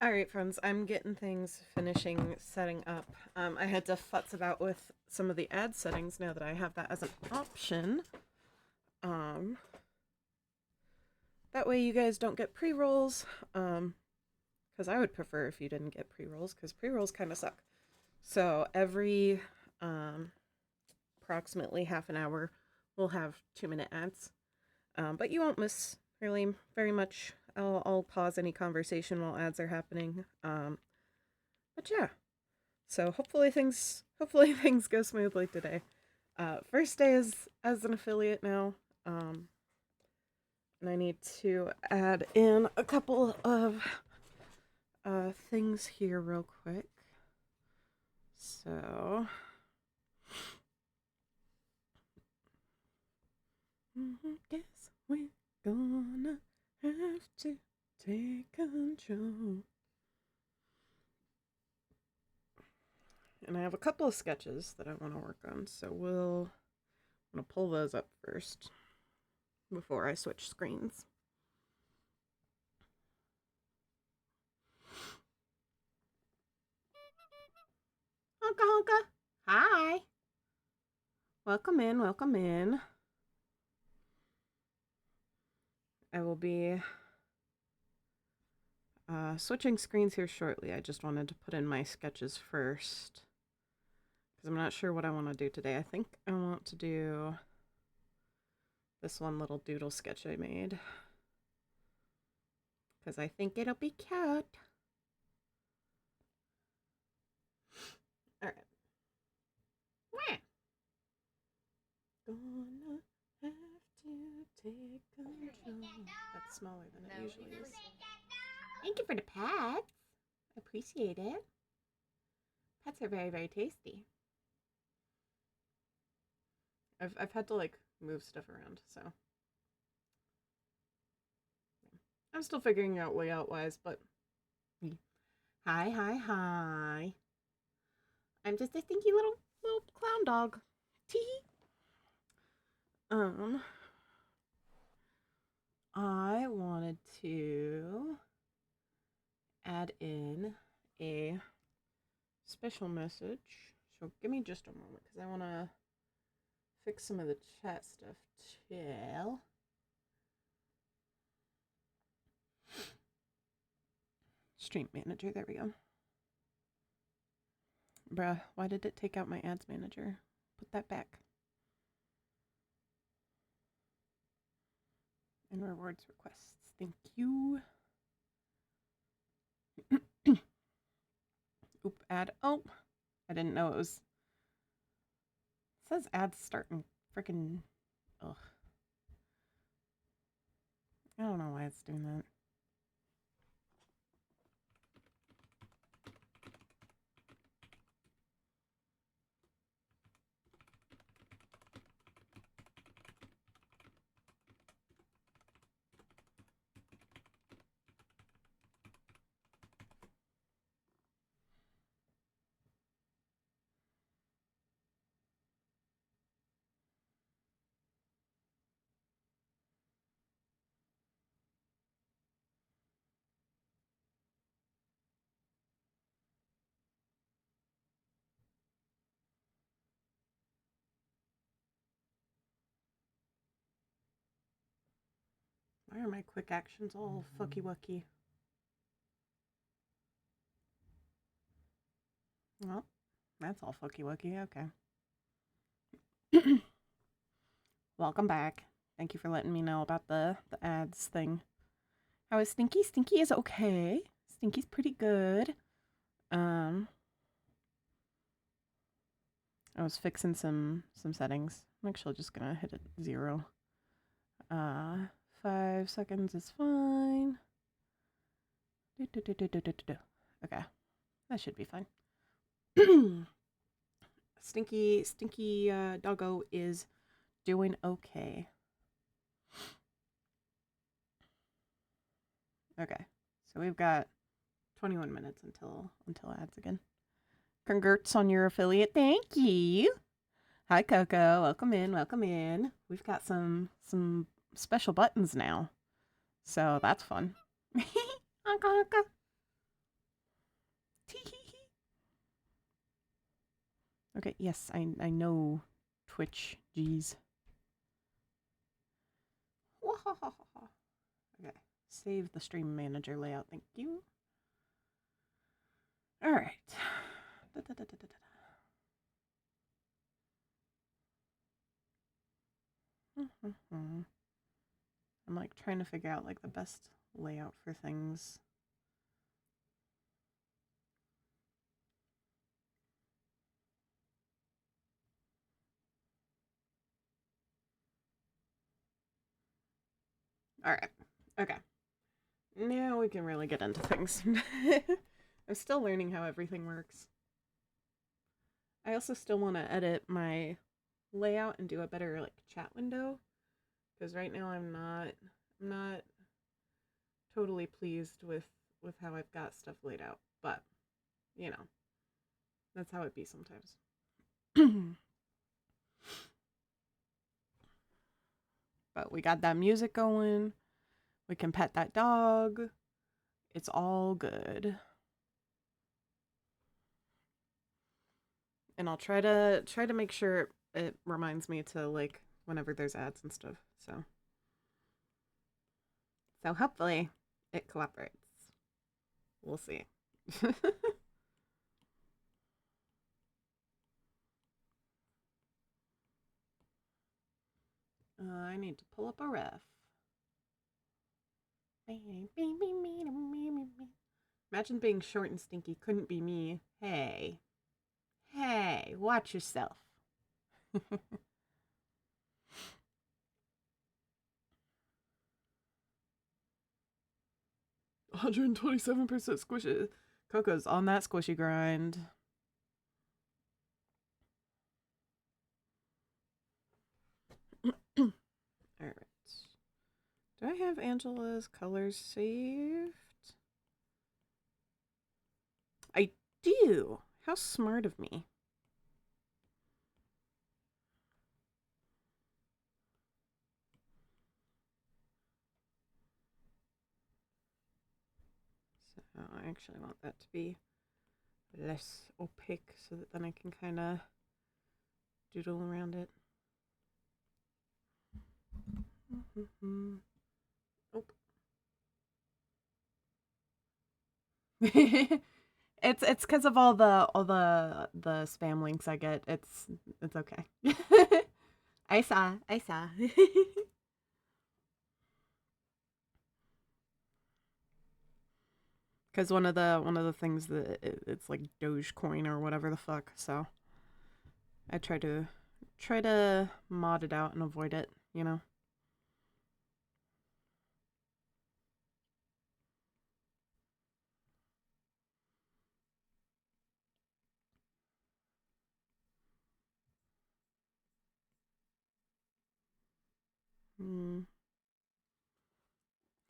Alright, friends, I'm getting things finishing setting up. I had to futz about with some of the ad settings now that I have that as an option. Um, that way you guys don't get pre-rolls, because I would prefer if you didn't get pre-rolls, because pre-rolls kind of suck. So every approximately half an hour, we'll have 2-minute ads. But you won't miss really very much. I'll pause any conversation while ads are happening. But yeah. So hopefully things go smoothly today. First day is as an affiliate now. And I need to add in a couple of things here real quick. So guess we're gonna have to take control. And I have a couple of sketches that I want to work on, so I'm gonna pull those up first before I switch screens. Honka honka. Hi. Welcome in, welcome in. I will be switching screens here shortly. I just wanted to put in my sketches first, because I'm not sure what I want to do today. I think I want to do this one little doodle sketch I made, because I think it'll be cute. Alright. Gonna have to take control. That's smaller than it usually is. Thank you for the pets. I appreciate it. Pets are very, very tasty. I've had to like move stuff around, so I'm still figuring out layout wise, but hi, hi, hi. I'm just a stinky little clown dog. Tee. I wanted to add in a special message. So give me just a moment, because I want to fix some of the chat stuff too. Stream manager, there we go. Bruh, why did it take out my ads manager? Put that back. And rewards requests. Thank you. Oop, ad. Oh, I didn't know it was. It says ads starting freaking. Ugh. I don't know why it's doing that. Why are my quick actions all fucky wucky? Well, that's all fucky wucky. Okay. Welcome back. Thank you for letting me know about the ads thing. How is Stinky? Stinky is okay. Stinky's pretty good. I was fixing some settings. I'm actually just gonna hit it 0. 5 seconds is fine. Okay, that should be fine. Stinky doggo is doing okay. Okay, so we've got 21 minutes until ads again. Congrats on your affiliate. Thank you. Hi, Coco. Welcome in. Welcome in. We've got some special buttons now, so that's fun. Honka honka. Okay, yes, I know Twitch. Jeez. Okay, save the stream manager layout. Thank you. All right. I'm like trying to figure out like the best layout for things. All right. Okay. Now we can really get into things. I'm still learning how everything works. I also still want to edit my layout and do a better like chat window, because right now I'm not totally pleased with how I've got stuff laid out, but you know, that's how it be sometimes. But we got that music going. We can pet that dog. It's all good. And I'll try to make sure it reminds me to like whenever there's ads and stuff. So hopefully it cooperates. We'll see. I need to pull up a ref. Imagine being short and stinky couldn't be me. Hey, watch yourself. 127% squishy. Coco's on that squishy grind. Alright. Do I have Angela's colors saved? I do. How smart of me. So I actually want that to be less opaque so that then I can kind of doodle around it. Oh. It's because of all the spam links I get. It's okay. I saw. Because one of the things that it's like Dogecoin or whatever the fuck. So I try to mod it out and avoid it. You know.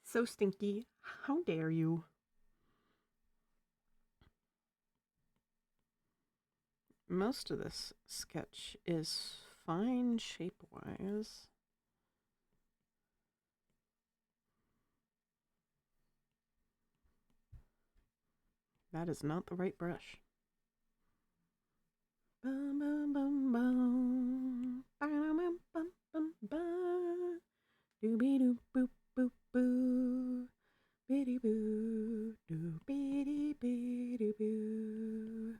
So stinky. How dare you? Most of this sketch is fine shape-wise. That is not the right brush. Bum, bum, bum, bum. Bum, bum, bum, bum. Doobie doo boop boop boo. Biddy boo. Doo biddy biddy boo.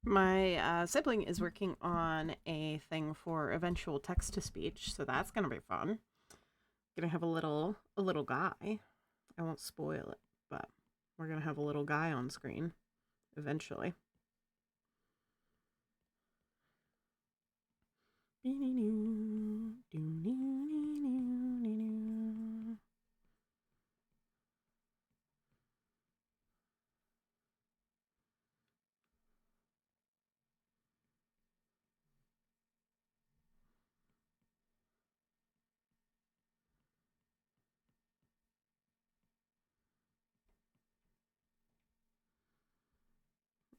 My sibling is working on a thing for eventual text to speech, so that's gonna be fun. Gonna have a little guy. I won't spoil it, but we're gonna have a little guy on screen eventually.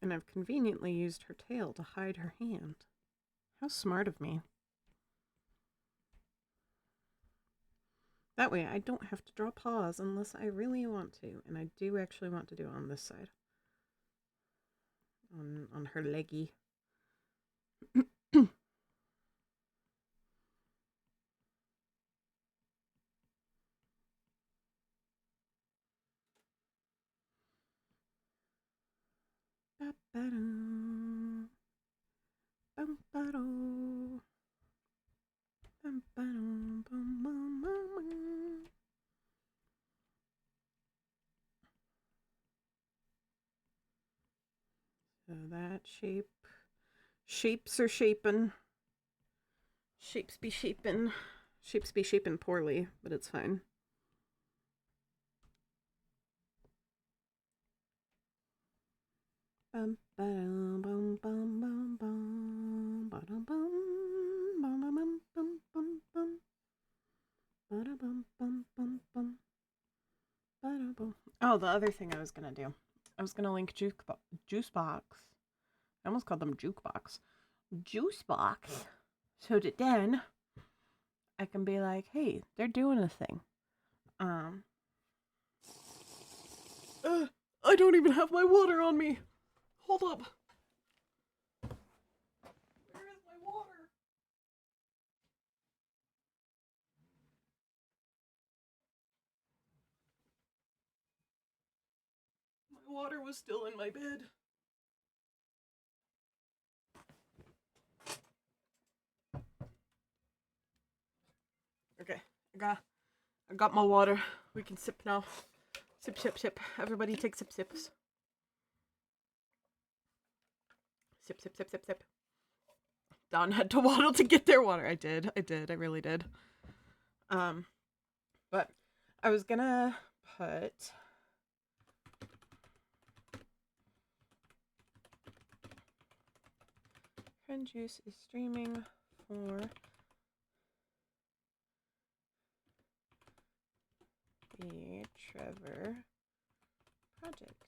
And I've conveniently used her tail to hide her hand. How smart of me. That way I don't have to draw paws unless I really want to. And I do actually want to do it on this side. On her leggy. So that shapes are shaping. Shapes be shaping. Shapes be shaping poorly, but it's fine. Bum bum bum bum bum bum bum bum bum bum bum bum bum bum bum. Oh, the other thing I was gonna do, I was gonna link Juicebox. I almost called them Jukebox. Juicebox. So that then I can be like, hey, they're doing a thing. I don't even have my water on me. Hold up. Where is my water? My water was still in my bed. Okay, I got my water. We can sip now. Sip, sip, sip. Everybody take sips. Sip, sip, sip, sip, sip. Dawn had to waddle to get their water. I did. I really did. But I was gonna put Friend Juice is streaming for the Trevor project.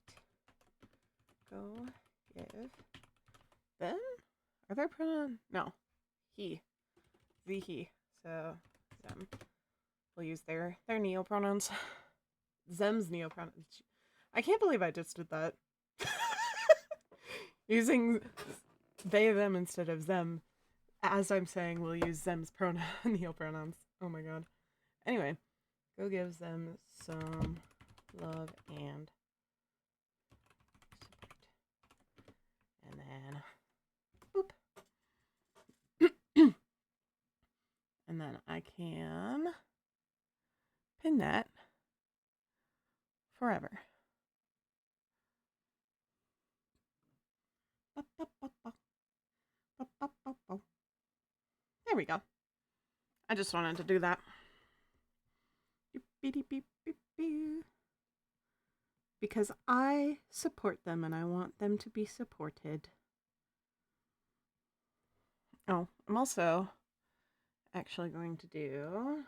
Go give them? Are there pronouns? No. He. He. So, them. We'll use their neo pronouns. Them's neo pronouns. I can't believe I just did that. Using they, them instead of them. As I'm saying, we'll use them's neo pronouns. Oh my god. Anyway, go give them some love and support. And then, boop. And then I can pin that forever. There we go. I just wanted to do that. Because I support them and I want them to be supported. Oh, I'm also actually going to do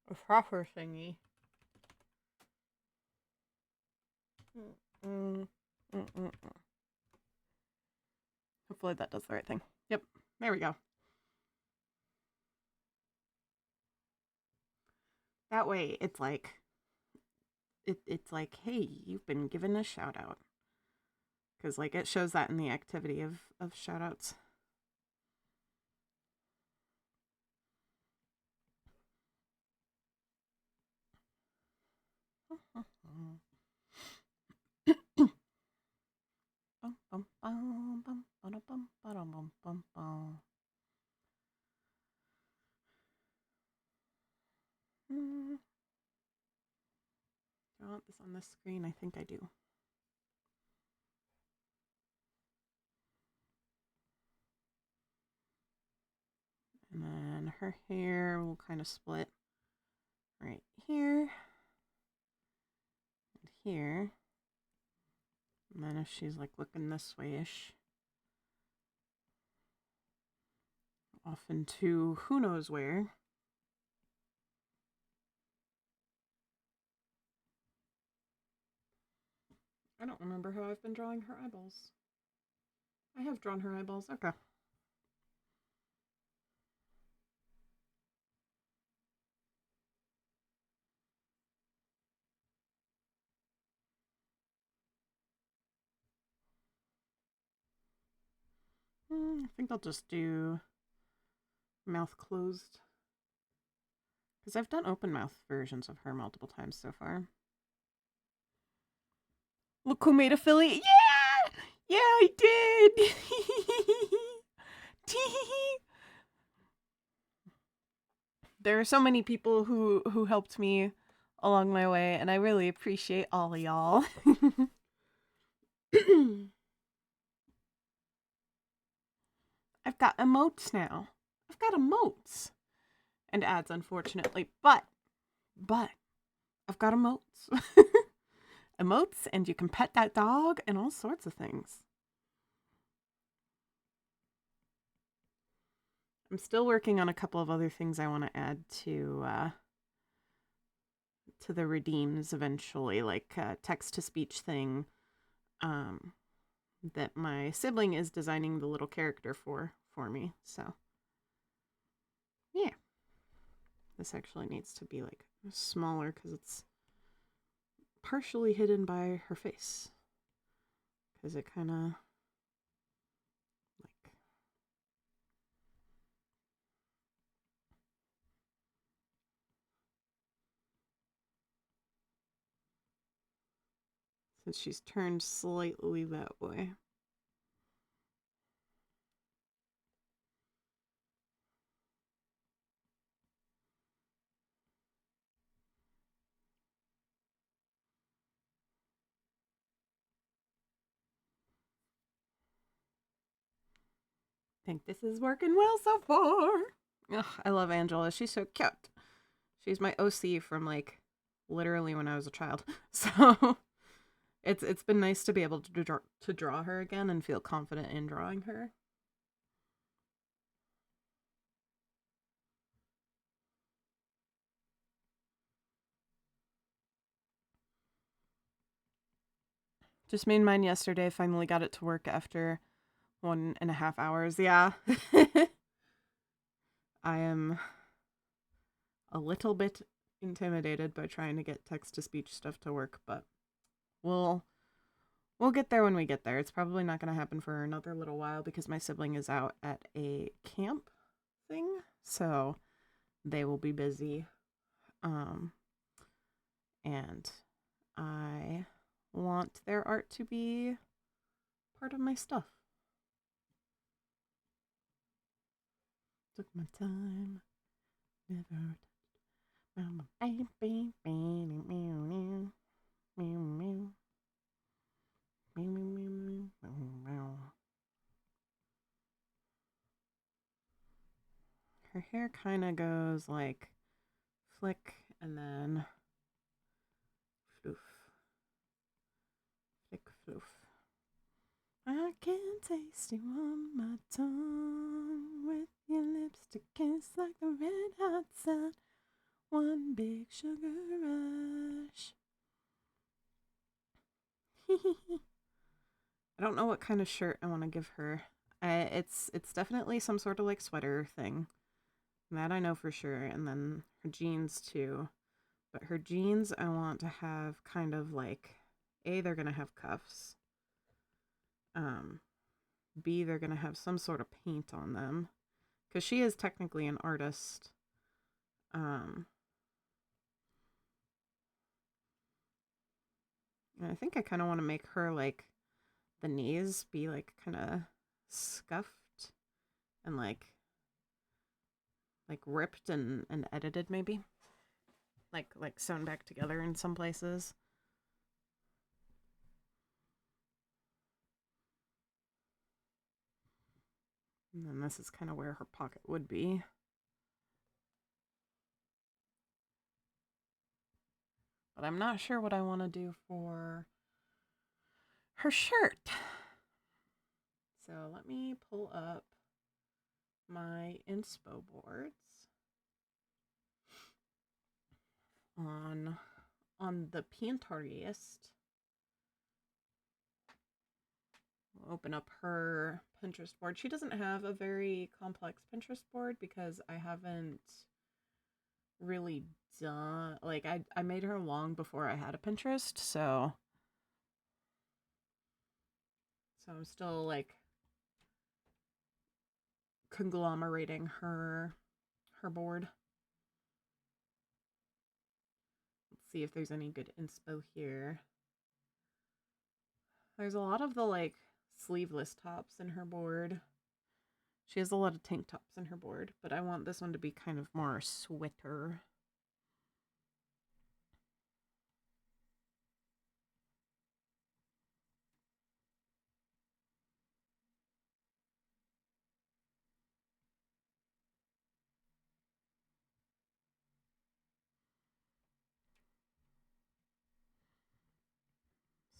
a proper thingy. Hopefully that does the right thing. Yep, there we go. That way it's like, it's like, hey, you've been given a shout out. Because like it shows that in the activity of shout outs. Do I want this on this screen? I think I do. And then her hair will kind of split right here and here. And then if she's like looking this way-ish, off into who knows where. I don't remember how I've been drawing her eyeballs. I have drawn her eyeballs. Okay. I think I'll just do mouth closed. Because I've done open mouth versions of her multiple times so far. Look who made affiliate. Yeah! Yeah, I did! There are so many people who helped me along my way, and I really appreciate all of y'all. I've got emotes now. I've got emotes. And ads, unfortunately. But, I've got emotes. Emotes, and you can pet that dog, and all sorts of things. I'm still working on a couple of other things I want to add to the redeems eventually, like a text-to-speech thing that my sibling is designing the little character for me. So, yeah. This actually needs to be like smaller because it's partially hidden by her face. Because it kind of like... Since she's turned slightly that way. I think this is working well so far. Ugh, I love Angela. She's so cute. She's my OC from like literally when I was a child. So it's been nice to be able to draw her again and feel confident in drawing her. Just made mine yesterday. Finally got it to work after 1.5 hours. Yeah. I am a little bit intimidated by trying to get text-to-speech stuff to work, but we'll get there when we get there. It's probably not going to happen for another little while because my sibling is out at a camp thing, so they will be busy. And I want their art to be part of my stuff. Took my time, never. Her hair kind of goes like flick and then floof. Flick floof. I can taste you on my tongue with your lips to kiss like the red hot sun. One big sugar rush. I don't know what kind of shirt I want to give her. It's definitely some sort of like sweater thing. That I know for sure. And then her jeans too. But her jeans I want to have kind of like, A, they're going to have cuffs. B, they're going to have some sort of paint on them. Because she is technically an artist. And I think I kind of want to make her like the knees be like kind of scuffed and like ripped and edited maybe. Like sewn back together in some places. And then this is kind of where her pocket would be. But I'm not sure what I want to do for her shirt. So let me pull up my inspo boards on the Pinterest. We'll open up her Pinterest board. She doesn't have a very complex Pinterest board because I haven't really done, like, I made her long before I had a Pinterest, so I'm still like conglomerating her board. Let's see if there's any good inspo here. There's a lot of the, like, sleeveless tops in her board. She has a lot of tank tops in her board, but I want this one to be kind of more sweater.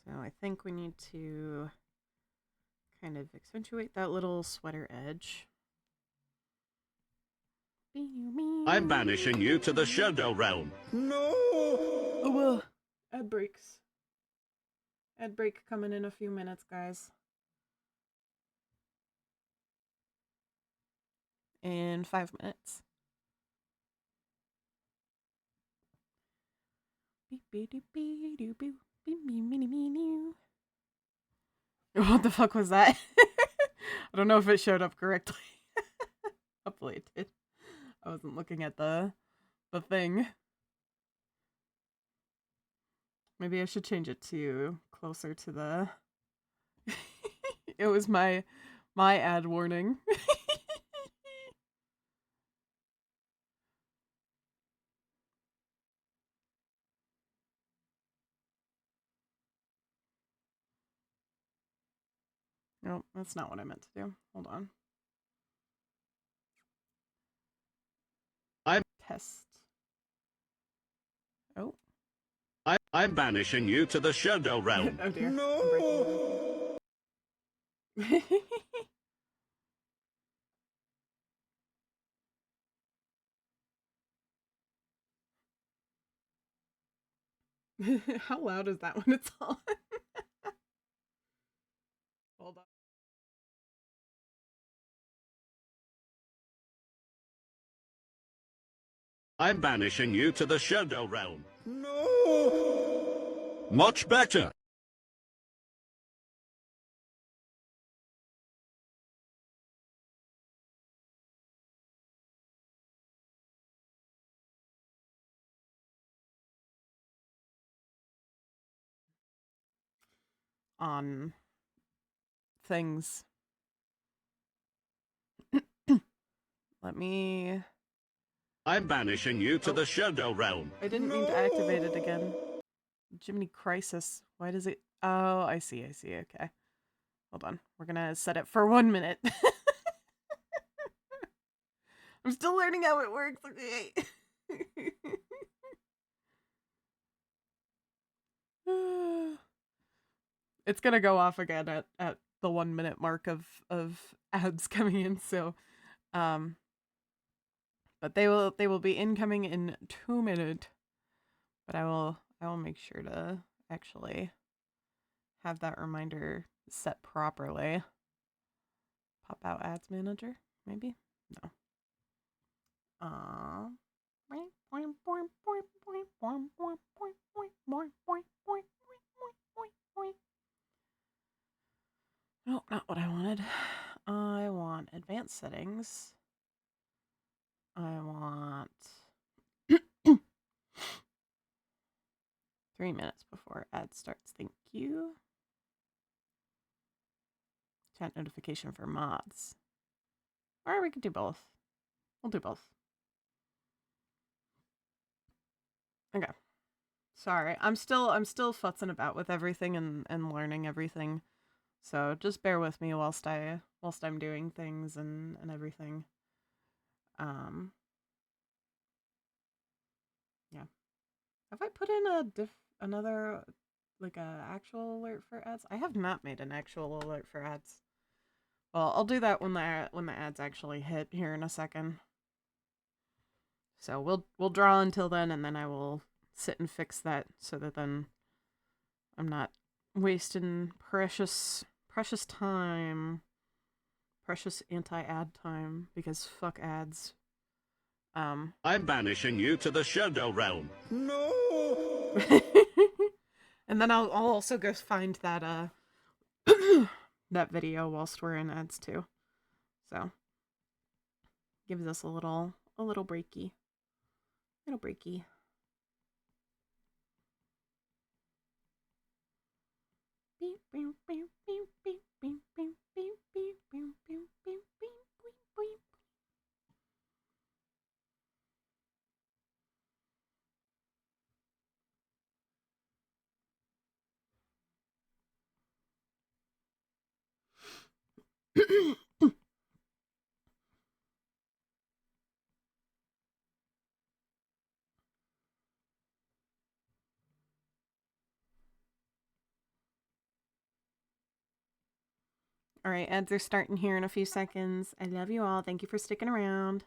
So I think we need to kind of accentuate that little sweater edge. I'm banishing you to the Shadow Realm. No! Oh, ad breaks. Ad break coming in a few minutes, guys. In 5 minutes. What the fuck was that? I don't know if it showed up correctly. Hopefully it did. I wasn't looking at the thing. Maybe I should change it to closer to the... It was my ad warning. No, that's not what I meant to do. Hold on. Test. Oh. I'm banishing you to the Shadow Realm. Oh dear. No! How loud is that when it's on? Hold on. I'm banishing you to the Shadow Realm. No! Much better. On things. Let me... I'm banishing you to the Shadow Realm. I didn't mean to activate it again. Jiminy Crisis. Why does it... Oh, I see. Okay. Hold on. We're gonna set it for 1 minute. I'm still learning how it works. Okay. It's gonna go off again at the 1 minute mark of ads coming in, so but they will be incoming in 2 minutes. But I will make sure to actually have that reminder set properly. Pop out ads manager, maybe? No. No, not what I wanted. I want advanced settings. I want 3 minutes before ad starts. Thank you. Chat notification for mods. Or we could do both. We'll do both. Okay. Sorry. I'm still futzing about with everything and learning everything. So just bear with me whilst I'm doing things and everything. Yeah. Have I put in another like a actual alert for ads? I have not made an actual alert for ads. Well, I'll do that when the ads actually hit here in a second. So we'll draw until then, and then I will sit and fix that so that then I'm not wasting precious time, precious anti-ad time, because fuck ads. I'm banishing you to the Shadow Realm. No! And then I'll also go find that that video whilst we're in ads too. So gives us a little breaky. Little breaky. All right, ads are starting here in a few seconds. I love you all. Thank you for sticking around.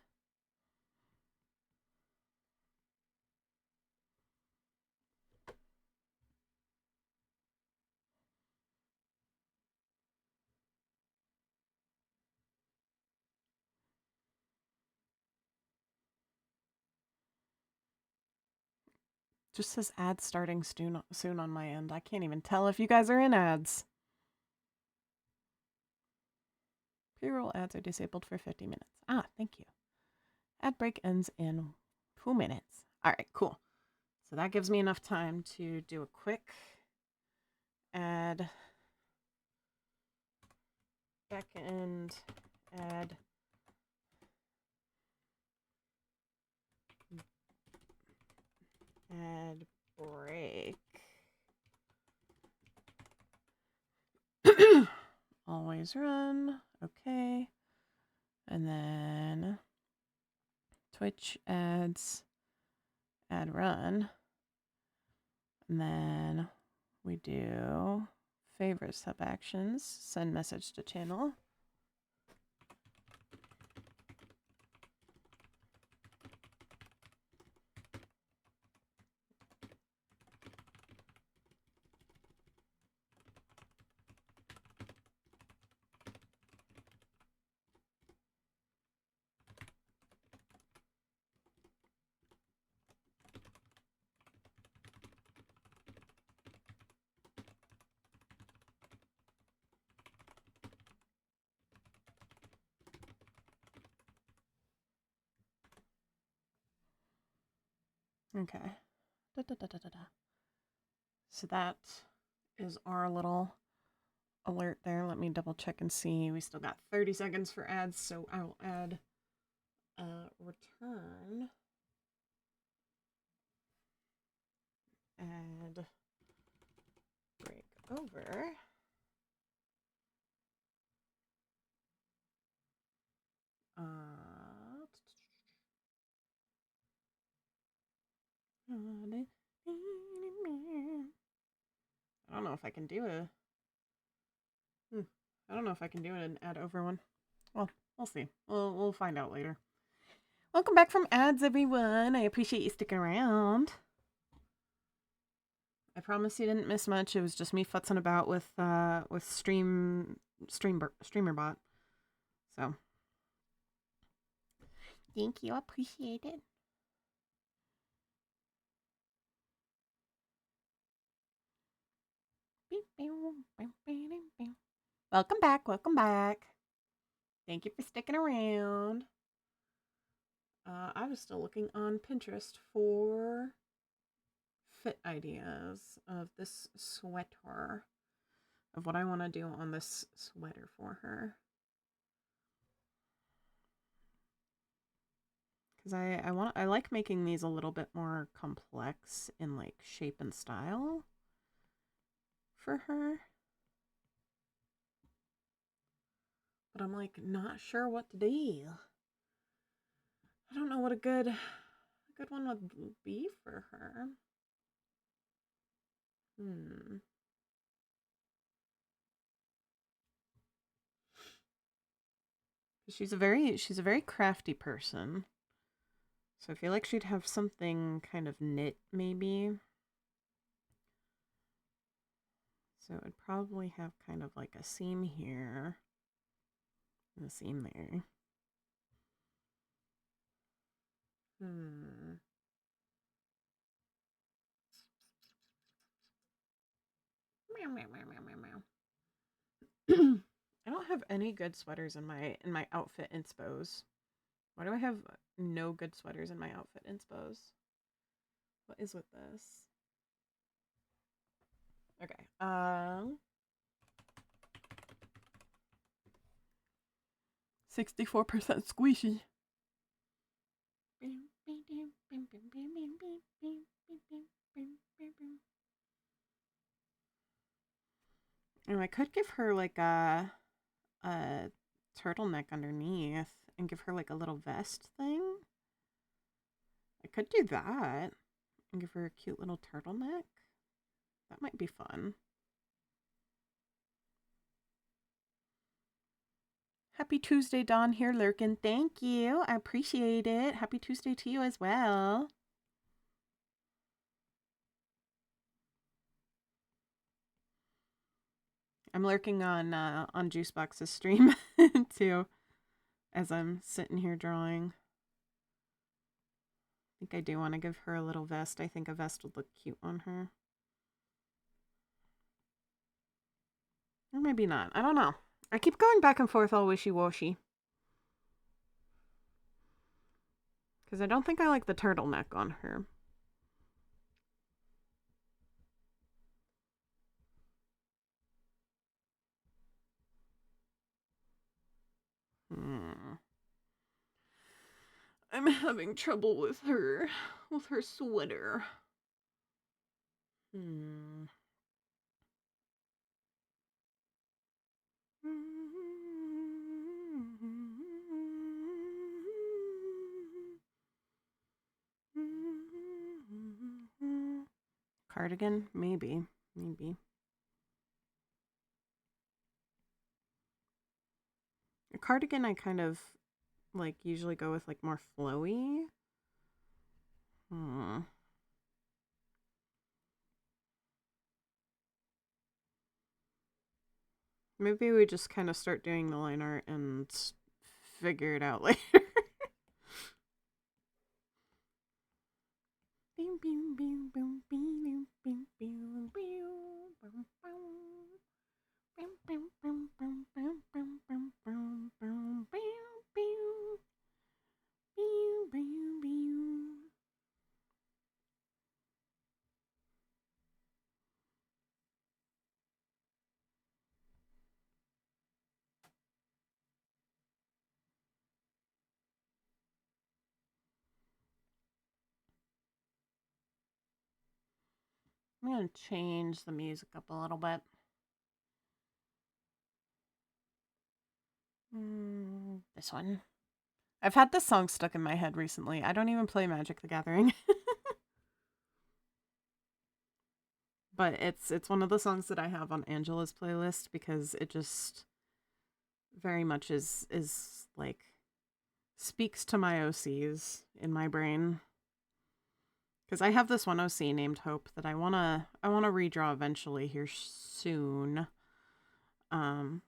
Just says ads starting soon on my end. I can't even tell if you guys are in ads. Pre-roll ads are disabled for 50 minutes. Ah, thank you. Ad break ends in 2 minutes. All right, cool. So that gives me enough time to do a quick ad back end ad break. Always run. Okay. And then Twitch ads, ad run. And then we do favorite sub actions, send message to channel. Okay. So that is our little alert there. Let me double check and see. We still got 30 seconds for ads, so I will add return ad break over. I don't know if I can do I don't know if I can do an ad over one. Well, we'll see. We'll find out later. Welcome back from ads, everyone. I appreciate you sticking around. I promise you didn't miss much. It was just me futzing about with StreamerBot. So, thank you. I appreciate it. Welcome back. Welcome back. Thank you for sticking around. I was still looking on Pinterest for fit ideas of this sweater, of what I want to do on this sweater for her. Because I like making these a little bit more complex in like shape and style for her. But I'm like not sure what to do. I don't know what a good one would be for her. She's a very crafty person. So I feel like she'd have something kind of knit maybe. So it would probably have kind of like a seam here and a seam there. Meow, meow, meow, meow, meow, meow. I don't have any good sweaters in my outfit inspos. Why do I have no good sweaters in my outfit inspos? What is with this? Okay. 64% squishy. Oh, I could give her like a turtleneck underneath and give her like a little vest thing. I could do that and give her a cute little turtleneck. That might be fun. Happy Tuesday, Dawn here lurking. Thank you. I appreciate it. Happy Tuesday to you as well. I'm lurking on Juicebox's stream too, as I'm sitting here drawing. I think I do want to give her a little vest. I think a vest would look cute on her. Or maybe not. I don't know. I keep going back and forth all wishy-washy. Because I don't think I like the turtleneck on her. I'm having trouble with her sweater. Cardigan? Maybe. A cardigan I kind of like usually go with like more flowy. Maybe we just kind of start doing the line art and figure it out later. I'm going to change the music up a little bit. This one. I've had this song stuck in my head recently. I don't even play Magic the Gathering. But it's one of the songs that I have on Angela's playlist because it just very much is like speaks to my OCs in my brain. Because I have this one OC named Hope that I wanna redraw eventually here soon. And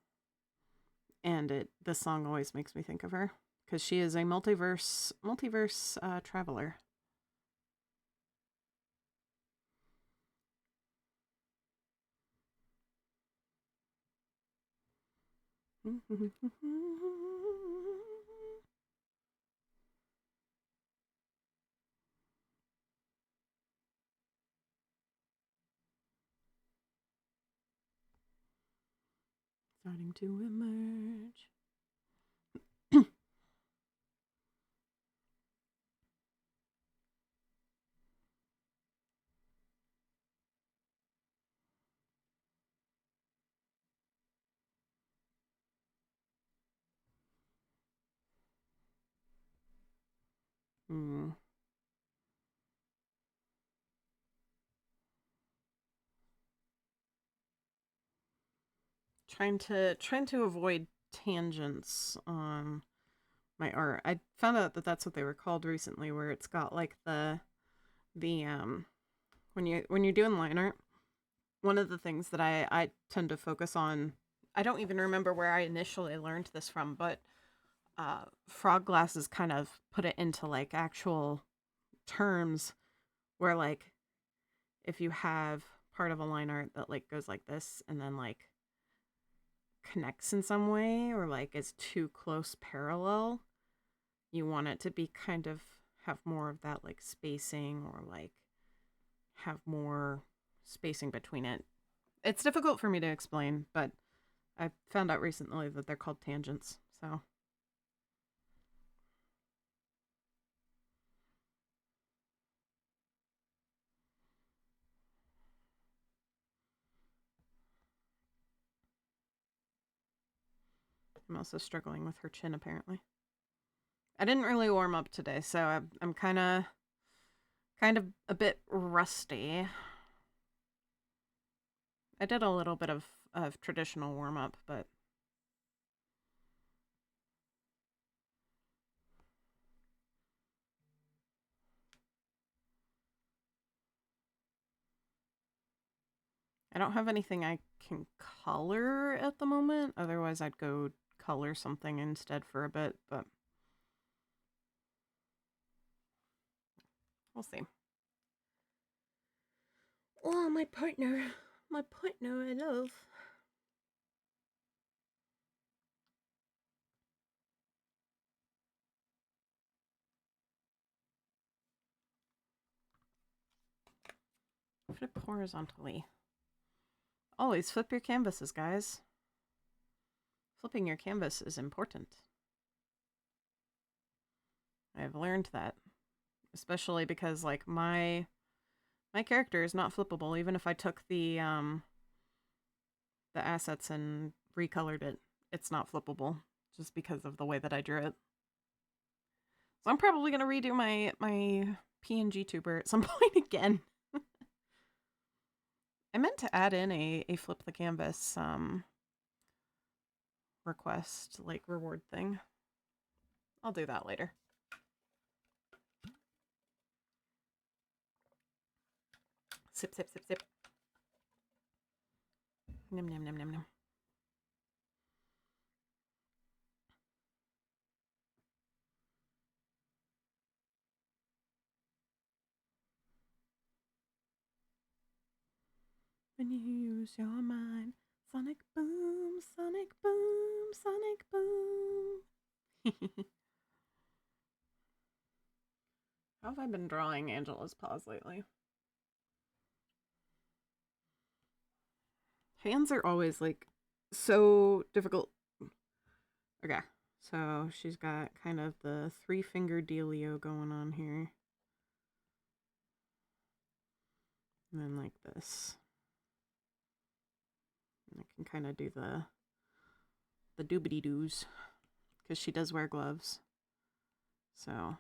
this song always makes me think of her because she is a multiverse traveler. Starting to emerge. Trying to avoid tangents on my art. I found out that that's what they were called recently, where it's got like the when you're doing line art, one of the things that I tend to focus on, I don't even remember where I initially learned this from, but Frog Glasses kind of put it into like actual terms where like if you have part of a line art that like goes like this and then like connects in some way or like is too close parallel, you want it to be kind of have more of that like spacing, or like have more spacing between it. It's difficult for me to explain, but I found out recently that they're called tangents, so. I'm also struggling with her chin, apparently. I didn't really warm up today, so I'm kind of a bit rusty. I did a little bit of traditional warm up, but I don't have anything I can color at the moment. Otherwise, I'd go color something instead for a bit, but we'll see. Oh, my partner I love. Flip horizontally. Always flip your canvases, guys. Flipping your canvas is important. I've learned that. Especially because, like, my character is not flippable, even if I took the assets and recolored it. It's not flippable, just because of the way that I drew it. So I'm probably going to redo my PNGtuber at some point again. I meant to add in a flip the canvas request, like, reward thing. I'll do that later. Sip, sip, sip, sip. Nom, nom, nom, nom, nom. When you use your mind, sonic boom, sonic boom, sonic boom. How have I been drawing Angela's paws lately? Hands are always, like, so difficult. Okay, so she's got kind of the 3-finger dealio going on here. And then like this. And I can kind of do the doobity-doos, because she does wear gloves. So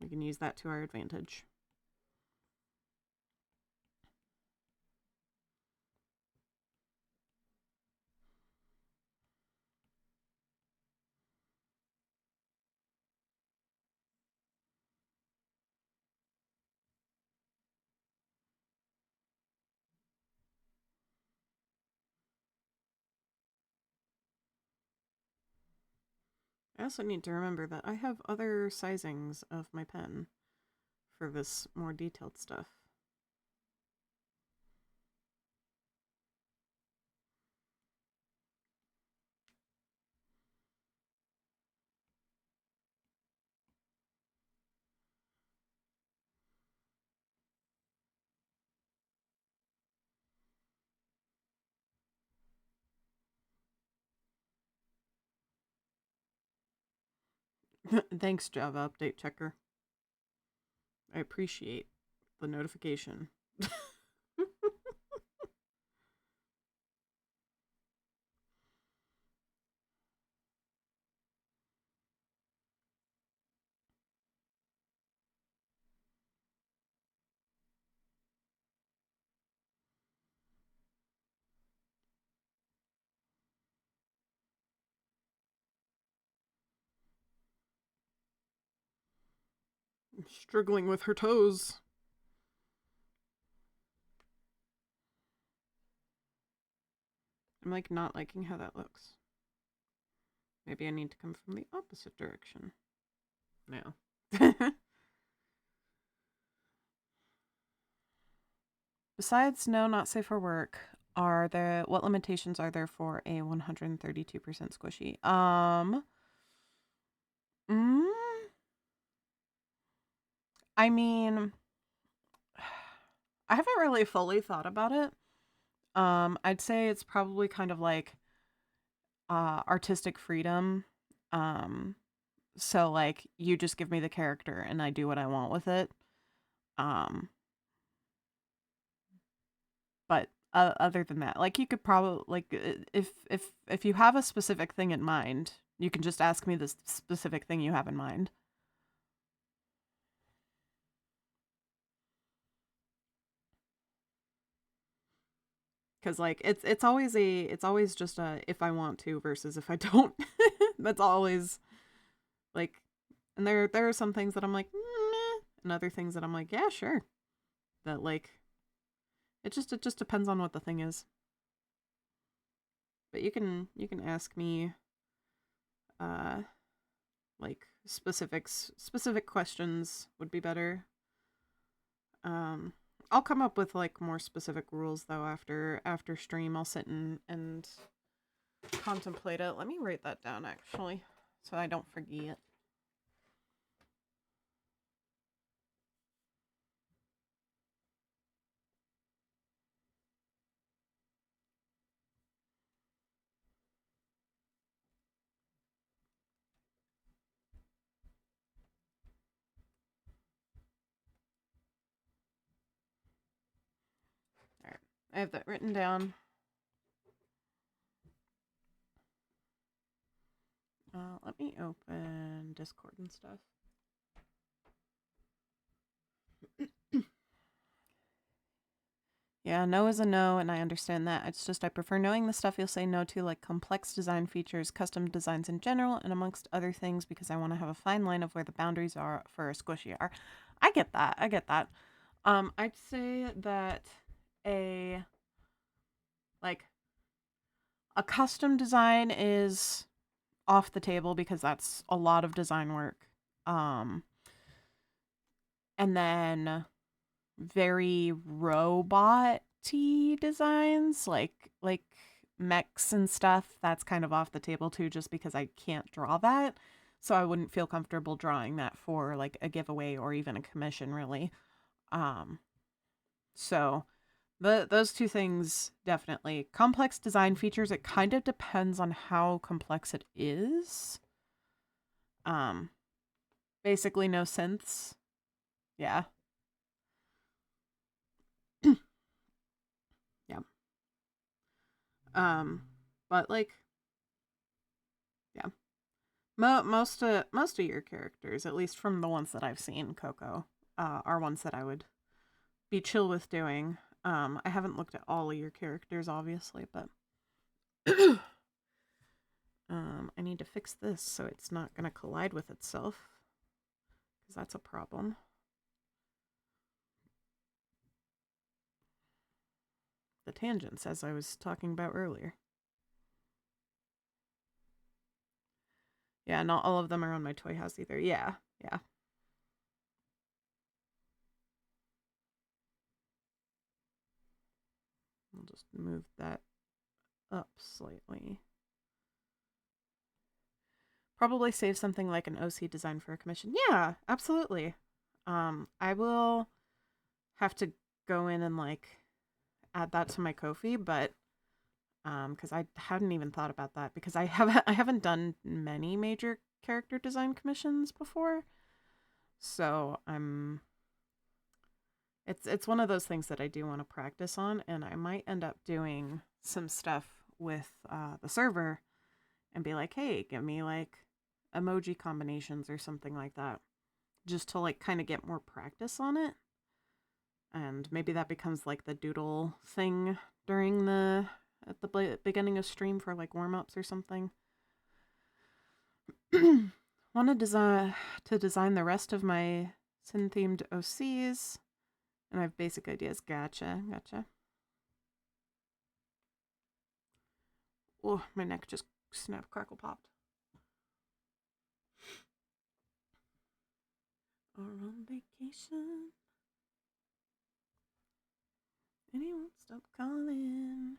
we can use that to our advantage. I also need to remember that I have other sizings of my pen for this more detailed stuff. Thanks, Java Update Checker. I appreciate the notification. I'm struggling with her toes. I'm, like, not liking how that looks. Maybe I need to come from the opposite direction. No. Besides no, not safe for work, what limitations are there for a 132% squishy? I mean, I haven't really fully thought about it. I'd say it's probably kind of like artistic freedom. Um, so like you just give me the character and I do what I want with it. Um, but other than that, like you could probably like if you have a specific thing in mind, you can just ask me the specific thing you have in mind. Cause like it's always just a if I want to versus if I don't. That's always like, and there are some things that I'm like, and other things that I'm like, yeah, sure. That like it just depends on what the thing is. But you can ask me uh like specific questions would be better. Um I'll come up with like more specific rules though after stream. I'll sit and contemplate it. Let me write that down actually so I don't forget. All right. I have that written down. Let me open Discord and stuff. Yeah, no is a no, and I understand that. It's just I prefer knowing the stuff you'll say no to, like complex design features, custom designs in general, and amongst other things, because I want to have a fine line of where the boundaries are for a squishy are. I get that. I get that. I'd say that a like a custom design is off the table because that's a lot of design work. Um, and then very robot-y designs like mechs and stuff, that's kind of off the table too just because I can't draw that, so I wouldn't feel comfortable drawing that for like a giveaway or even a commission really. um so those two things definitely. Complex design features, it kind of depends on how complex it is. um Basically no synths. Yeah. Yeah. But like, yeah. Most of your characters, at least from the ones that I've seen, Coco, are ones that I would be chill with doing. I haven't looked at all of your characters, obviously, but I need to fix this so it's not gonna collide with itself, because that's a problem. The tangents, as I was talking about earlier. Yeah, not all of them are on my toy house either. Yeah, yeah. I'll just move that up slightly. Probably save something like an OC design for a commission. Yeah, absolutely. I will have to go in and like add that to my Ko-fi, but because I hadn't even thought about that because I haven't done many major character design commissions before, so it's one of those things that I do want to practice on, and I might end up doing some stuff with the server and be like, hey, give me like emoji combinations or something like that, just to like kind of get more practice on it. And maybe that becomes like the doodle thing during the at the beginning of stream for like warm-ups or something. Want to design the rest of my sin themed OCs, and I have basic ideas. Gotcha. Oh, my neck just snap crackle popped. Or on vacation, and he won't stop calling.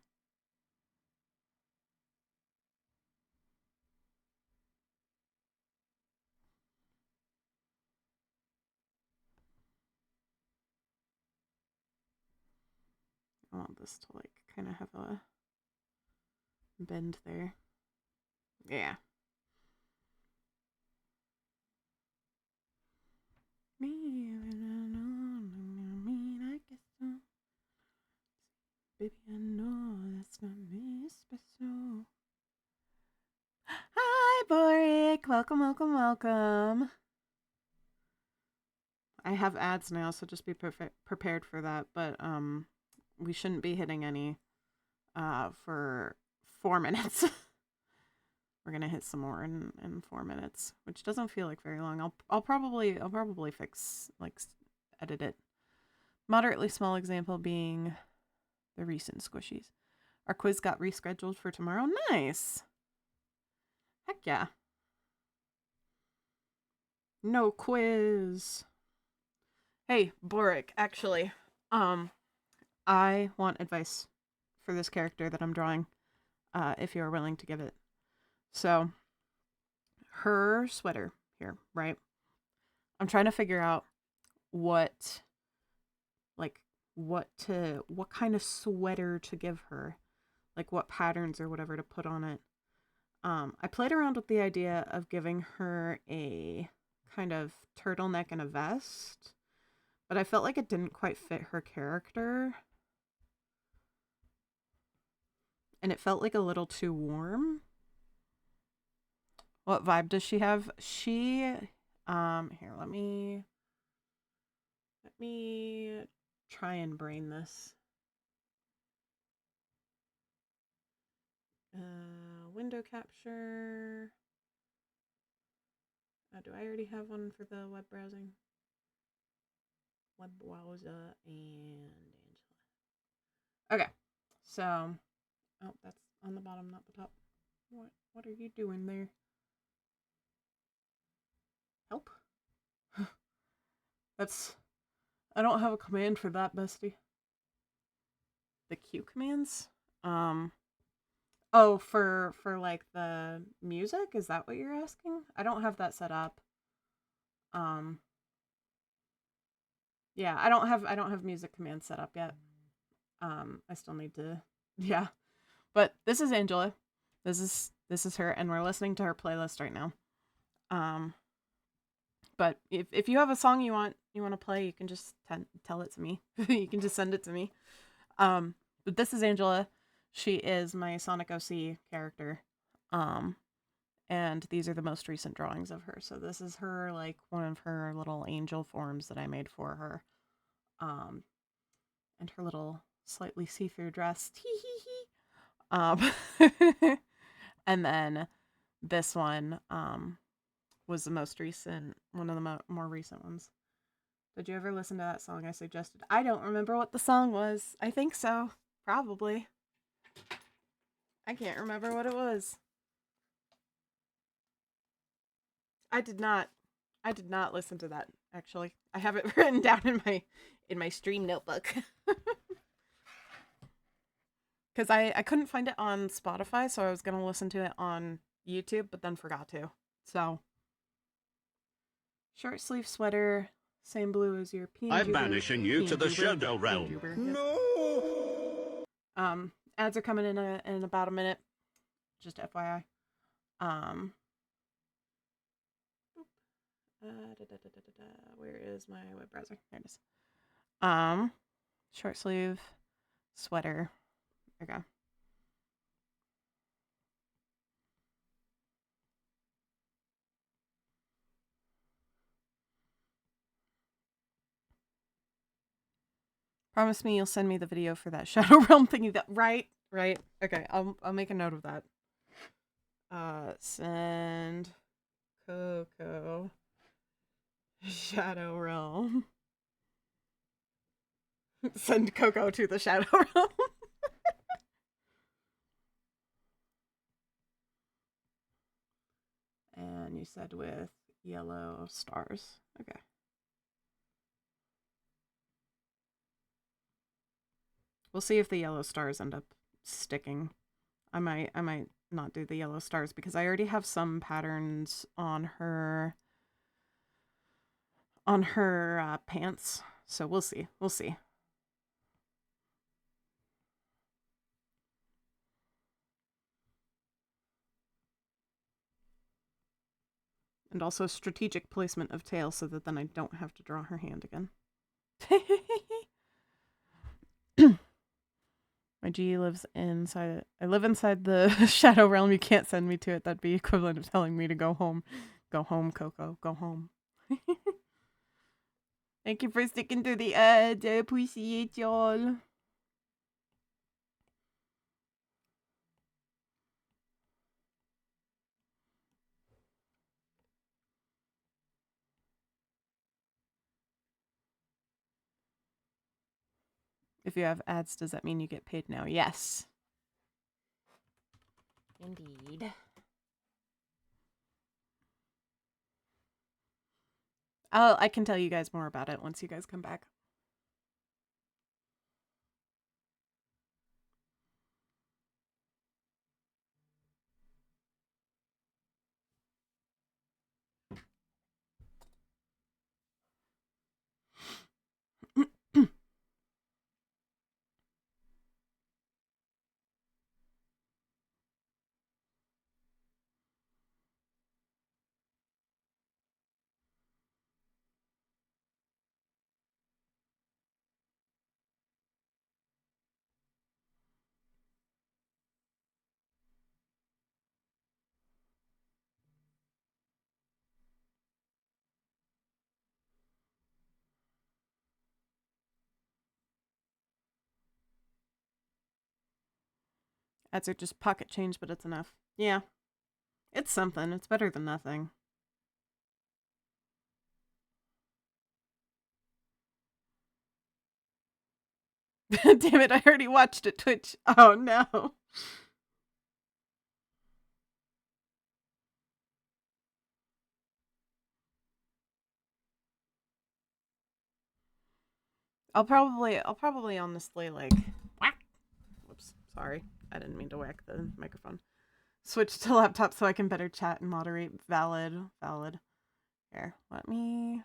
I want this to like kind of have a bend there. Yeah. I guess so. Baby, I know that's not me special. Hi, Boric. Welcome, welcome, welcome. I have ads now, so just be prepared for that. But we shouldn't be hitting any for 4 minutes. We're gonna hit some more in 4 minutes, which doesn't feel like very long. I'll probably fix, like, edit it. Moderately small example being the recent squishies. Our quiz got rescheduled for tomorrow. Nice. Heck yeah. No quiz. Hey, Boric, actually, I want advice for this character that I'm drawing, if you're willing to give it. So, her sweater here, right? I'm trying to figure out what kind of sweater to give her, like what patterns or whatever to put on it. I played around with the idea of giving her a kind of turtleneck and a vest, but I felt like it didn't quite fit her character. And it felt like a little too warm. What vibe does she have? She, here, let me try and brain this. Window capture. Do I already have one for the web browsing? Web browser and Angela. Okay, so, oh, that's on the bottom, not the top. What are you doing there? Help? I don't have a command for that, bestie. The Q commands? Oh, for like the music? Is that what you're asking? I don't have that set up. Yeah, I don't have music commands set up yet. I still need to, yeah. But this is Angela. This is her, and we're listening to her playlist right now. But if you have a song you want to play, you can just tell it to me. You can just send it to me. But this is Angela. She is my Sonic OC character. And these are the most recent drawings of her. So this is her, like, one of her little angel forms that I made for her. And her little slightly see-through dress. And then this one was the most recent, one of the more recent ones. Did you ever listen to that song I suggested? I don't remember what the song was. I think so. Probably. I can't remember what it was. I did not listen to that, actually. I have it written down in my stream notebook. Because I couldn't find it on Spotify, so I was going to listen to it on YouTube, but then forgot to. So, short sleeve sweater, same blue as your PNGtuber. I'm banishing you to the shadow realm. No! Ads are coming in about a minute. Just FYI. Where is my web browser? There it is. Short sleeve sweater. There we go. Promise me you'll send me the video for that Shadow Realm thingy. Right. Okay, I'll make a note of that. Send Coco Shadow Realm. Send Coco to the Shadow Realm. And you said with yellow stars. Okay. We'll see if the yellow stars end up sticking. I might not do the yellow stars because I already have some patterns on her pants. So we'll see. And also strategic placement of tail so that then I don't have to draw her hand again. My G lives inside. I live inside the shadow realm. You can't send me to it. That'd be equivalent of telling me to go home. Go home, Coco. Go home. Thank you for sticking to the ad. I appreciate y'all. If you have ads, does that mean you get paid now? Yes. Indeed. I can tell you guys more about it once you guys come back. Ads are just pocket change, but it's enough. Yeah. It's something. It's better than nothing. Damn it, I already watched it, Twitch. Oh no. I'll probably honestly like whack. Whoops, sorry. I didn't mean to whack the microphone. Switch to laptop so I can better chat and moderate. Valid. Here, let me.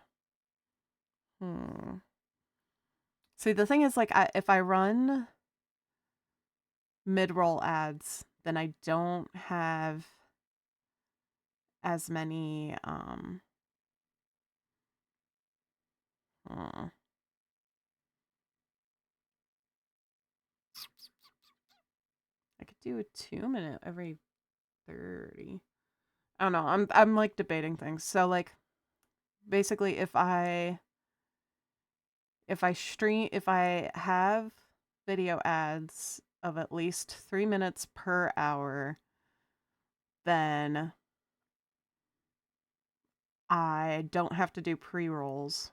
See, the thing is, like, if I run mid-roll ads, then I don't have as many, I could do a 2-minute every 30. I don't know. I'm like debating things. So like basically if I have video ads of at least 3 minutes per hour, then I don't have to do pre-rolls.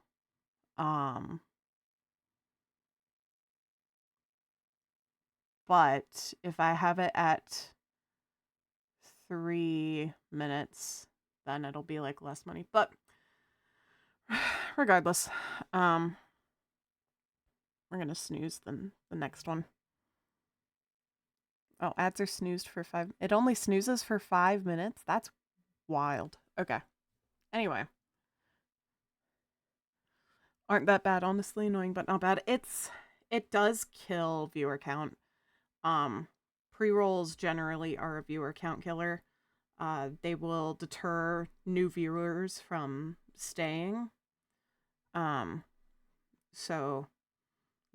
But if I have it at 3 minutes, then it'll be like less money. But regardless, we're gonna snooze the next one. Oh, ads are snoozed for 5. It only snoozes for 5 minutes? That's wild. Okay. Anyway. Aren't that bad, honestly. Annoying, but not bad. It does kill viewer count. Pre-rolls generally are a viewer count killer. They will deter new viewers from staying. So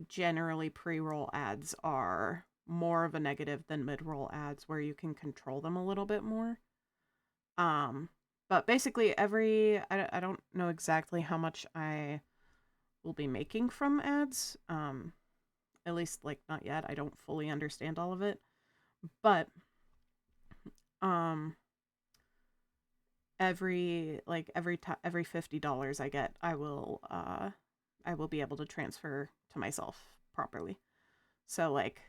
generally pre-roll ads are more of a negative than mid-roll ads where you can control them a little bit more. But basically I don't know exactly how much I will be making from ads. At least like not yet. I don't fully understand all of it. But every $50 I get, I will be able to transfer to myself properly. So like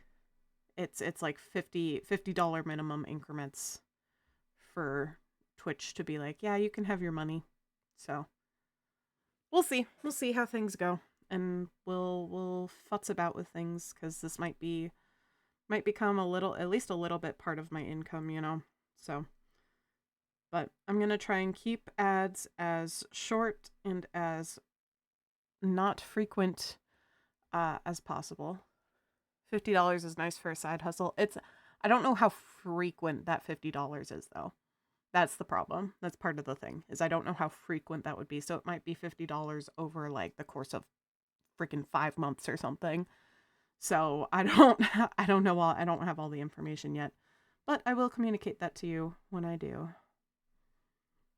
it's like $50 minimum increments for Twitch to be like, yeah, you can have your money. So we'll see how things go, and we'll futz about with things because this might become at least a little bit part of my income, you know. So but I'm gonna try and keep ads as short and as not frequent as possible. $50 is nice for a side hustle. I don't know how frequent that $50 is though. That's the problem. That's part of the thing, is I don't know how frequent that would be. So it might be $50 over like the course of freaking 5 months or something. So I don't I don't know all I don't have all the information yet. But I will communicate that to you when I do.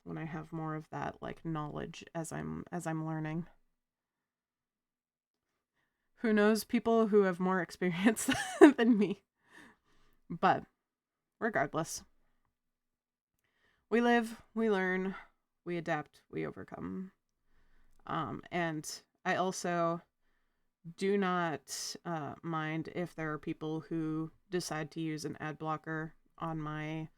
When I have more of that like knowledge as I'm learning. Who knows, people who have more experience than me. But regardless, we live, we learn, we adapt, we overcome. And I also do not mind if there are people who decide to use an ad blocker on my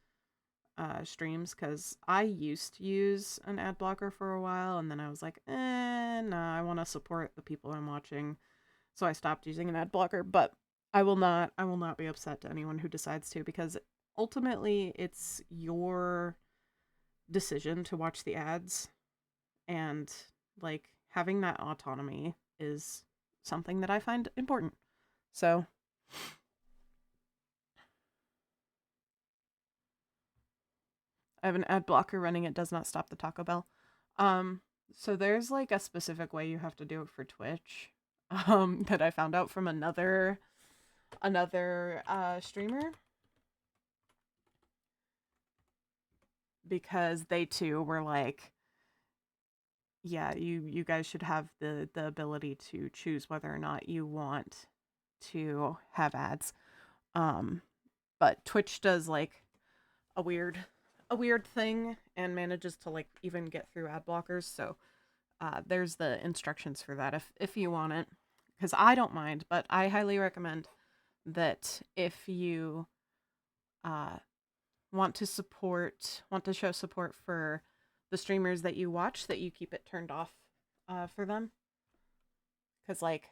streams, because I used to use an ad blocker for a while, and then I was like, nah, I want to support the people I'm watching, so I stopped using an ad blocker. But I will not be upset to anyone who decides to, because ultimately it's your decision to watch the ads, and like having that autonomy is something that I find important. So I have an ad blocker running. It does not stop the Taco Bell. So there's like a specific way you have to do it for Twitch. That I found out from another streamer, because they too were like, yeah, you guys should have the ability to choose whether or not you want to have ads. But Twitch does like a weird thing and manages to like even get through ad blockers. So there's the instructions for that if you want it, because I don't mind, but I highly recommend that if you want to show support for the streamers that you watch, that you keep it turned off for them, because like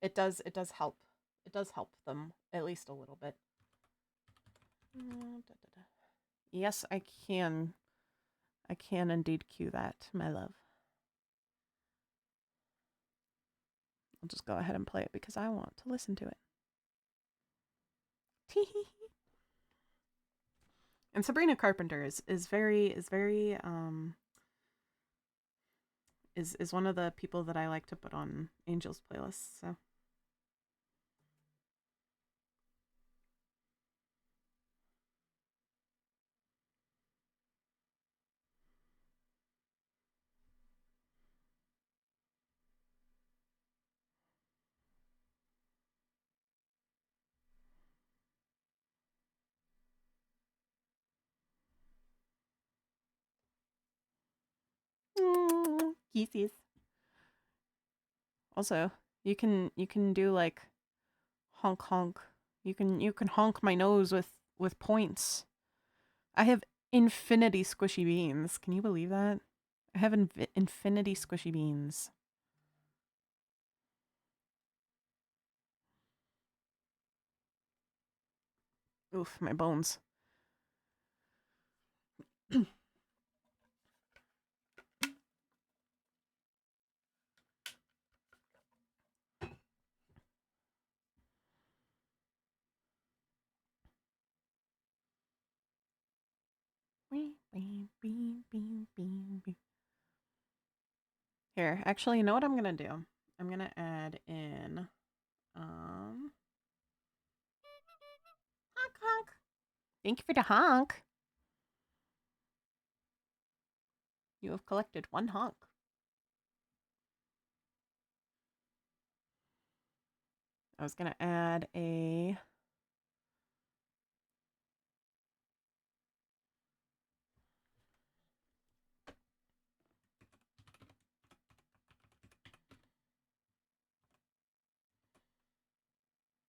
it does help them at least a little bit. Yes, I can indeed cue that, my love. I'll just go ahead and play it because I want to listen to it. And Sabrina Carpenter is one of the people that I like to put on Angel's playlist. So kisses. Also, you can do like honk honk. You can honk my nose with points. I have infinity squishy beans. Can you believe that? I have infinity squishy beans. Oof, my bones. Here, actually, you know what I'm gonna do? I'm gonna add in honk honk. Thank you for the honk. You have collected one honk. I was gonna add a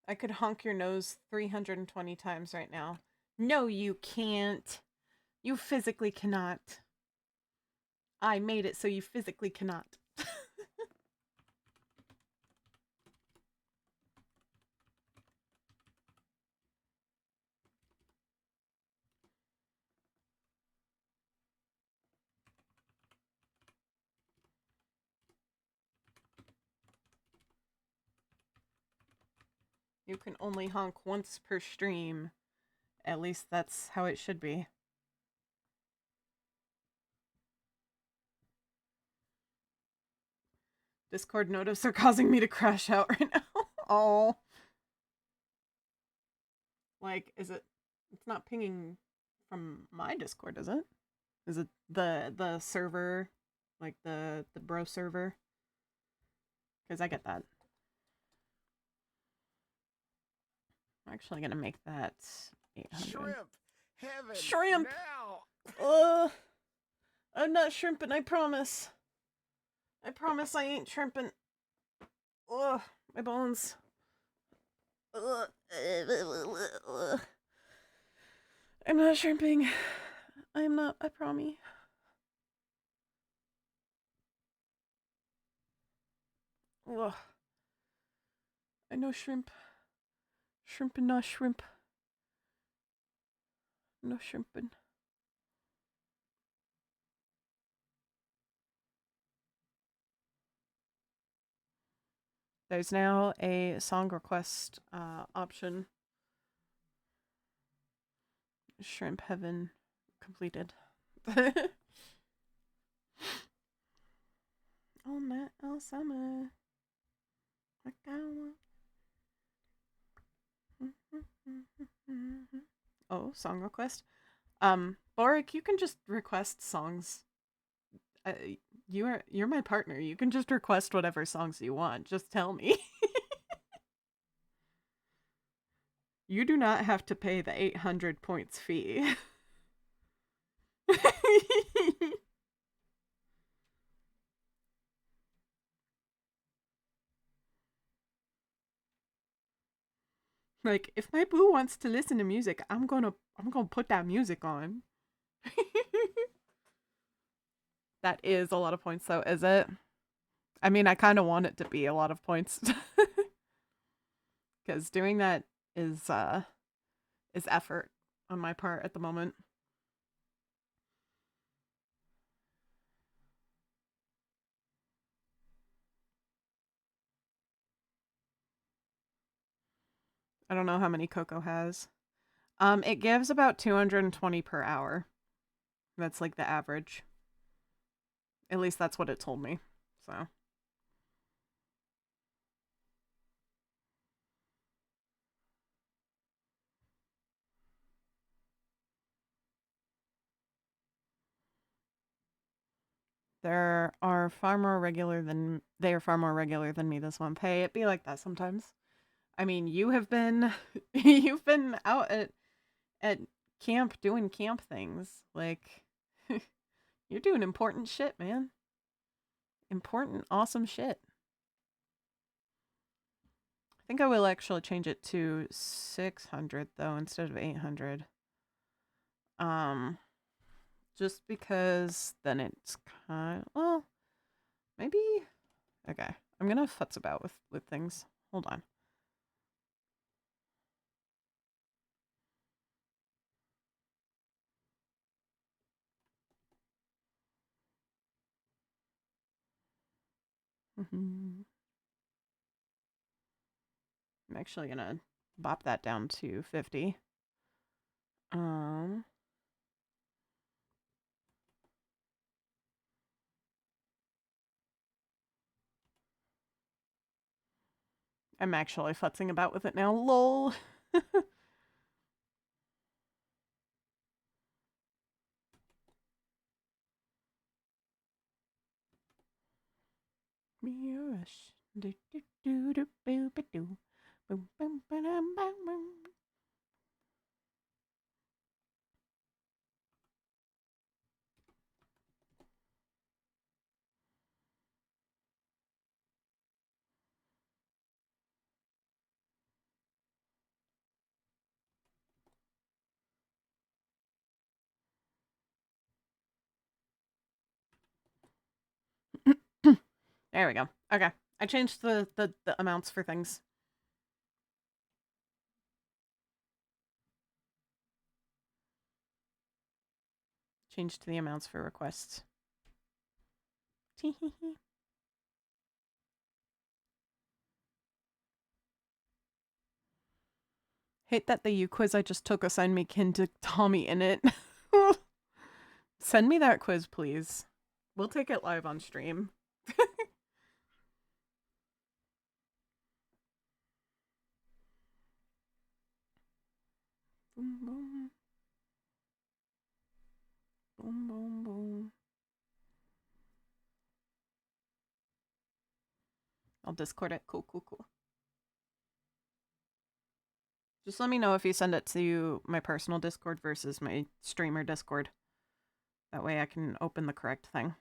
I could honk your nose 320 times right now. No, you can't. You physically cannot. I made it so you physically cannot. You can only honk once per stream. At least that's how it should be. Discord notifications are causing me to crash out right now. Oh. Like, is it... It's not pinging from my Discord, is it? Is it the server? Like, the bro server? Because I get that. I'm actually gonna make that 800. Shrimp! Heaven! Shrimp! Now! I'm not shrimping, I promise. I promise I ain't shrimping. Ugh, my bones. Ugh. I'm not shrimping. I'm not, I promise. Ugh. I know shrimp. Shrimping, not shrimp. No shrimping. There's now a song request option. Shrimp Heaven completed. All night, all summer. Like I want. Oh, song request. Boric, you can just request songs. You're my partner. You can just request whatever songs you want. Just tell me. You do not have to pay the 800 points fee. Like, if my boo wants to listen to music, I'm gonna put that music on. That is a lot of points though, is it? I mean, I kind of want it to be a lot of points. Cuz doing that is effort on my part at the moment. I don't know how many Coco has. It gives about 220 per hour. That's like the average. At least that's what it told me. So. They are far more regular than me this month. Hey, it be like that sometimes. I mean, you have been you've been out at camp doing camp things. Like you're doing important shit, man. Important, awesome shit. I think I will actually change it to 600 though instead of 800. Just because then it's kind of, well, maybe okay. I'm gonna futz about with things. Hold on. I'm actually gonna bop that down to 50. I'm actually futzing about with it now. Lol. Be a rush. Do do do do boo ba do. Boom boom ba dum bum bum. There we go. Okay. I changed the amounts for things. Changed the amounts for requests. Hate that the U quiz I just took assigned me kin to Tommy in it. Send me that quiz, please. We'll take it live on stream. Boom, boom. Boom, boom, boom. I'll Discord it. Cool, cool, cool. Just let me know if you send it to my personal Discord versus my streamer Discord. That way I can open the correct thing.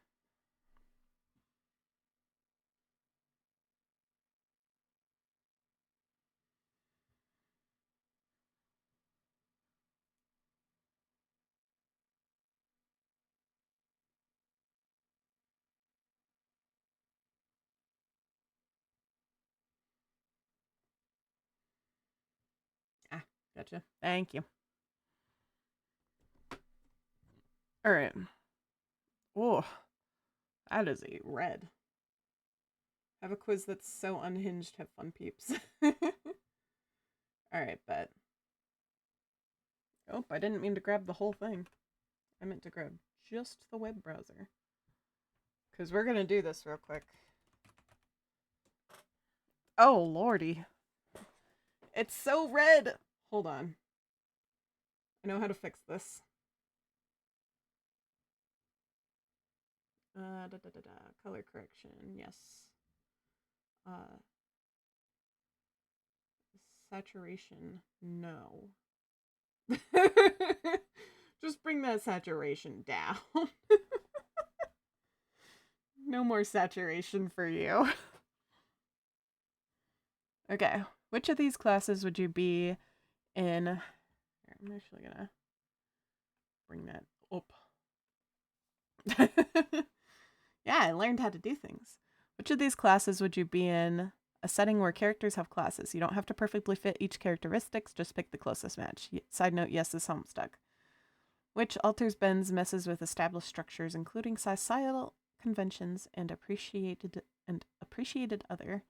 Ah, gotcha. Thank you. All right. Oh, that is a red. Have a quiz that's so unhinged. Have fun, peeps. All right, bet. Oh, I didn't mean to grab the whole thing. I meant to grab just the web browser. Because we're going to do this real quick. Oh, lordy. It's so red. Hold on. I know how to fix this. Color correction, yes. Saturation, no. Just bring that saturation down. No more saturation for you. Okay, which of these classes would you be in? Here, I'm actually gonna bring that up. Yeah, I learned how to do things. Which of these classes would you be in a setting where characters have classes? You don't have to perfectly fit each characteristics, just pick the closest match. Side note, yes is Homestuck. Which alters, bends, messes with established structures, including societal conventions and appreciated other.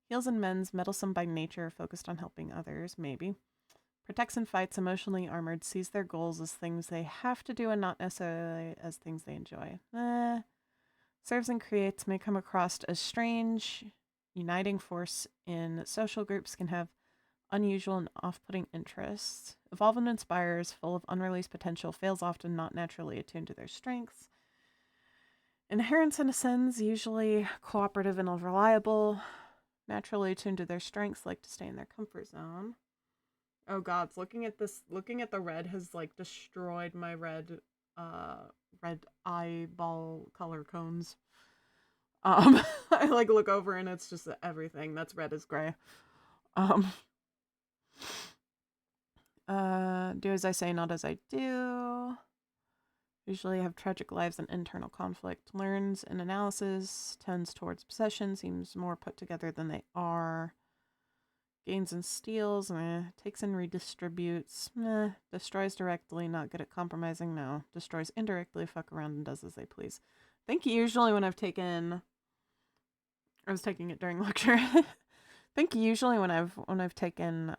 Heals and mends, meddlesome by nature, focused on helping others, maybe. Protects and fights, emotionally armored, sees their goals as things they have to do and not necessarily as things they enjoy. Serves and creates, may come across as strange, uniting force in social groups, can have unusual and off-putting interests. Evolve and inspires, full of unreleased potential, fails often, not naturally attuned to their strengths. Inherents and ascends, usually cooperative and unreliable, naturally attuned to their strengths, like to stay in their comfort zone. Oh gods, looking at the red has like destroyed my red eyeball color cones. I like look over and it's just everything that's red is gray. Do as I say, not as I do. Usually have tragic lives and internal conflict. Learns and analysis, tends towards possession, seems more put together than they are. Gains and steals, takes and redistributes, destroys directly, not good at compromising, no. Destroys indirectly, fuck around and does as they please. I think usually when I was taking it during lecture. I think usually when I've taken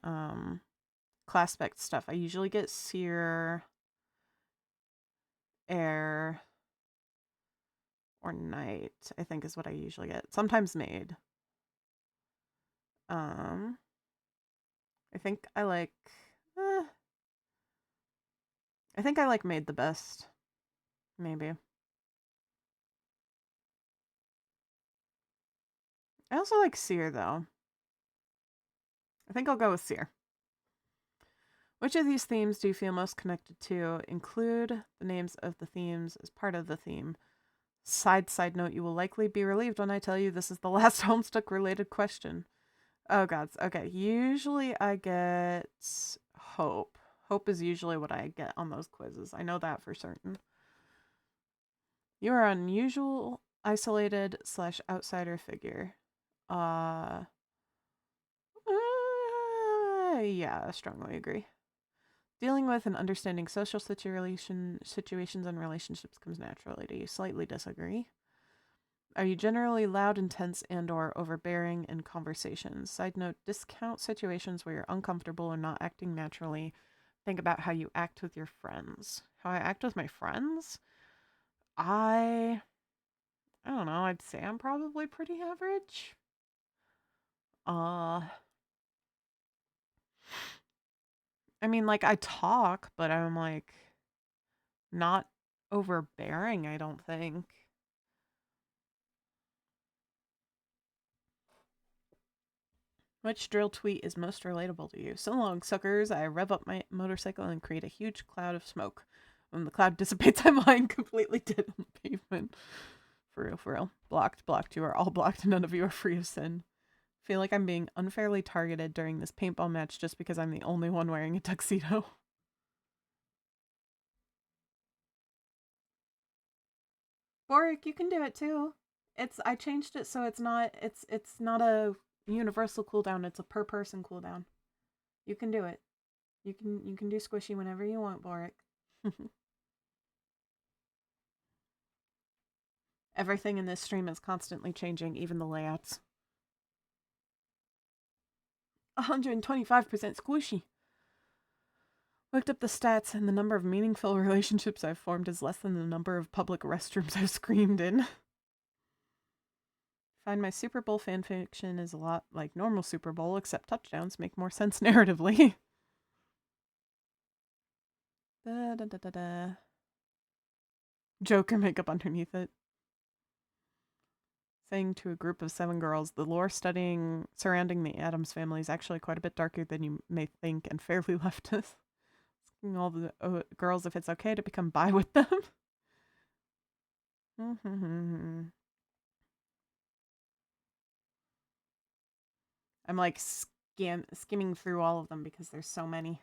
class spec stuff, I usually get seer, air, or night, I think is what I usually get. Sometimes maid. I think I like maid the best. Maybe. I also like seer though. I think I'll go with seer. Which of these themes do you feel most connected to? Include the names of the themes as part of the theme. Side note, you will likely be relieved when I tell you this is the last Homestuck related question. Oh gods. Okay, usually I get hope. Hope is usually what I get on those quizzes. I know that for certain. You are an unusual, isolated / outsider figure. Yeah, I strongly agree. Dealing with and understanding social situations and relationships comes naturally to you. Slightly disagree. Are you generally loud, intense, and/or overbearing in conversations? Side note, discount situations where you're uncomfortable or not acting naturally. Think about how you act with your friends. How I act with my friends? I don't know. I'd say I'm probably pretty average. I mean, like, I talk, but I'm, like, not overbearing, I don't think. Which drill tweet is most relatable to you? So long, suckers. I rev up my motorcycle and create a huge cloud of smoke. When the cloud dissipates, I'm lying completely dead on the pavement. For real, for real. Blocked, blocked. You are all blocked. None of you are free of sin. Feel like I'm being unfairly targeted during this paintball match just because I'm the only one wearing a tuxedo. Boric, you can do it too. I changed it so it's not a universal cooldown, it's a per person cooldown. You can do it. You can do squishy whenever you want, Boric. Everything in this stream is constantly changing, even the layouts. 125% squishy. Looked up the stats, and the number of meaningful relationships I've formed is less than the number of public restrooms I've screamed in. Find my Super Bowl fanfiction is a lot like normal Super Bowl, except touchdowns make more sense narratively. Da, da, da, da, da. Joker makeup underneath it. Saying to a group of 7 girls, the lore surrounding the Addams family is actually quite a bit darker than you may think and fairly leftist. Asking all the girls if it's okay to become bi with them. I'm like skimming through all of them because there's so many.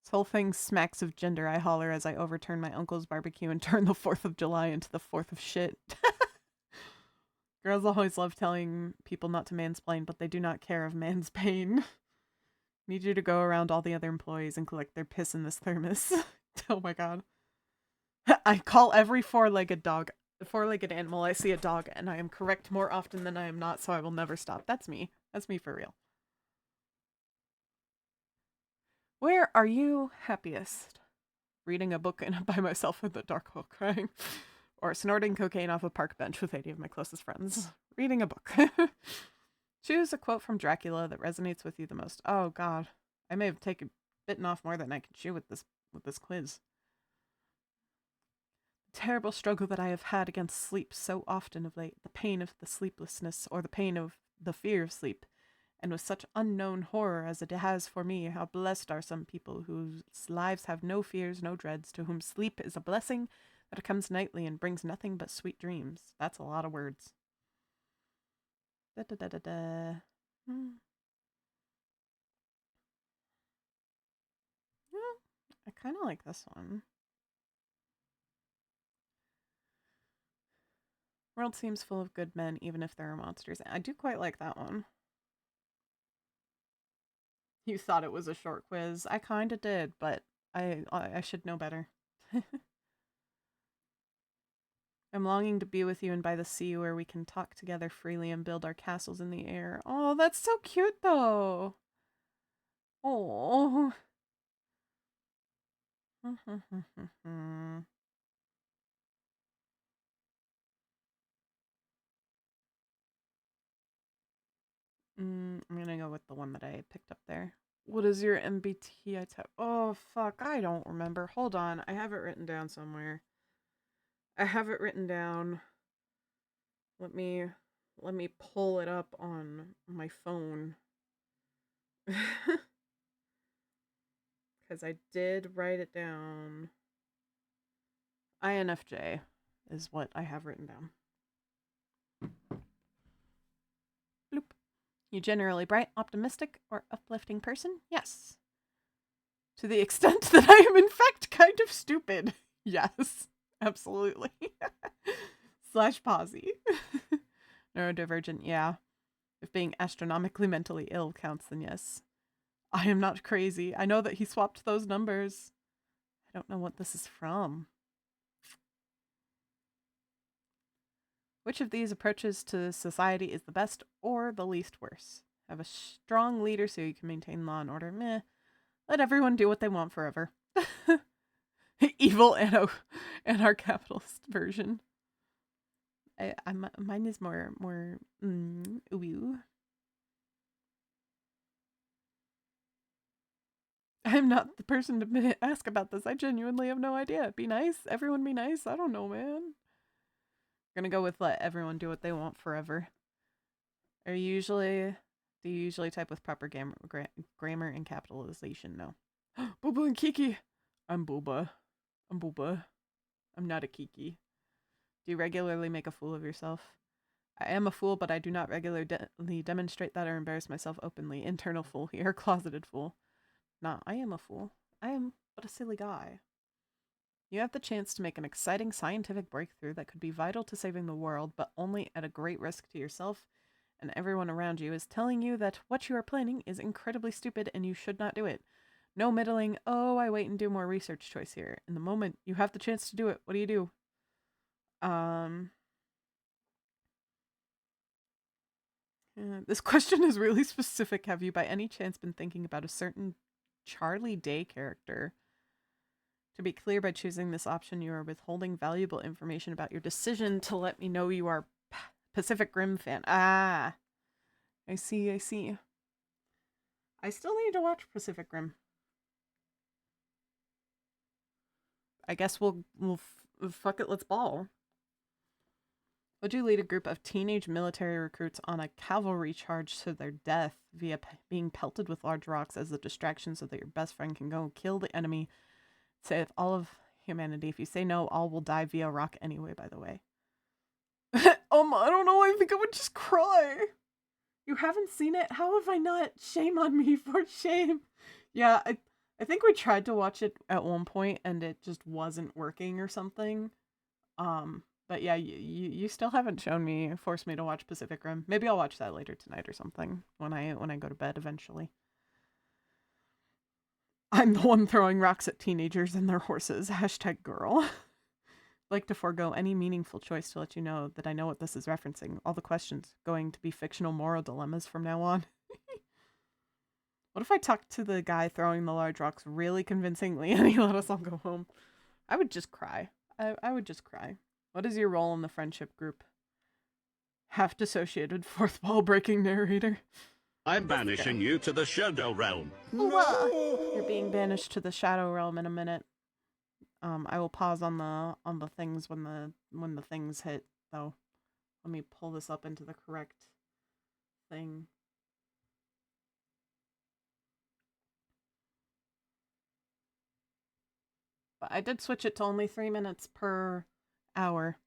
This whole thing smacks of gender, I holler as I overturn my uncle's barbecue and turn the 4th of July into the 4th of shit. Girls always love telling people not to mansplain, but they do not care of man's pain. Need you to go around all the other employees and collect their piss in this thermos. Oh my god. I call every four-legged animal I see a dog, and I am correct more often than I am not, so I will never stop. That's me. That's me for real. Where are you happiest? Reading a book by myself in the dark while crying. Or snorting cocaine off a park bench with 80 of my closest friends. Reading a book. Choose a quote from Dracula that resonates with you the most. Oh god. I may have bitten off more than I can chew with this quiz. The terrible struggle that I have had against sleep so often of late, the pain of the sleeplessness, or the pain of the fear of sleep, and with such unknown horror as it has for me, how blessed are some people whose lives have no fears, no dreads, to whom sleep is a blessing that comes nightly and brings nothing but sweet dreams. That's a lot of words. Da da da da da. Yeah, I kind of like this one. World seems full of good men, even if there are monsters. I do quite like that one. You thought it was a short quiz. I kind of did, but I should know better. I'm longing to be with you and by the sea where we can talk together freely and build our castles in the air. Oh, that's so cute, though. Oh. I'm gonna go with the one that I picked up there. What is your MBTI type? Oh, fuck. I don't remember. Hold on. I have it written down somewhere. I have it written down. Let me pull it up on my phone. Because I did write it down. INFJ is what I have written down. Bloop. You generally bright, optimistic, or uplifting person? Yes. To the extent that I am in fact kind of stupid. Yes, absolutely. / posy. Neurodivergent, yeah. If being astronomically mentally ill counts, then yes. I am not crazy. I know that he swapped those numbers. I don't know what this is from. Which of these approaches to society is the best or the least worse? Have a strong leader so you can maintain law and order. Meh. Let everyone do what they want forever. Evil and our capitalist version. Mine is more ooh. I'm not the person to ask about this. I genuinely have no idea. Be nice. Everyone be nice. I don't know, man. Gonna go with let everyone do what they want forever. Do you usually type with proper grammar and capitalization? No. Booba and Kiki. I'm Booba. I'm not a Kiki. Do you regularly make a fool of yourself? I am a fool, but I do not regularly demonstrate that or embarrass myself openly. Internal fool here, closeted fool. Nah, I am a fool. I am but a silly guy. You have the chance to make an exciting scientific breakthrough that could be vital to saving the world, but only at a great risk to yourself, and everyone around you is telling you that what you are planning is incredibly stupid and you should not do it. No middling, oh, I wait and do more research choice here. In the moment you have the chance to do it, what do you do? This question is really specific. Have you by any chance been thinking about a certain Charlie Day character? To be clear, by choosing this option, you are withholding valuable information about your decision to let me know you are Pacific Rim fan. Ah, I see. I still need to watch Pacific Rim. I guess we'll fuck it, let's ball. Would you lead a group of teenage military recruits on a cavalry charge to their death via being pelted with large rocks as a distraction so that your best friend can go kill the enemy, save all of humanity? If you say no, all will die via rock anyway, by the way. I don't know, I think I would just cry. You haven't seen it? How have I not? Shame on me, for shame. Yeah, I think we tried to watch it at one point and it just wasn't working or something. But yeah, you still haven't forced me to watch Pacific Rim. Maybe I'll watch that later tonight or something when I go to bed eventually. I'm the one throwing rocks at teenagers and their horses. #girl. Like to forego any meaningful choice to let you know that I know what this is referencing. All the questions going to be fictional moral dilemmas from now on. What if I talked to the guy throwing the large rocks really convincingly and he let us all go home? I would just cry. I would just cry. What is your role in the friendship group? Half dissociated fourth wall breaking narrator. I'm banishing you to the Shadow Realm. No! You're being banished to the Shadow Realm in a minute. I will pause on the things when the things hit, though. Let me pull this up into the correct thing. But I did switch it to only 3 minutes per hour.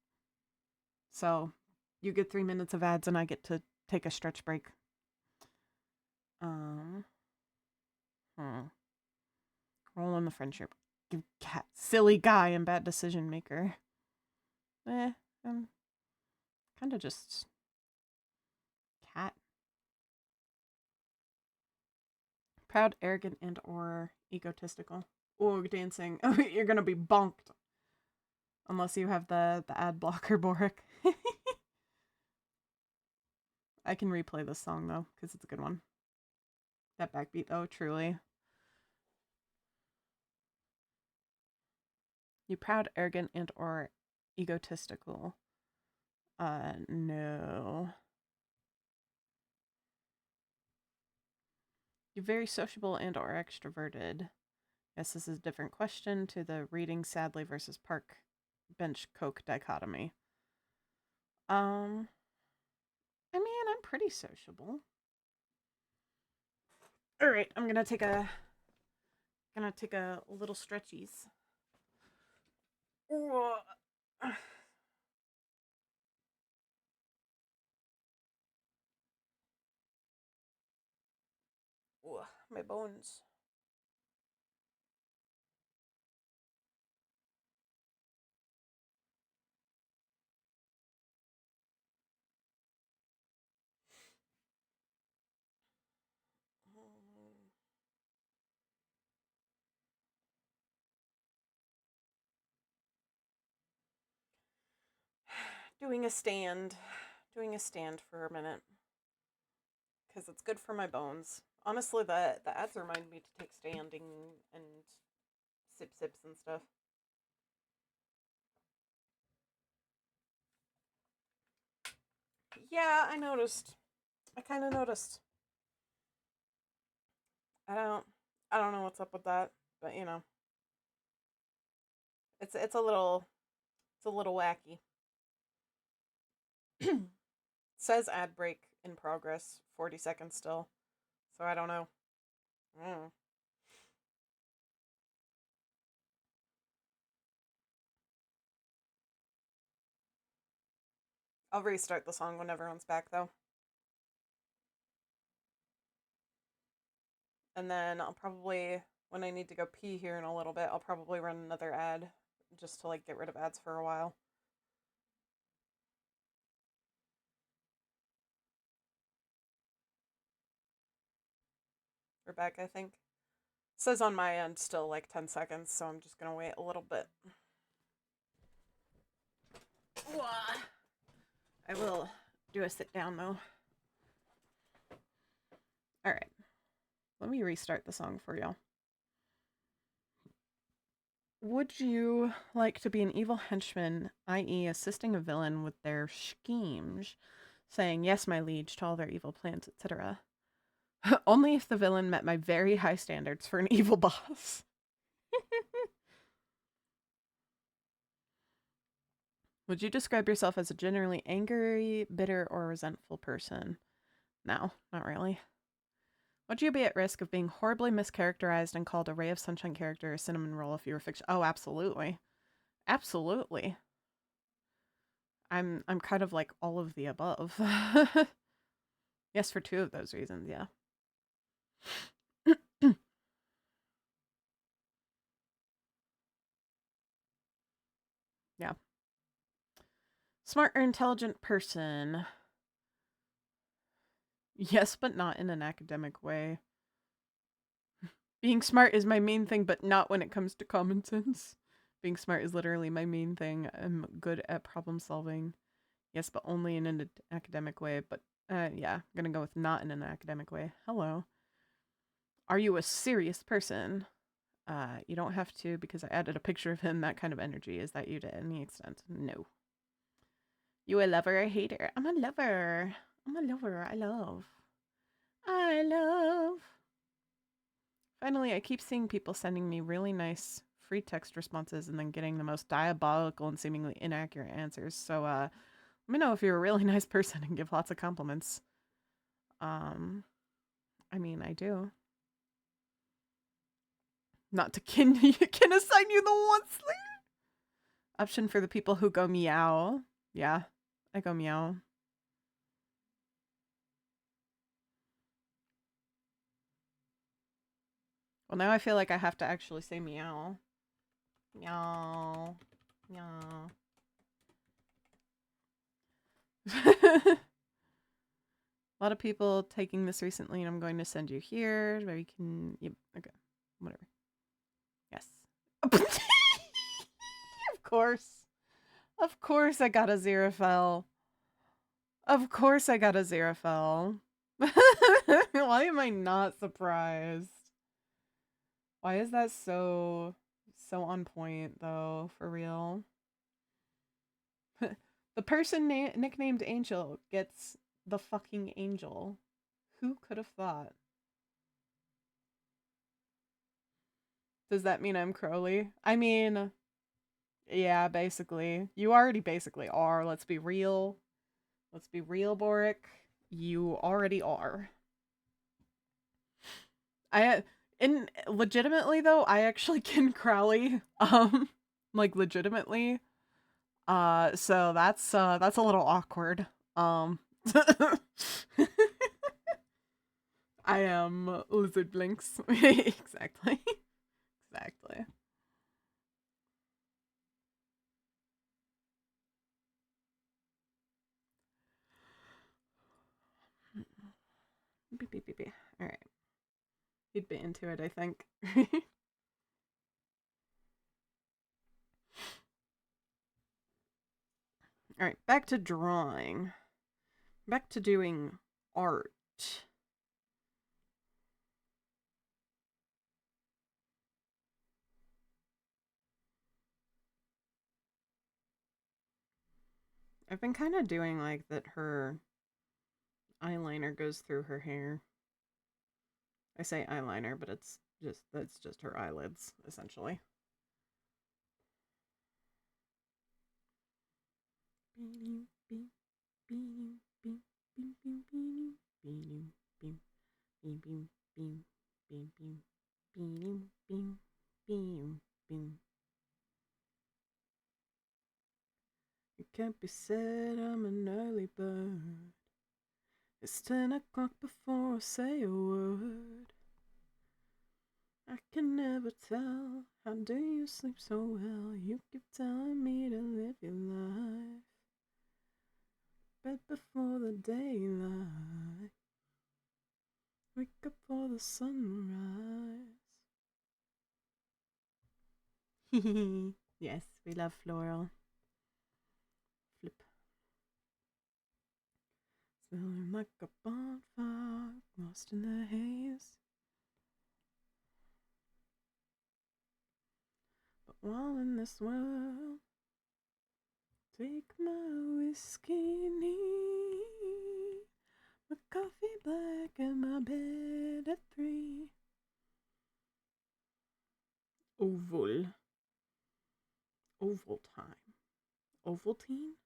So you get 3 minutes of ads and I get to take a stretch break. Roll in the friendship. Give cat silly guy and bad decision maker. I'm kind of just cat. Proud, arrogant, and or egotistical. Oh, dancing. Oh, you're gonna be bonked. Unless you have the ad blocker, Boric. I can replay this song, though, because it's a good one. That backbeat, though, truly. You proud, arrogant, and or egotistical. No. You're very sociable and or extroverted. Yes, this is a different question to the reading sadly versus park bench coke dichotomy. I mean, I'm pretty sociable. All right, I'm gonna take a little stretchies. My bones. Doing a stand for a minute because it's good for my bones. Honestly, the ads remind me to take standing and sips and stuff. Yeah, I noticed. I kind of noticed. I don't know what's up with that, but you know. It's a little wacky. Says ad break in progress, 40 seconds still. So I don't know. I'll restart the song when everyone's back though. And then I'll probably, when I need to go pee here in a little bit, I'll probably run another ad just to like get rid of ads for a while. We're back, I think. It says on my end still like 10 seconds, so I'm just gonna wait a little bit. I will do a sit down though. Alright. Let me restart the song for y'all. Would you like to be an evil henchman, i.e. assisting a villain with their schemes, saying, yes, my liege, to all their evil plans, etc.? Only if the villain met my very high standards for an evil boss. Would you describe yourself as a generally angry, bitter, or resentful person? No, not really. Would you be at risk of being horribly mischaracterized and called a ray of sunshine character or cinnamon roll if you were fiction? Oh, absolutely. Absolutely. I'm kind of like all of the above. Yes, for 2 of those reasons, yeah. Yeah. Smart or intelligent person. Yes, but not in an academic way. Being smart is my main thing, but not when it comes to common sense. Being smart is literally my main thing. I'm good at problem solving. Yes, but only in an academic way. But yeah, I'm gonna go with not in an academic way. Hello. Are you a serious person? You don't have to because I added a picture of him. That kind of energy. Is that you to any extent? No. You a lover or hater? I'm a lover. I'm a lover. I love. I love. Finally, I keep seeing people sending me really nice free text responses and then getting the most diabolical and seemingly inaccurate answers. So, let me know if you're a really nice person and give lots of compliments. I mean, I do. Not to can assign you the one sleep. Option for the people who go meow. Yeah, I go meow. Well, now I feel like I have to actually say meow. Meow. Meow. A lot of people taking this recently, and I'm going to send you here. Maybe you can... Yep, okay. Whatever. Yes. Of course. Of course I got a Xerophil. Of course I got a Xerophil. Why am I not surprised? Why is that so on point, though, for real? The person nicknamed Angel gets the fucking angel. Who could have thought? Does that mean I'm Crowley? I mean, yeah, basically. You already basically are. Let's be real. Let's be real, Boric. You already are. Legitimately though, I actually can Crowley. Like legitimately. So that's a little awkward. I am Lizard Blinks. Exactly. Exactly. Beep, beep, beep, beep. All right. He'd be into it, I think. All right, back to drawing. Back to doing art. I've been kind of doing like that her eyeliner goes through her hair. I say eyeliner, but it's That's just her eyelids, essentially. It can't be said I'm an early bird. It's 10 o'clock before I say a word. I can never tell, how do you sleep so well? You keep telling me to live your life. Bed before the daylight. Wake up for the sunrise. Yes, we love floral. Flip. Smelling like a bonfire, lost in the haze. But while in this world, take my whiskey neat, my coffee black, and my bed at 3. Oval time. Ovaltine?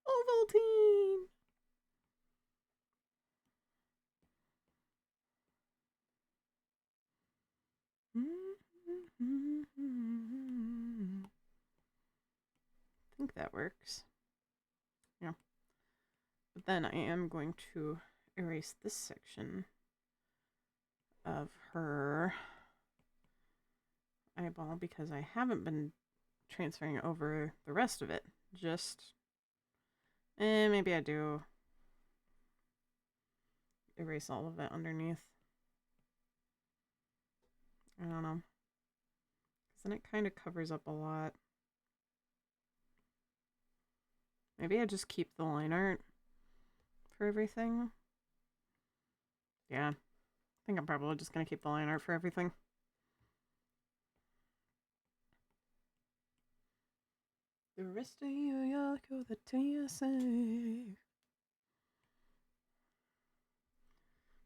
Ovaltine! I think that works. Yeah. But then I am going to erase this section of her eyeball because I haven't been transferring over the rest of it. Just, maybe I do erase all of it underneath. I don't know. Because then it kind of covers up a lot. Maybe I just keep the line art for everything. Yeah. I think I'm probably just going to keep the line art for everything. The rest of New York or the TSA.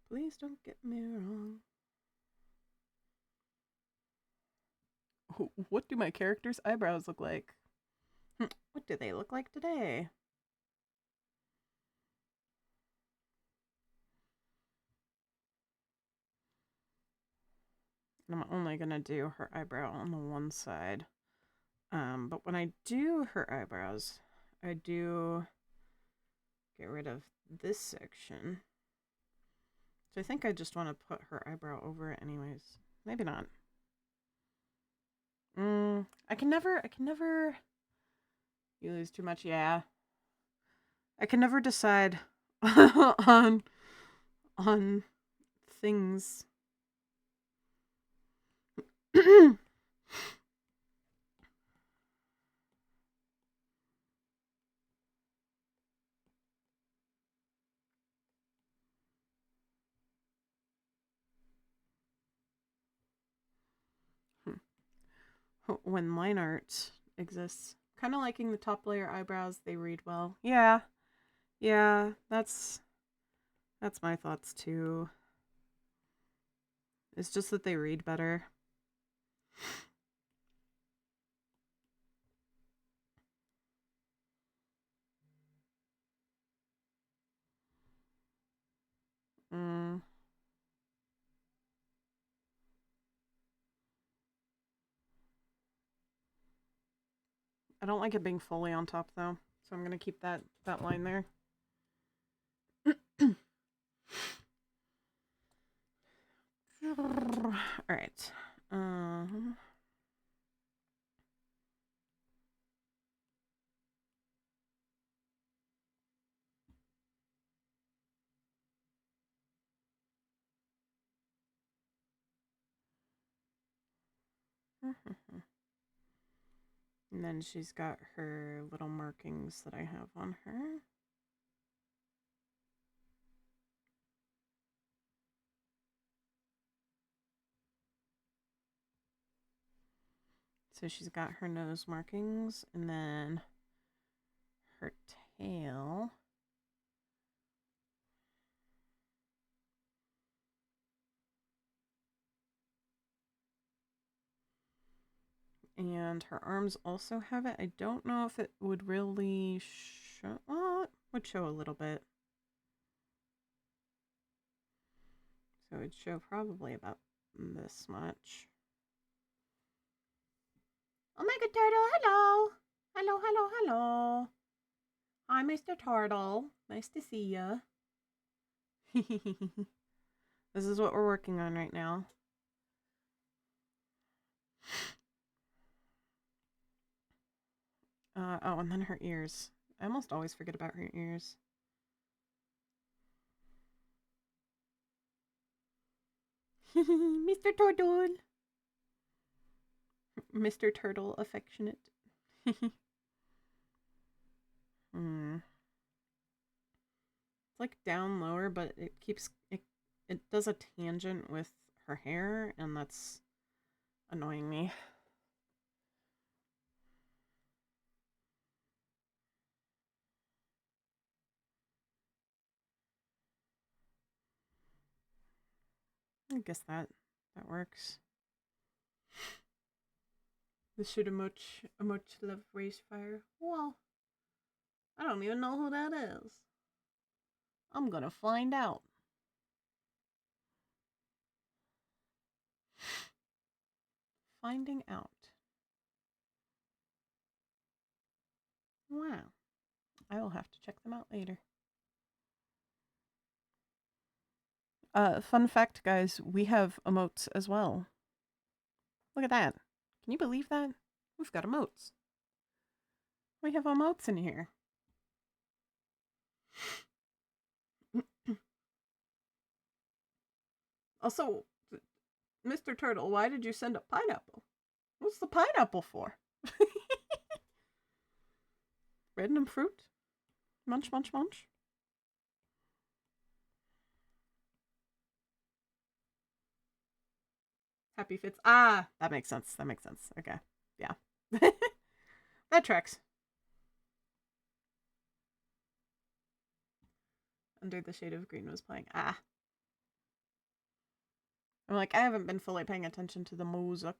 Please don't get me wrong. What do my character's eyebrows look like? What do they look like today? And I'm only gonna do her eyebrow on the one side. But when I do her eyebrows, I do get rid of this section. So I think I just want to put her eyebrow over it anyways. Maybe not. I can never you lose too much, yeah. I can never decide on things. When line art exists. Kind of liking the top layer eyebrows, they read well. Yeah, that's my thoughts too. It's just that they read better. I don't like it being fully on top though, so I'm gonna keep that line there. All right. And then she's got her little markings that I have on her. So she's got her nose markings, and then her tail. And her arms also have it. I don't know if it would really show. Well, it would show a little bit. So it would show probably about this much. Omega Turtle, hello! Hello, hello, hello. Hi, Mr. Turtle. Nice to see ya. This is what we're working on right now. Oh, and then her ears. I almost always forget about her ears. Mr. Turtle. Mr. Turtle affectionate. It's like down lower, but it keeps it does a tangent with her hair, and that's annoying me. I guess that works. This should emote love race fire. Well, I don't even know who that is. I'm gonna find out. Finding out. Wow. I will have to check them out later. Fun fact, guys, we have emotes as well. Look at that. Can you believe that? We've got emotes. We have emotes in here. Also, Mr. Turtle, why did you send a pineapple? What's the pineapple for? Random fruit? Munch, munch, munch. Happy fits. Ah, that makes sense. That makes sense. Okay. Yeah. That tracks. Under the Shade of Green was playing. Ah. I'm like, I haven't been fully paying attention to the music.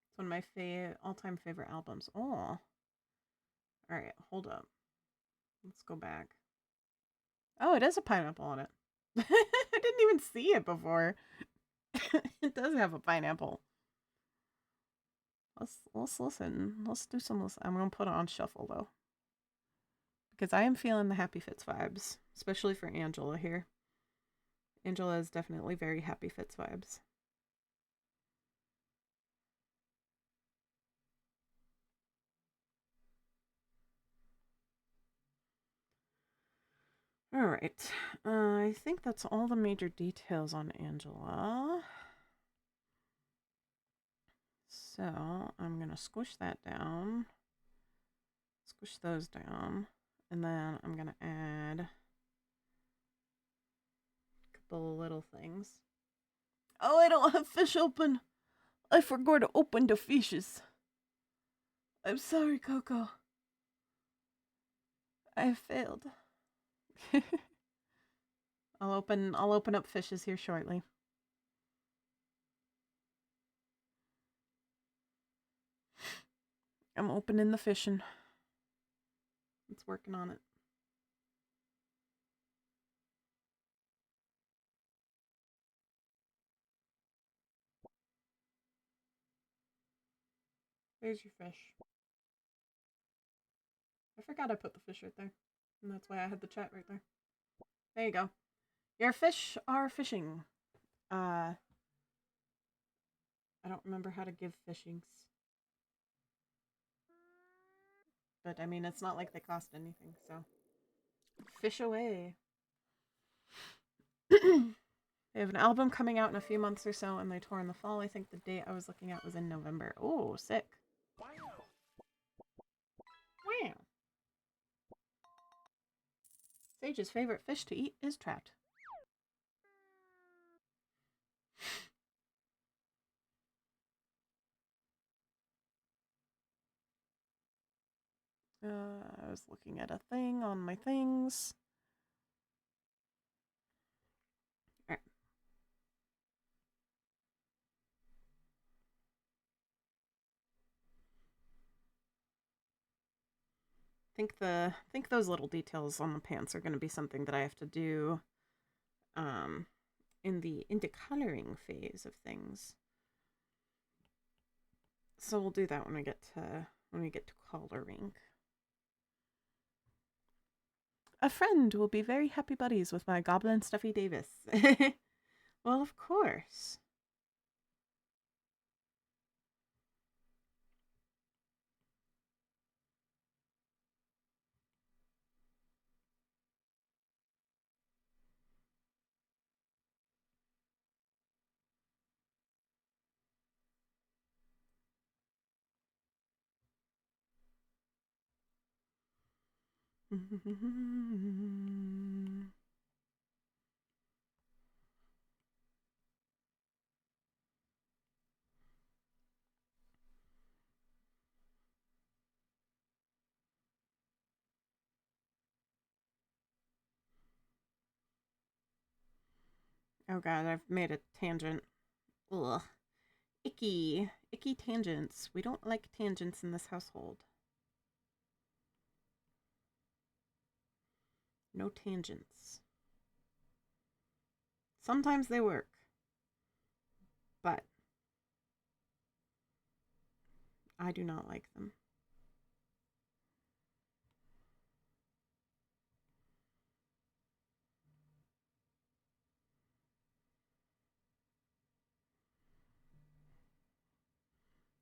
It's one of my all-time favorite albums. Oh. Alright, hold up. Let's go back. Oh, it is a pineapple on it. I didn't even see it before. It does have a pineapple. Let's listen. Let's do some listen. I'm gonna put it on shuffle though, because I am feeling the Happy Fits vibes, especially for Angela here. Angela is definitely very Happy Fits vibes. All right. I think that's all the major details on Angela. So I'm gonna squish that down. Squish those down. And then I'm gonna add a couple of little things. Oh, I don't have fish open. I forgot to open the fishes. I'm sorry, Coco. I failed. I'll open up fishes here shortly. I'm opening the fishing. It's working on it. There's your fish. I forgot I put the fish right there. And that's why I had the chat right there. There you go. Your fish are fishing. I don't remember how to give fishings. But I mean, it's not like they cost anything, so. Fish away. They have an album coming out in a few months or so, and they tour in the fall. I think the date I was looking at was in November. Oh, sick. Wow. Sage's favorite fish to eat is trout. I was looking at a thing on my things. think those little details on the pants are going to be something that I have to do in the coloring phase of things. So we'll do that when we get to coloring. A friend will be very happy buddies with my goblin Stuffy Davis. Well, of course. Oh god, I've made a tangent. Ugh. Icky. Icky tangents. We don't like tangents in this household. No tangents. Sometimes they work. But I do not like them.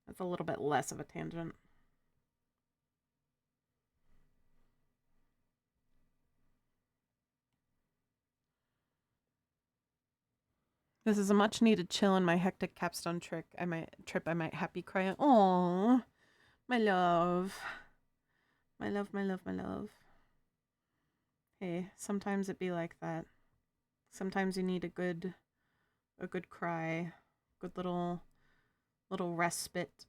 That's a little bit less of a tangent. This is a much needed chill in my hectic capstone trip. I might happy cry. Oh, my love. My love, my love, my love. Hey, sometimes it be like that. Sometimes you need a good cry. Good little respite.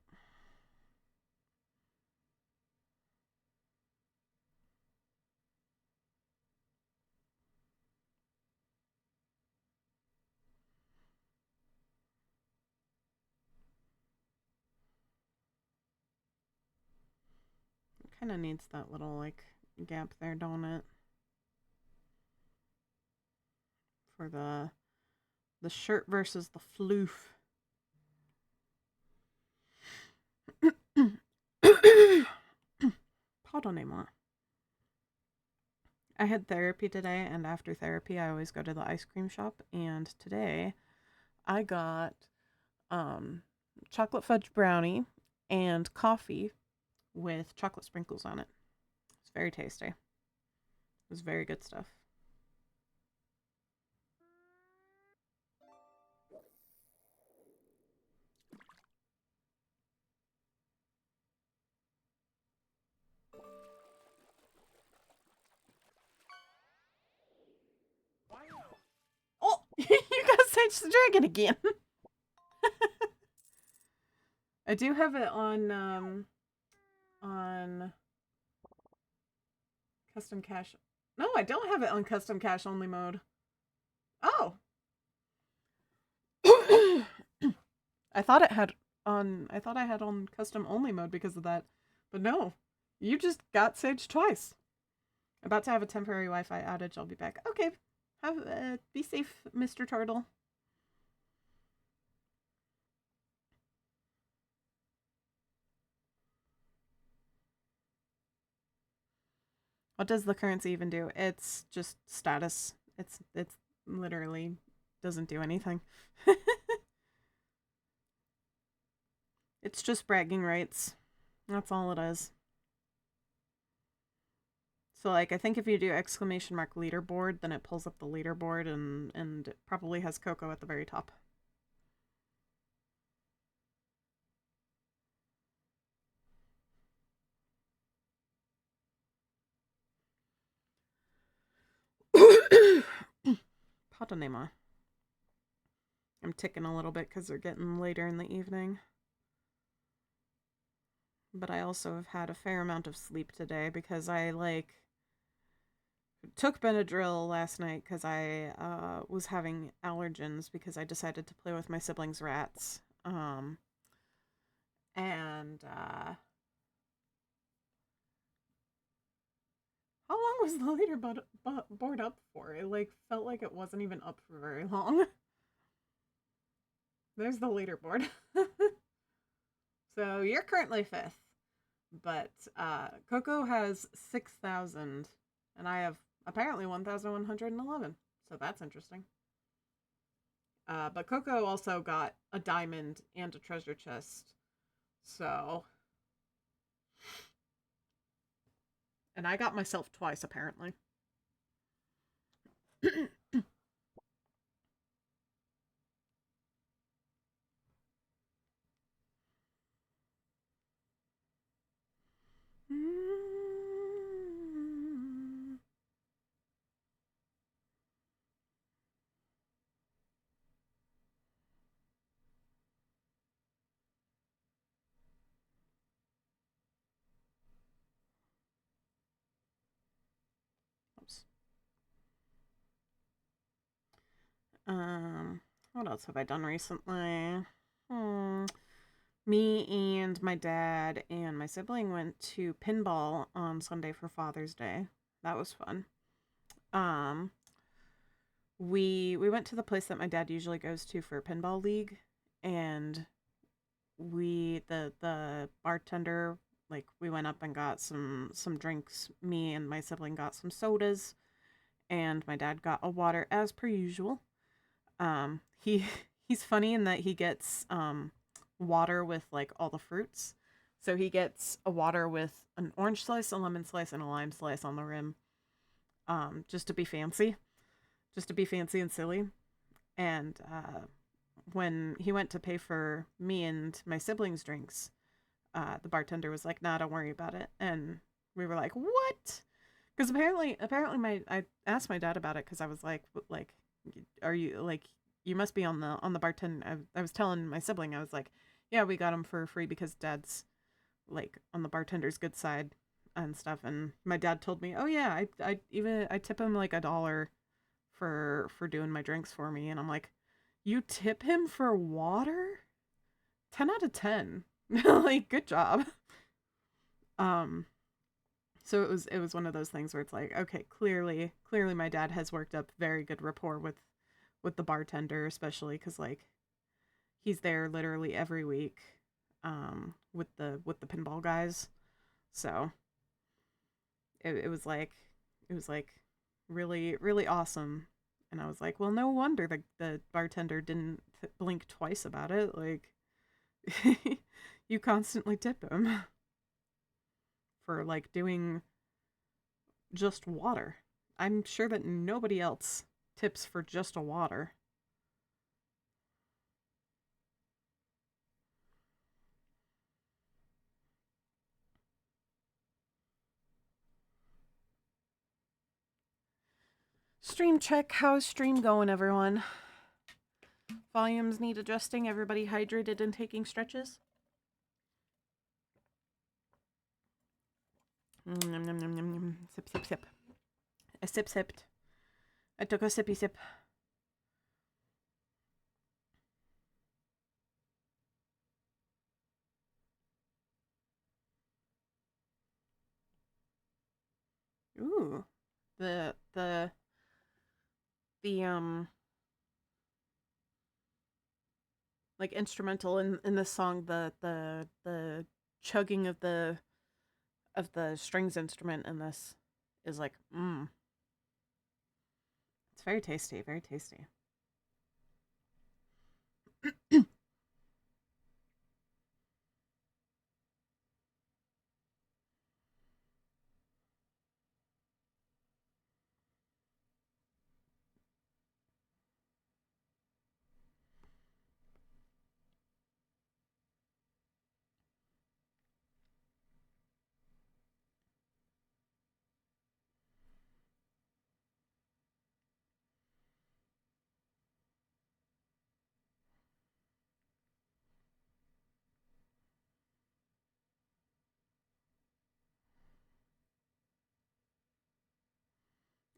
It kind of needs that little, like, gap there, don't it? For the shirt versus the floof. Pardonnez-moi. I had therapy today, and after therapy, I always go to the ice cream shop. And today, I got chocolate fudge brownie and coffee with chocolate sprinkles on it. It's very tasty. It was very good stuff. Oh, you got Sage the Dragon again. I do have it on custom cache. No, I don't have it on custom cache only mode. Oh. I thought I had on custom only mode because of that. But no. You just got Sage twice. About to have a temporary Wi-Fi outage. I'll be back. Okay. Be safe, Mr. Turtle. What does the currency even do? It's just status. It's literally doesn't do anything. It's just bragging rights. That's all it is. So, like, I think if you do exclamation mark leaderboard, then it pulls up the leaderboard and it probably has Coco at the very top. Pardonnez-moi. I'm ticking a little bit because they're getting later in the evening. But I also have had a fair amount of sleep today because I, like, took Benadryl last night because I was having allergens because I decided to play with my siblings' rats. And was the leaderboard up for? It like felt like it wasn't even up for very long. There's the leaderboard. So you're currently 5th, but Coco has 6,000, and I have apparently 1,111. So that's interesting. But Coco also got a diamond and a treasure chest. So, and I got myself twice apparently. Oops. What else have I done recently? Me and my dad and my sibling went to pinball on Sunday for Father's Day. That was fun. We went to the place that my dad usually goes to for pinball league, and the bartender, like, we went up and got some drinks. Me and my sibling got some sodas, and my dad got a water as per usual. He's funny in that he gets water with like all the fruits. So he gets a water with an orange slice, a lemon slice, and a lime slice on the rim. Just to be fancy. Just to be fancy and silly. And when he went to pay for me and my siblings' drinks, the bartender was like, "Nah, don't worry about it." And we were like, "What?" Because apparently I asked my dad about it because I was like, are you like, you must be on the bartender. I was telling my sibling, I was like, yeah, we got him for free because Dad's like on the bartender's good side and stuff. And my dad told me, oh yeah, I tip him like $1 for doing my drinks for me. And I'm like, you tip him for water? 10 out of 10. Like, good job. So it was one of those things where it's like, okay, clearly my dad has worked up very good rapport with the bartender, especially because like he's there literally every week with the pinball guys. So it was like really, really awesome. And I was like, well, no wonder the bartender didn't blink twice about it. Like, you constantly tip him for like doing just water. I'm sure that nobody else tips for just a water. Stream check. How's stream going, everyone? Volumes need adjusting. Everybody hydrated and taking stretches? Sip, sip, sip. I sipped. I took a sippy sip. Ooh. The like instrumental in this song, the chugging of the strings instrument in this is like, it's very tasty, very tasty.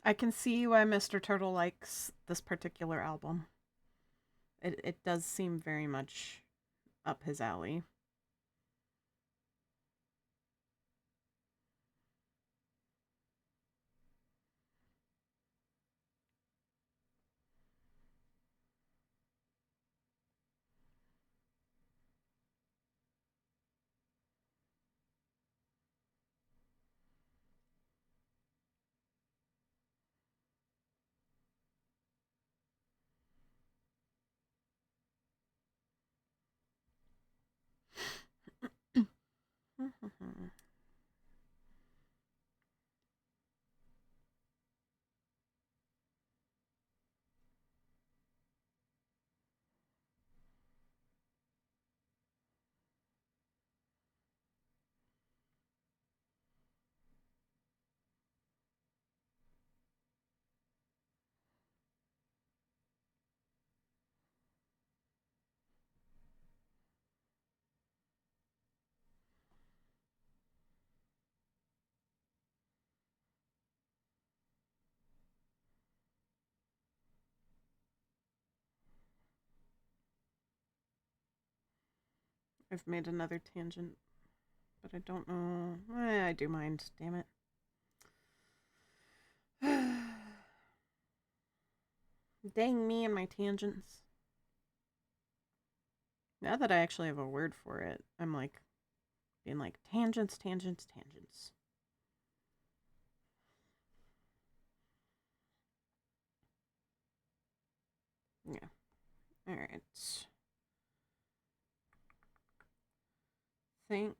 I can see why Mr. Turtle likes this particular album. It does seem very much up his alley. I've made another tangent, but I don't know. I do mind, damn it. Dang me and my tangents. Now that I actually have a word for it, I'm like, being like, tangents, tangents, tangents. Yeah. Alright. Think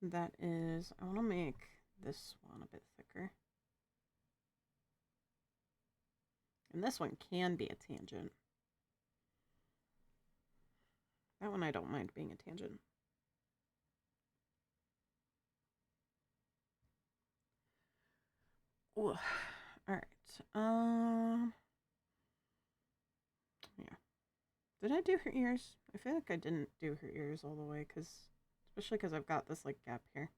that is, I want to make this one a bit thicker. And this one can be a tangent. That one I don't mind being a tangent. Ooh. Alright. Yeah. Did I do her ears? I feel like I didn't do her ears all the way, especially because I've got this, like, gap here.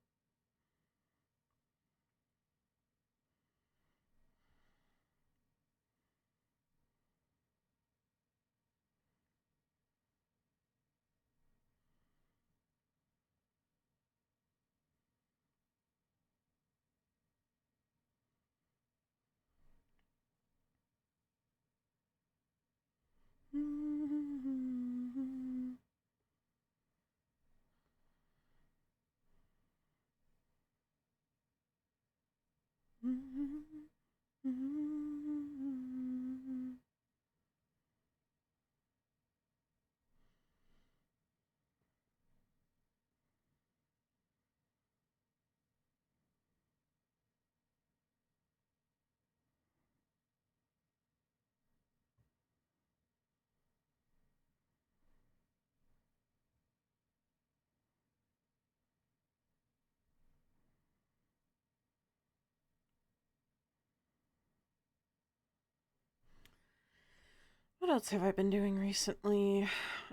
What else have I been doing recently?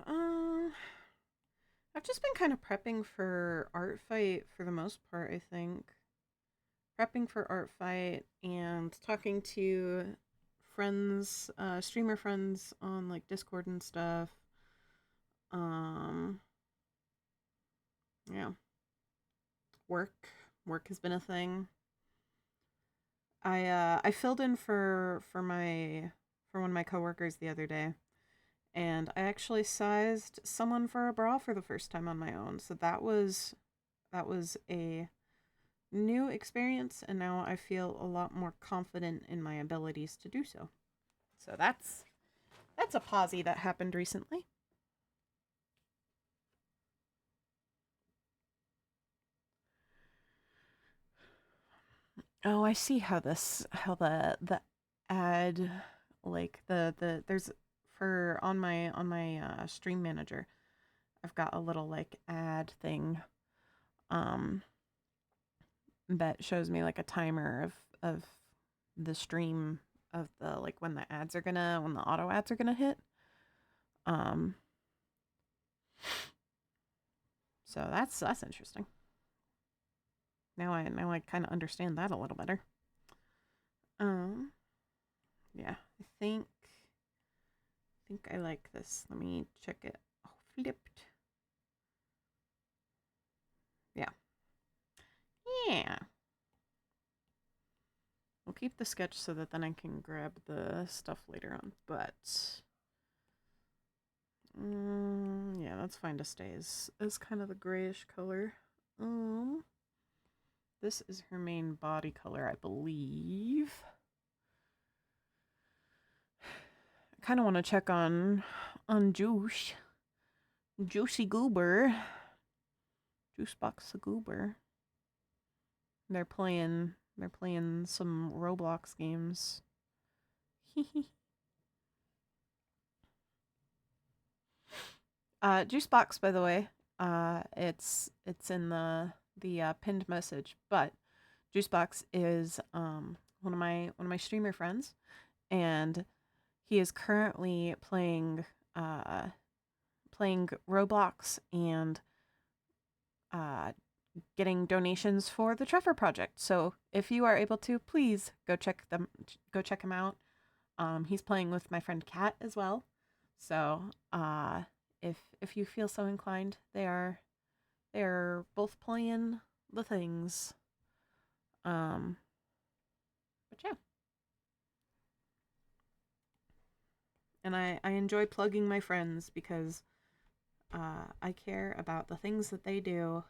I've just been kind of prepping for art fight for the most part, I think. Prepping for art fight and talking to friends, streamer friends on like Discord and stuff. Yeah. Work has been a thing. I filled in for one of my coworkers the other day, and I actually sized someone for a bra for the first time on my own. So that was a new experience, and now I feel a lot more confident in my abilities to do so. So that's a posy that happened recently. Oh, I see how the ad, like there's for on my stream manager, I've got a little like ad thing that shows me like a timer of the stream of the like when the auto ads are gonna hit. So that's interesting. Now I kind of understand that a little better. Yeah, I think I like this. Let me check it. Oh, flipped. Yeah. Yeah. We'll keep the sketch so that then I can grab the stuff later on, but yeah, that's fine to stay as kind of the grayish color. This is her main body color, I believe. I kind of want to check on Juicy Goober. Juicebox the Goober. They're playing some Roblox games. Juicebox, by the way, it's in the pinned message, but Juicebox is one of my streamer friends, and he is currently playing Roblox and getting donations for the Trevor Project. So if you are able to, please go check him out. He's playing with my friend Kat as well. So if you feel so inclined, they are They're both playing the things. But yeah. And I enjoy plugging my friends because I care about the things that they do.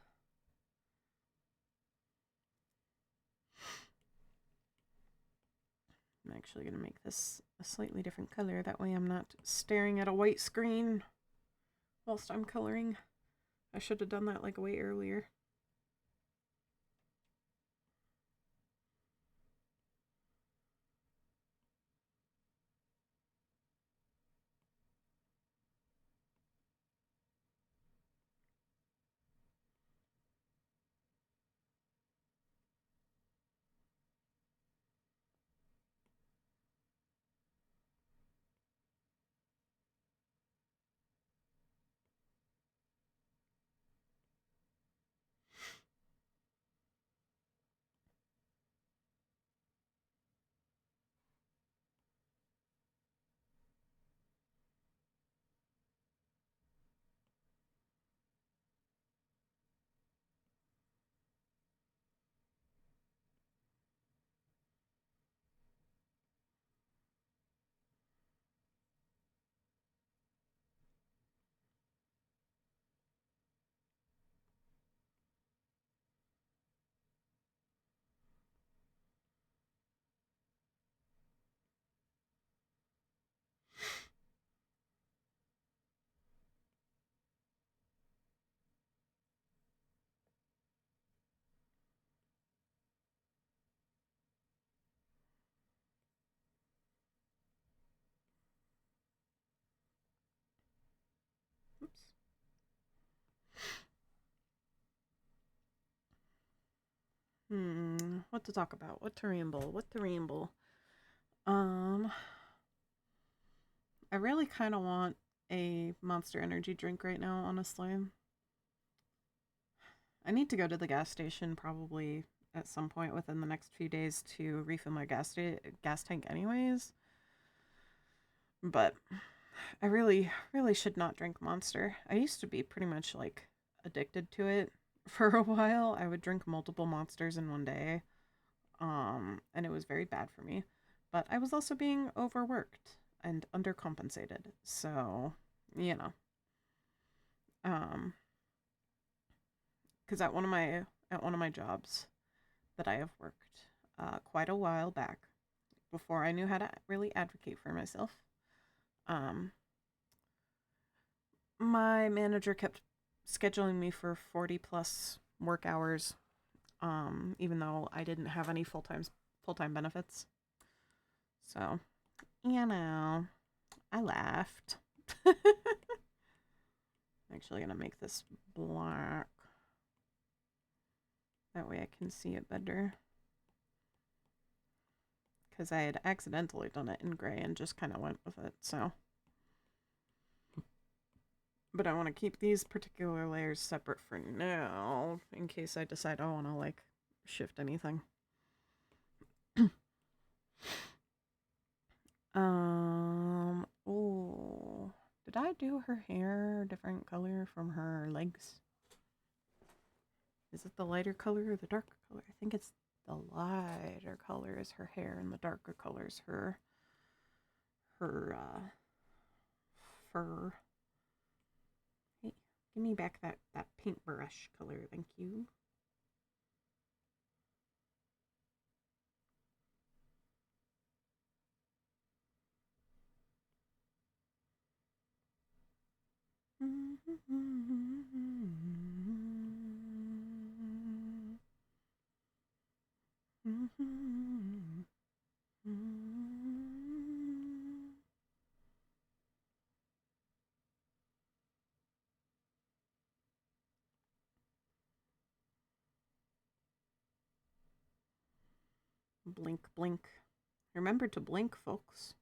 I'm actually going to make this a slightly different color. That way I'm not staring at a white screen whilst I'm coloring. I should have done that like way earlier. Oops. What to talk about? What to ramble? I really kind of want a Monster Energy drink right now, honestly. I need to go to the gas station probably at some point within the next few days to refill my gas tank anyways. But I really should not drink Monster. I used to be pretty much like addicted to it for a while. I would drink multiple Monsters in one day. And it was very bad for me. But I was also being overworked and undercompensated. So, you know. Because at one of my jobs that I have worked quite a while back, before I knew how to really advocate for myself, my manager kept scheduling me for 40 plus work hours, even though I didn't have any full-time benefits. So, I laughed. I'm actually gonna make this black. That way I can see it better. Because I had accidentally done it in gray and just kind of went with it, so. But I want to keep these particular layers separate for now, in case I decide I want to, like, shift anything. Oh, did I do her hair a different color from her legs? Is it the lighter color or the darker color? I think it's the lighter color is her hair and the darker color is her fur. Hey, give me back that paintbrush color, thank you. Blink, blink. Remember to blink, folks.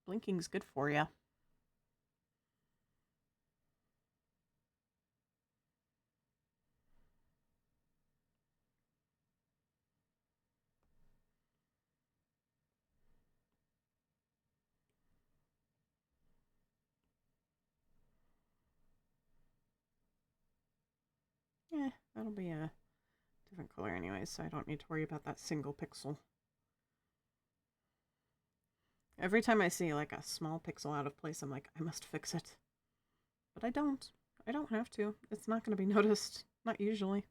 Blinking's good for you. That'll be a different color anyway, so I don't need to worry about that single pixel. Every time I see like a small pixel out of place, I'm like, I must fix it. But I don't. I don't have to. It's not going to be noticed. Not usually.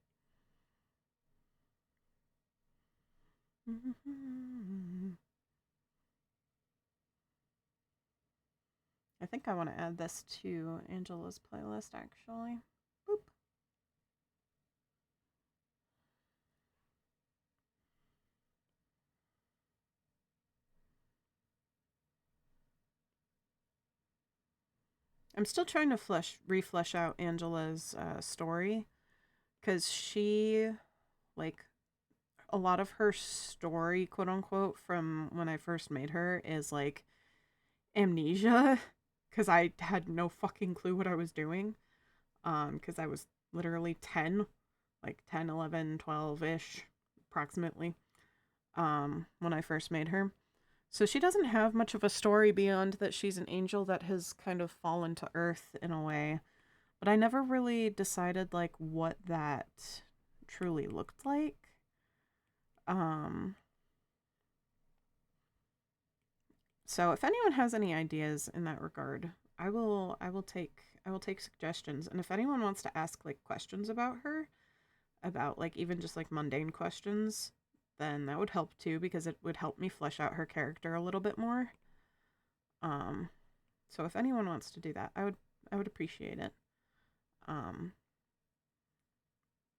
I think I want to add this to Angela's playlist, actually. Boop. I'm still trying to reflesh out Angela's story, because she, like, a lot of her story, quote unquote, from when I first made her is like amnesia, because I had no fucking clue what I was doing, because I was literally 10, like 10, 11, 12-ish, approximately, when I first made her. So she doesn't have much of a story beyond that she's an angel that has kind of fallen to earth in a way. But I never really decided like what that truly looked like. So if anyone has any ideas in that regard, I will take suggestions. And if anyone wants to ask like questions about her, about like even just like mundane questions, then that would help too, because it would help me flesh out her character a little bit more. So if anyone wants to do that, I would appreciate it.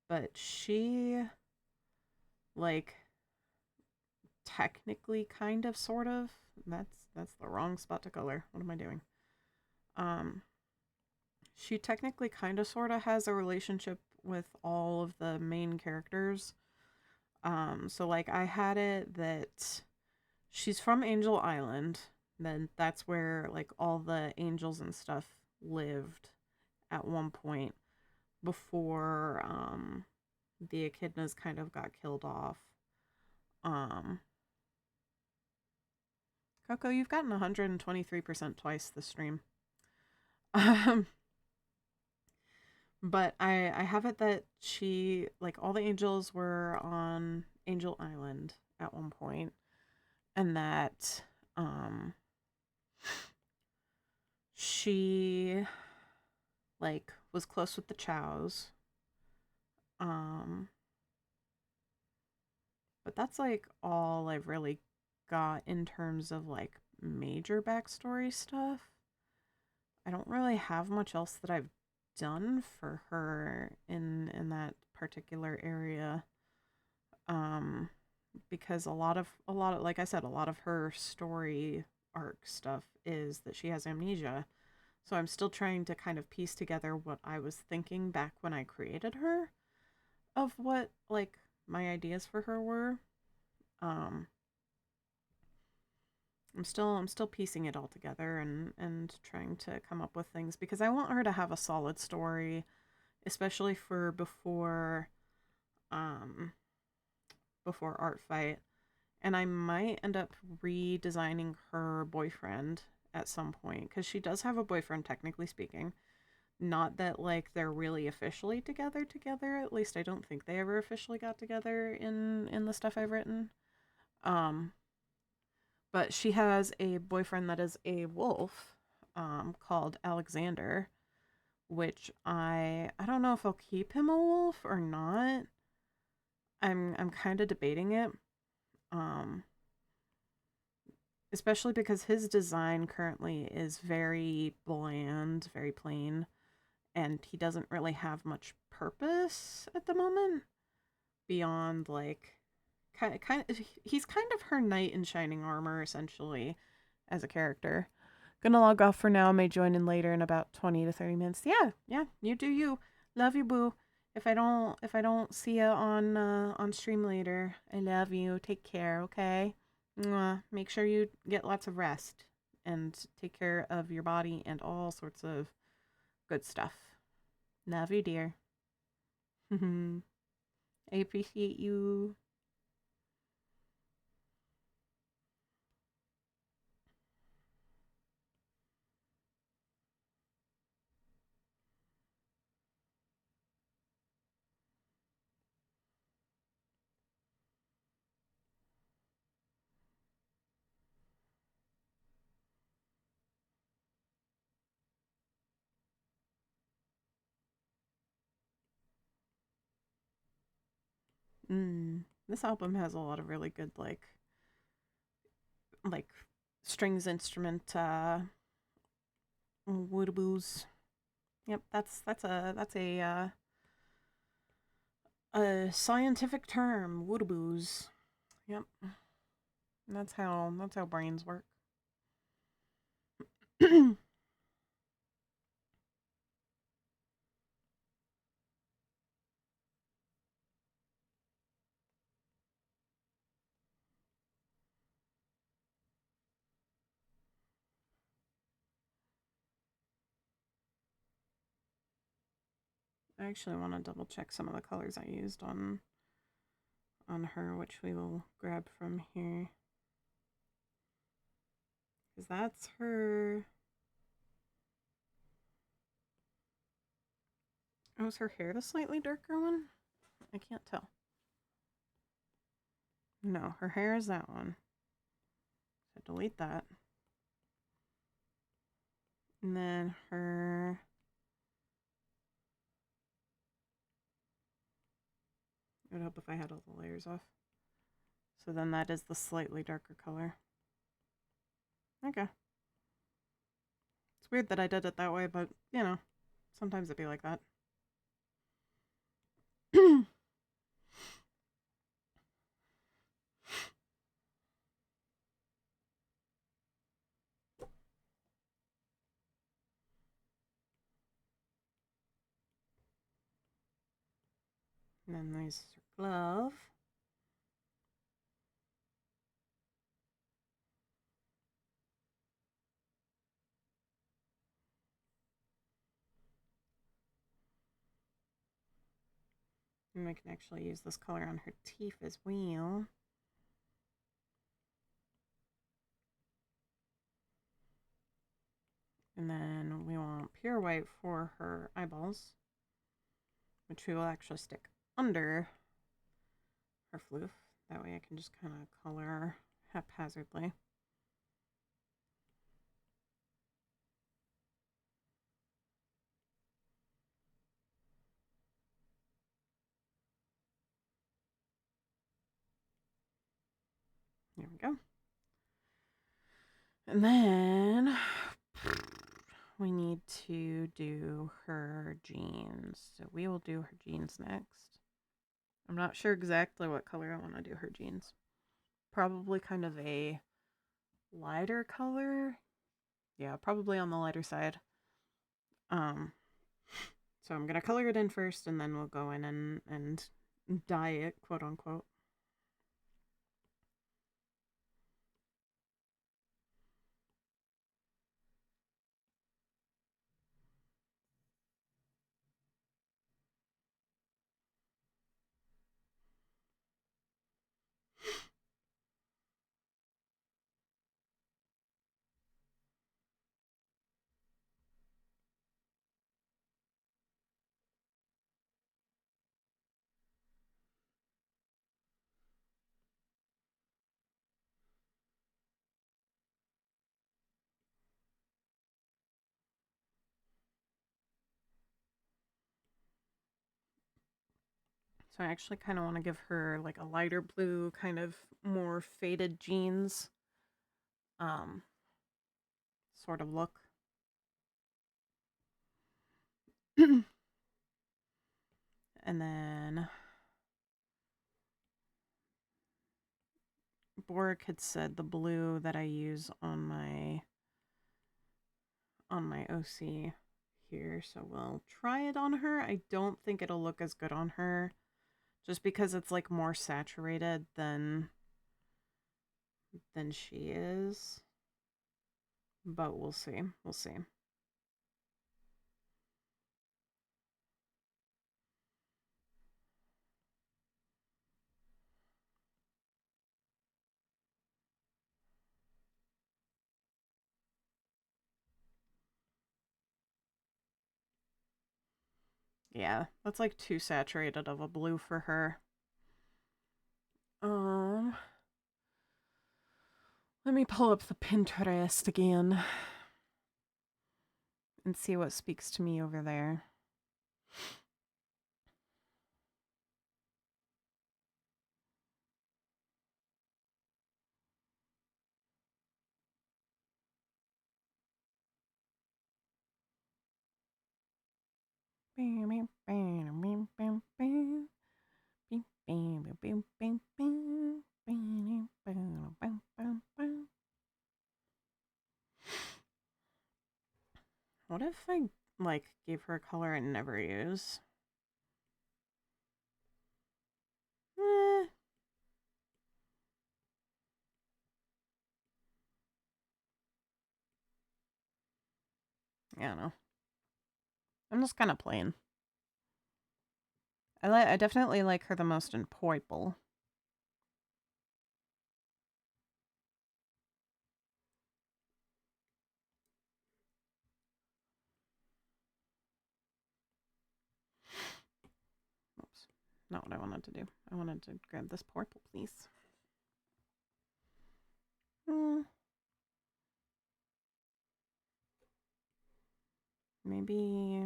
But she, like, technically kind of sort of, that's the wrong spot to color. What am I doing? She technically kind of sort of has a relationship with all of the main characters. So like I had it that she's from Angel Island, then that's where like all the angels and stuff lived at one point before the echidnas kind of got killed off. Coco, you've gotten 123% twice this stream. But I have it that she, like, all the angels were on Angel Island at one point, and that she, like, was close with the Chows. But that's like all I've really got in terms of like major backstory stuff. I don't really have much else that I've done for her in that particular area. Because a lot of like I said, a lot of her story arc stuff is that she has amnesia. So I'm still trying to kind of piece together what I was thinking back when I created her, of what like my ideas for her were. I'm still piecing it all together and trying to come up with things, because I want her to have a solid story, especially for before Art Fight. And I might end up redesigning her boyfriend at some point, because she does have a boyfriend, technically speaking. Not that like they're really officially together. At least I don't think they ever officially got together in the stuff I've written. But she has a boyfriend that is a wolf, called Alexander, which I don't know if I'll keep him a wolf or not. I'm kind of debating it. Especially because his design currently is very bland, very plain, and he doesn't really have much purpose at the moment beyond like he's kind of her knight in shining armor essentially as a character. Gonna log off for now, may join in later in about 20 to 30 minutes. Yeah, you do you. Love you, boo. If I don't see you on stream later, I love you. Take care, okay? Mwah. Make sure you get lots of rest and take care of your body and all sorts of good stuff. Love you, dear. I appreciate you. This album has a lot of really good like strings instrument woodaboos. Yep, that's a scientific term, woodaboos. Yep. That's how brains work. I actually want to double check some of the colors I used on her, which we will grab from here. Because that's her... Oh, is her hair the slightly darker one? I can't tell. No, her hair is that one. So delete that. And then her... It would help if I had all the layers off. So then that is the slightly darker color. Okay. It's weird that I did it that way, but, you know, sometimes it'd be like that. And then there's her glove. And we can actually use this color on her teeth as well. And then we want pure white for her eyeballs, which we will actually stick under her floof. That way I can just kind of color haphazardly. There we go. And then we need to do her jeans. So we will do her jeans next. I'm not sure exactly what color I want to do her jeans. Probably kind of a lighter color. Yeah, probably on the lighter side. So I'm gonna color it in first, and then we'll go in and dye it, quote unquote. So I actually kind of want to give her like a lighter blue, kind of more faded jeans sort of look. And then Boric had said the blue that I use on my OC here, so we'll try it on her. I don't think it'll look as good on her, just because it's like more saturated than she is. But we'll see. We'll see. Yeah, that's like too saturated of a blue for her. Let me pull up the Pinterest again and see what speaks to me over there. What if I, like, gave her a color I never use? I don't know. I'm just kind of plain. I definitely like her the most in purple. Oops. Not what I wanted to do. I wanted to grab this purple, please. Maybe...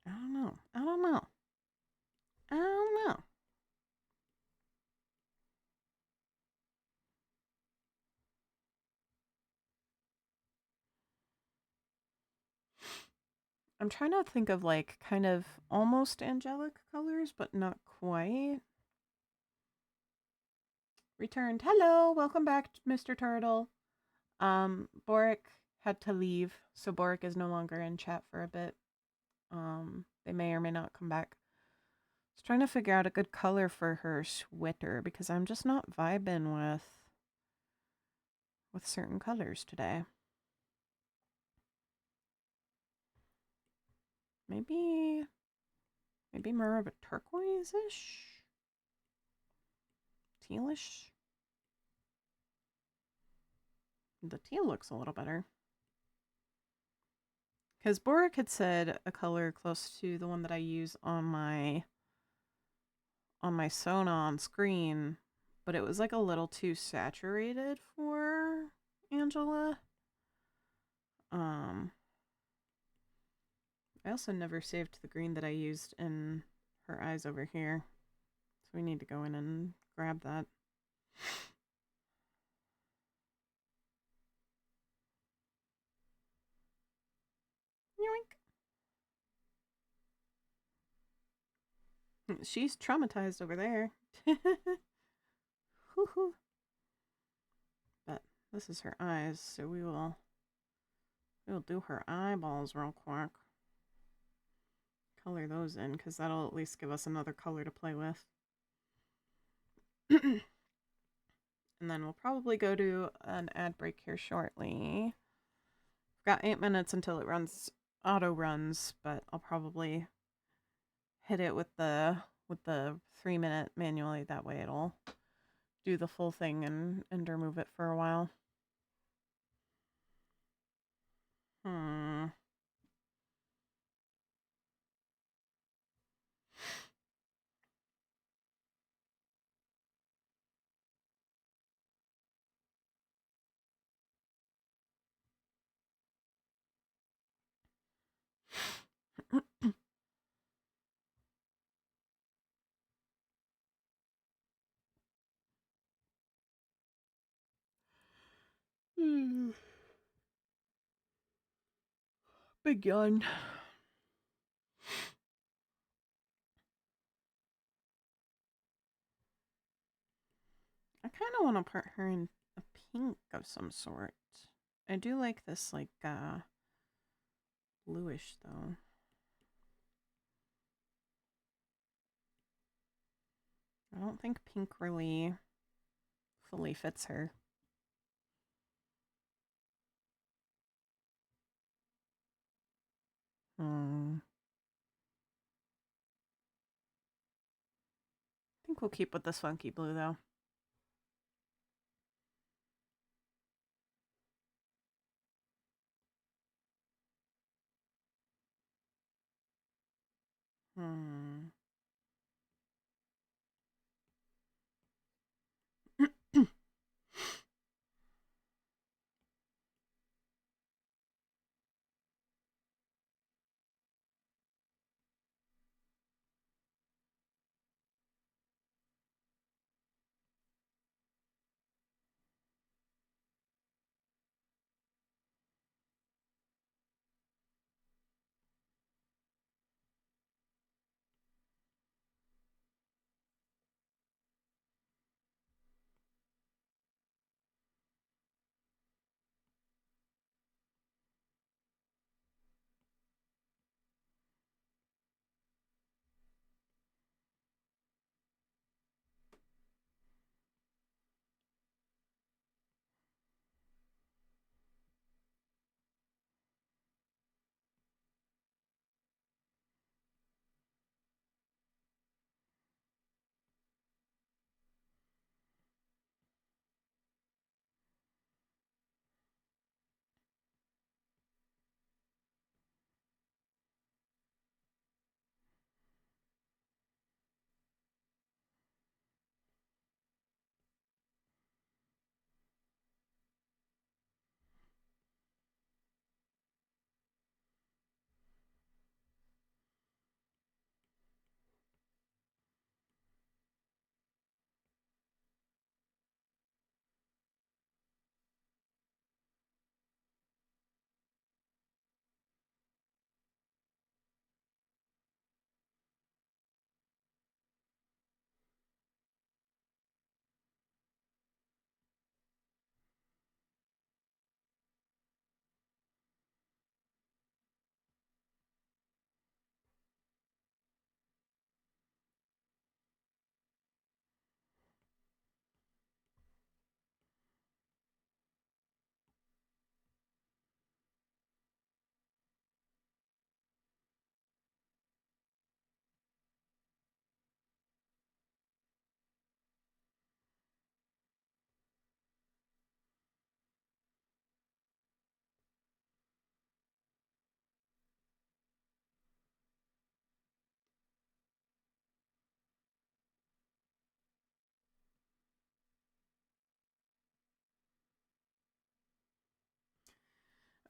I don't know. I don't know. I don't know. I'm trying to think of, like, kind of almost angelic colors, but not quite. Returned. Hello! Welcome back, Mr. Turtle. Boric had to leave, so Boric is no longer in chat for a bit. They may or may not come back. I was trying to figure out a good color for her sweater, because I'm just not vibing with certain colors today. Maybe more of a turquoise-ish? Tealish? The teal looks a little better. Because Boric had said a color close to the one that I use on my Sona on screen, but it was like a little too saturated for Angela. I also never saved the green that I used in her eyes over here. So we need to go in and grab that. Yoink. She's traumatized over there. But this is her eyes, so we will do her eyeballs real quick. Color those in, because that'll at least give us another color to play with. And then we'll probably go to an ad break here shortly. We've got 8 minutes until it auto runs, but I'll probably hit it with the 3-minute manually. That way it'll do the full thing and remove it for a while. Big yawn. I kind of want to put her in a pink of some sort. I do like this, like, bluish, though. I don't think pink really fully fits her. I think we'll keep with this funky blue, though.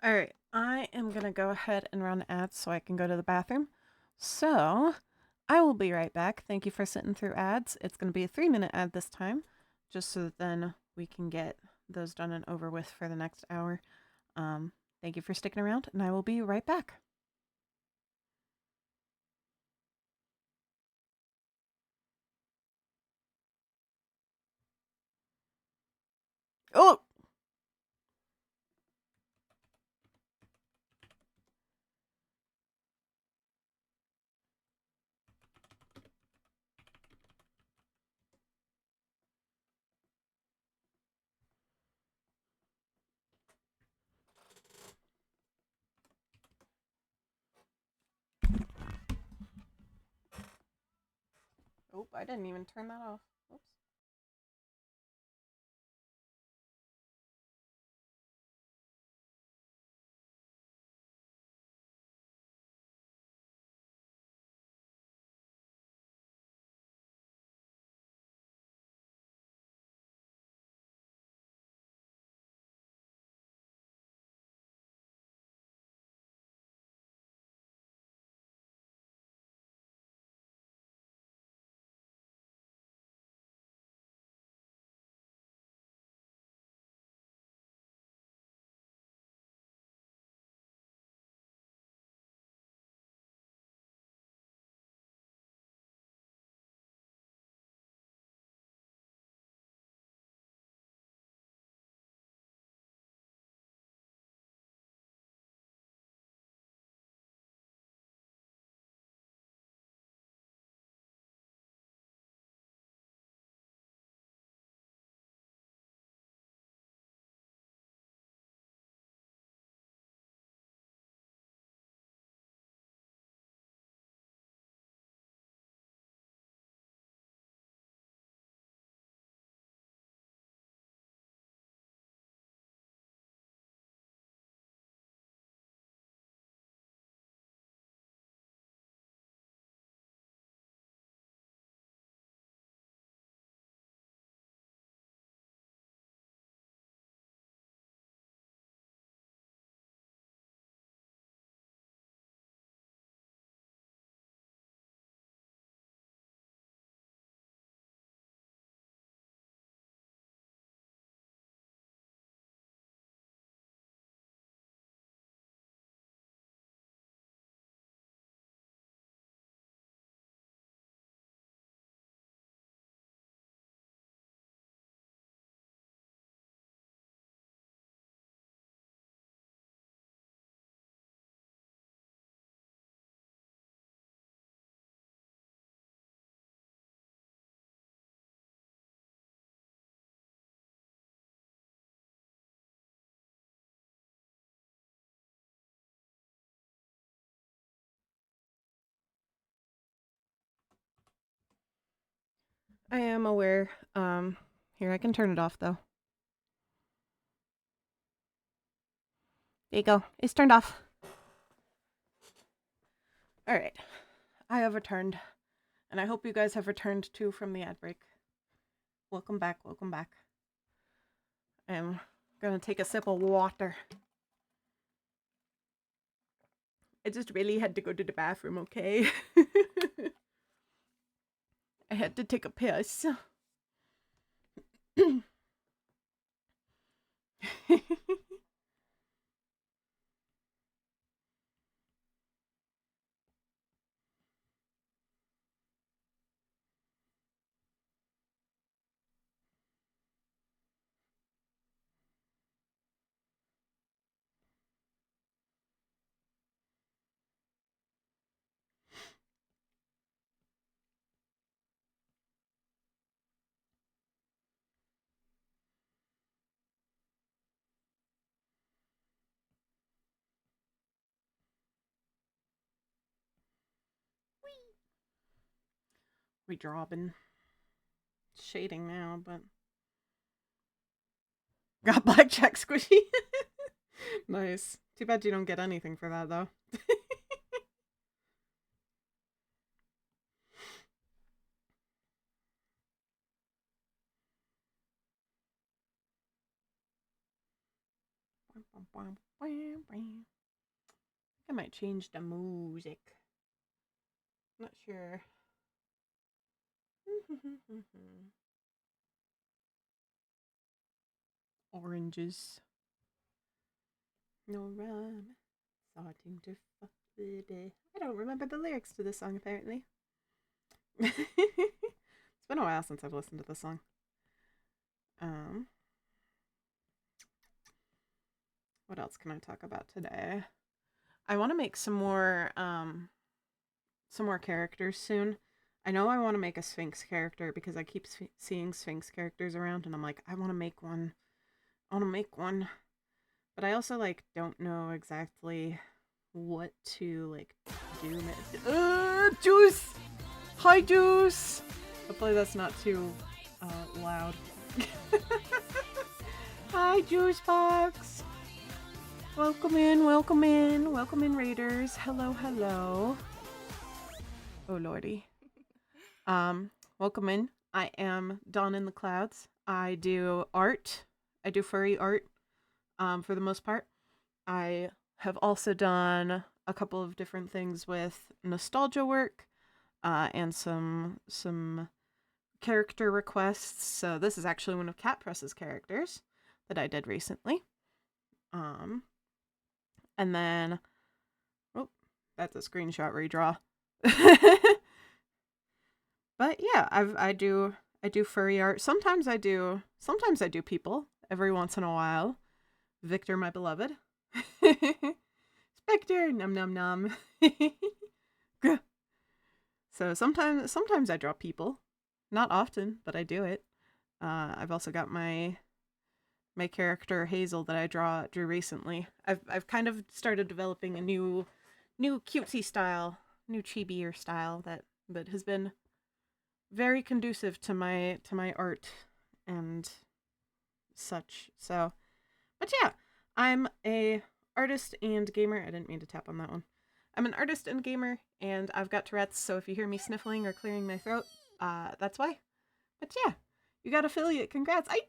Alright, I am gonna go ahead and run ads so I can go to the bathroom. So, I will be right back. Thank you for sitting through ads. It's gonna be a 3-minute ad this time, just so that then we can get those done and over with for the next hour. Thank you for sticking around, and I will be right back. Oh! Oh, I didn't even turn that off. Oops. I am aware. Here, I can turn it off, though. There you go. It's turned off. Alright. I have returned. And I hope you guys have returned, too, from the ad break. Welcome back, welcome back. I'm gonna take a sip of water. I just really had to go to the bathroom, okay? I had to take a piss. Redrawing. Shading now, but... Got blackjack squishy. Nice. Too bad you don't get anything for that, though. I might change the music. Not sure. Oranges. No rhyme. Starting to fuck the day. I don't remember the lyrics to this song, apparently. It's been a while since I've listened to this song. What else can I talk about today? I want to make some more characters soon. I know I want to make a Sphinx character because I keep seeing Sphinx characters around, and I'm like, I want to make one. But I also, like, don't know exactly what to, like, do. Juice! Hi, Juice! Hopefully that's not too, loud. Hi, Juice Box! Welcome in, Raiders. Hello. Oh, lordy. Welcome in. I am Dawn in the Clouds. I do art. I do furry art, for the most part. I have also done a couple of different things with nostalgia work, and some character requests. So this is actually one of Cat Press's characters that I did recently. And then, oh, that's a screenshot redraw. But yeah, I do furry art. Sometimes I do people every once in a while. Victor, my beloved. Spectre, num. So sometimes I draw people. Not often, but I do it. I've also got my character Hazel that I drew recently. I've kind of started developing a new cutesy style, new chibi style that has been very conducive to my art and such. So, but yeah, I'm a artist and gamer. I didn't mean to tap on that one. I'm an artist and gamer, and I've got Tourette's, so if you hear me sniffling or clearing my throat, that's why. But yeah, you got affiliate. Congrats. I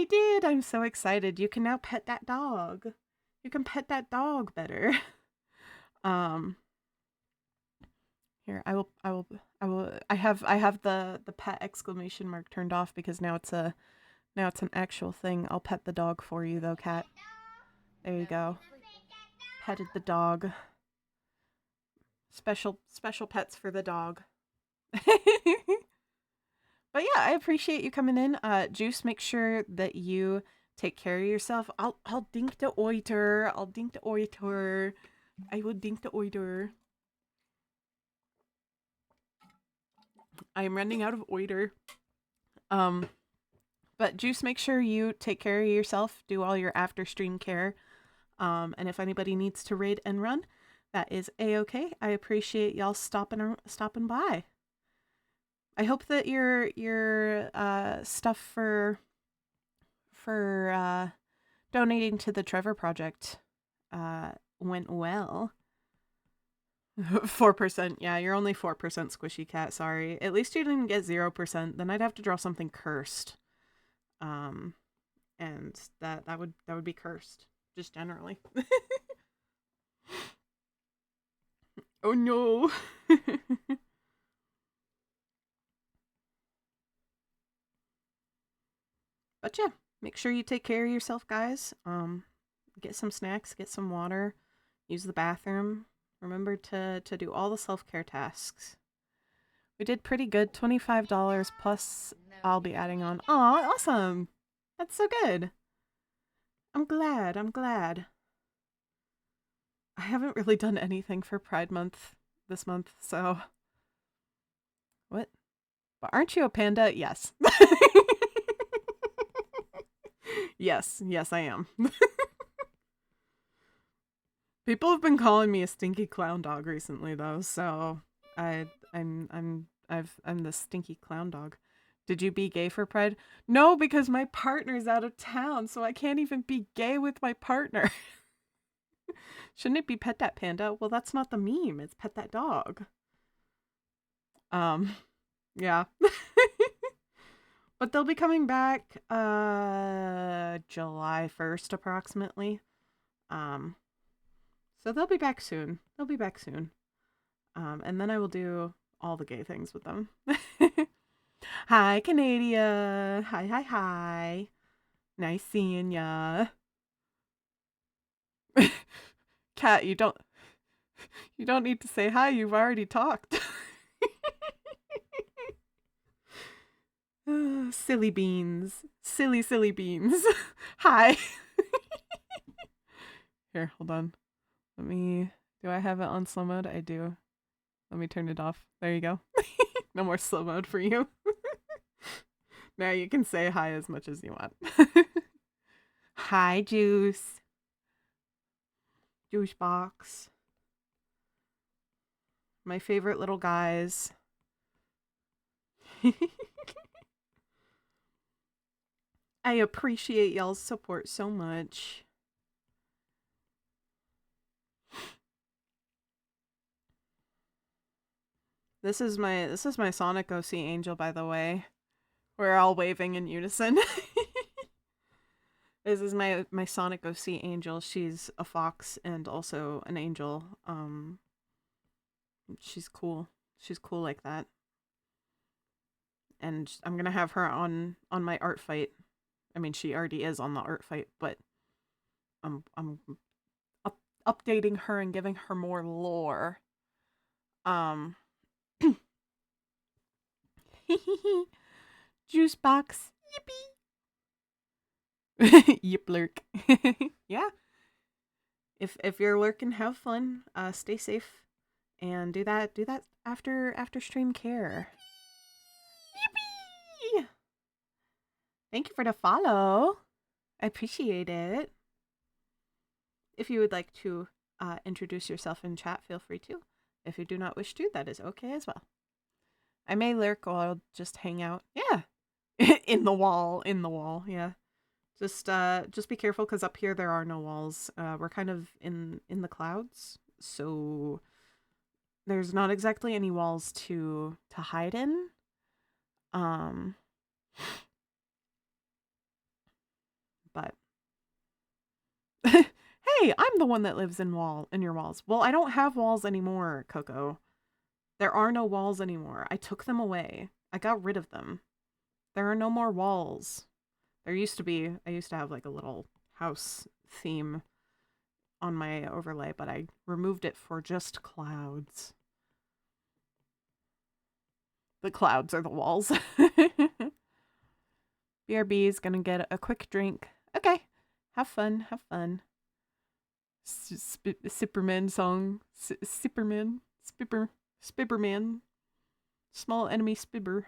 did. I'm so excited. You can now pet that dog. You can pet that dog better. Here, I have the pet exclamation mark turned off because now it's an actual thing. I'll pet the dog for you though, Cat. There you go. Petted the dog. Special pets for the dog. But yeah, I appreciate you coming in. Juice, make sure that you take care of yourself. I'll dink the oiter. I will dink the oiter. I am running out of oiter. But Juice, make sure you take care of yourself. Do all your after stream care. And if anybody needs to raid and run, that is a-okay. I appreciate y'all stopping by. I hope that your stuff for donating to the Trevor Project went well. 4%. Yeah, you're only 4% squishy, Cat. Sorry. At least you didn't get 0%. Then I'd have to draw something cursed. And that would be cursed, just generally. Oh no. But yeah, make sure you take care of yourself, guys. Get some snacks, get some water, use the bathroom. Remember to do all the self-care tasks. We did pretty good, $25 plus I'll be adding on. Aw, awesome. That's so good. I'm glad. I haven't really done anything for Pride Month this month, so. What? But aren't you a panda? Yes. Yes, I am. People have been calling me a stinky clown dog recently, though, so I'm the stinky clown dog. Did you be gay for Pride? No, because my partner's out of town, so I can't even be gay with my partner. Shouldn't it be pet that panda? Well, that's not the meme. It's pet that dog. Yeah. But they'll be coming back July 1st approximately. So they'll be back soon. They'll be back soon. And then I will do all the gay things with them. Hi, Canada. Hi, hi, hi. Nice seeing ya. Kat, you don't need to say hi. You've already talked. Silly beans. Silly beans. Hi. Here, hold on. Do I have it on slow mode? I do. Let me turn it off. There you go. No more slow mode for you. Now you can say hi as much as you want. Hi, Juice. Juice box. My favorite little guys. I appreciate y'all's support so much. This is my Sonic OC Angel, by the way. We're all waving in unison. This is my Sonic OC Angel. She's a fox and also an angel. She's cool. She's cool like that. And I'm gonna have her on my art fight. I mean, she already is on the art fight, but I'm updating her and giving her more lore. Juice box. Yippee. Yip lurk. Yeah. If you're lurking, have fun. Stay safe. And do that after stream care. Yippee! Thank you for the follow. I appreciate it. If you would like to introduce yourself in chat, feel free to. If you do not wish to, that is okay as well. I may lurk or I'll just hang out. Yeah. in the wall, yeah. Just be careful because up here there are no walls. We're kind of in the clouds, so there's not exactly any walls to hide in. But hey, I'm the one that lives in your walls. Well, I don't have walls anymore, Coco. There are no walls anymore. I took them away. I got rid of them. There are no more walls. There used to be. I used to have like a little house theme on my overlay, but I removed it for just clouds. The clouds are the walls. BRB is gonna get a quick drink. Okay. Have fun. Have fun. Sipperman song. Sipperman. Spibberman. Small enemy spibber.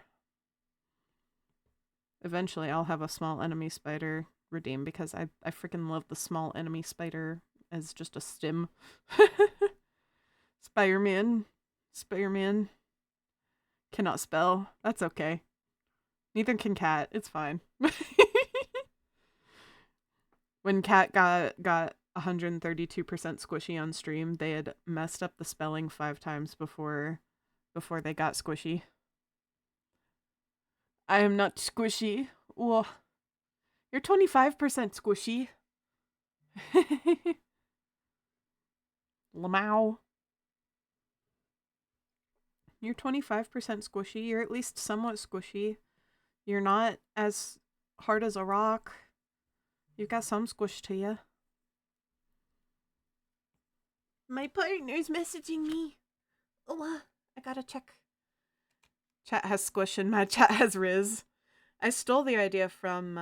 Eventually I'll have a small enemy spider redeem because I freaking love the small enemy spider as just a stim. Spider-Man. Spider-Man. Cannot spell. That's okay. Neither can Cat. It's fine. When Cat got 132% squishy on stream, they had messed up the spelling 5 times before they got squishy. I am not squishy. Whoa. You're 25% squishy. Lamau. You're 25% squishy. You're at least somewhat squishy. You're not as hard as a rock. You've got some squish to you. My partner's messaging me. Oh, I gotta check. Chat has squish and my chat has Riz. I stole the idea from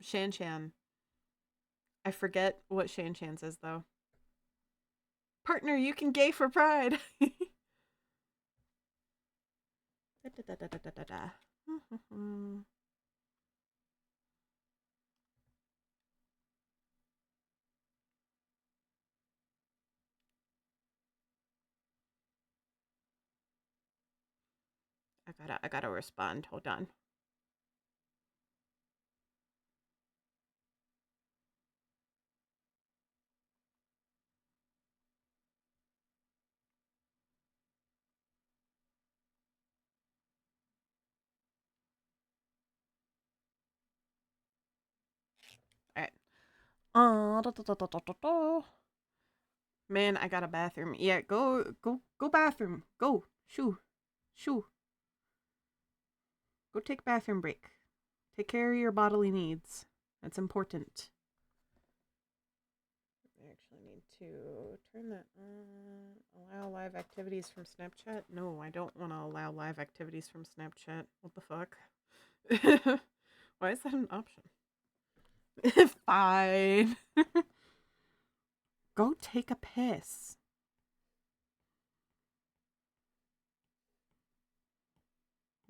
Shan Chan. I forget what Shan Chan says though. Partner, you can gay for pride. I gotta respond. Hold on. Man, I got a bathroom. Yeah, go bathroom. Go. Shoo. Go take a bathroom break. Take care of your bodily needs. That's important. I actually need to turn that on. Allow live activities from Snapchat? No, I don't want to allow live activities from Snapchat. What the fuck? Why is that an option? Fine. Go take a piss.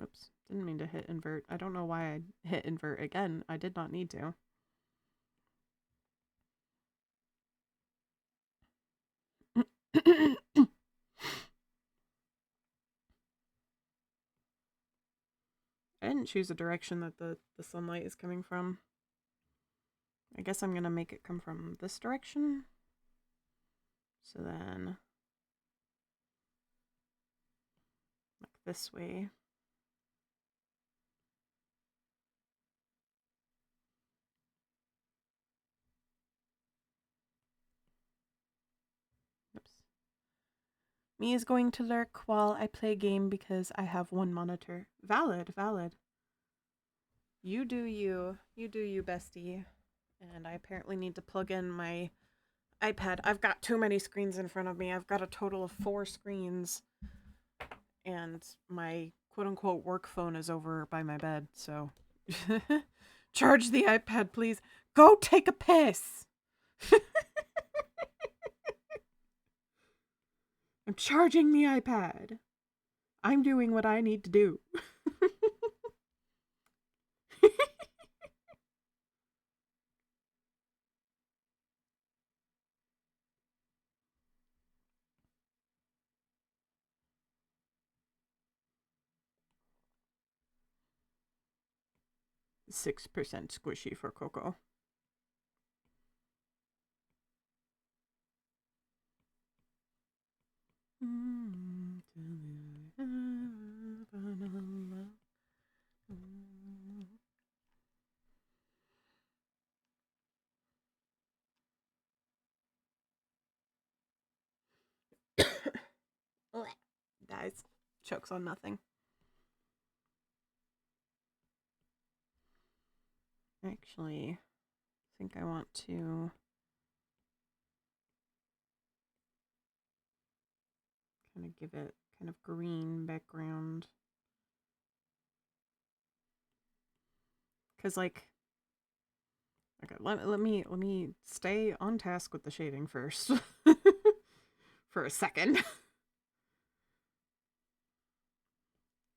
Oops, didn't mean to hit invert. I don't know why I hit invert again. I did not need to. I didn't choose a direction that the sunlight is coming from. I guess I'm gonna make it come from this direction. So then, like this way. Oops. Me is going to lurk while I play game because I have one monitor. Valid. You do you. You do you, bestie. And I apparently need to plug in my iPad. I've got too many screens in front of me. I've got a total of 4 screens. And my quote-unquote work phone is over by my bed, so... Charge the iPad, please. Go take a piss! I'm charging the iPad. I'm doing what I need to do. 6% squishy for Coco. Dies. Chokes on nothing. Actually, I think I want to kind of give it kind of green background. Cause like, okay, let me stay on task with the shading first for a second.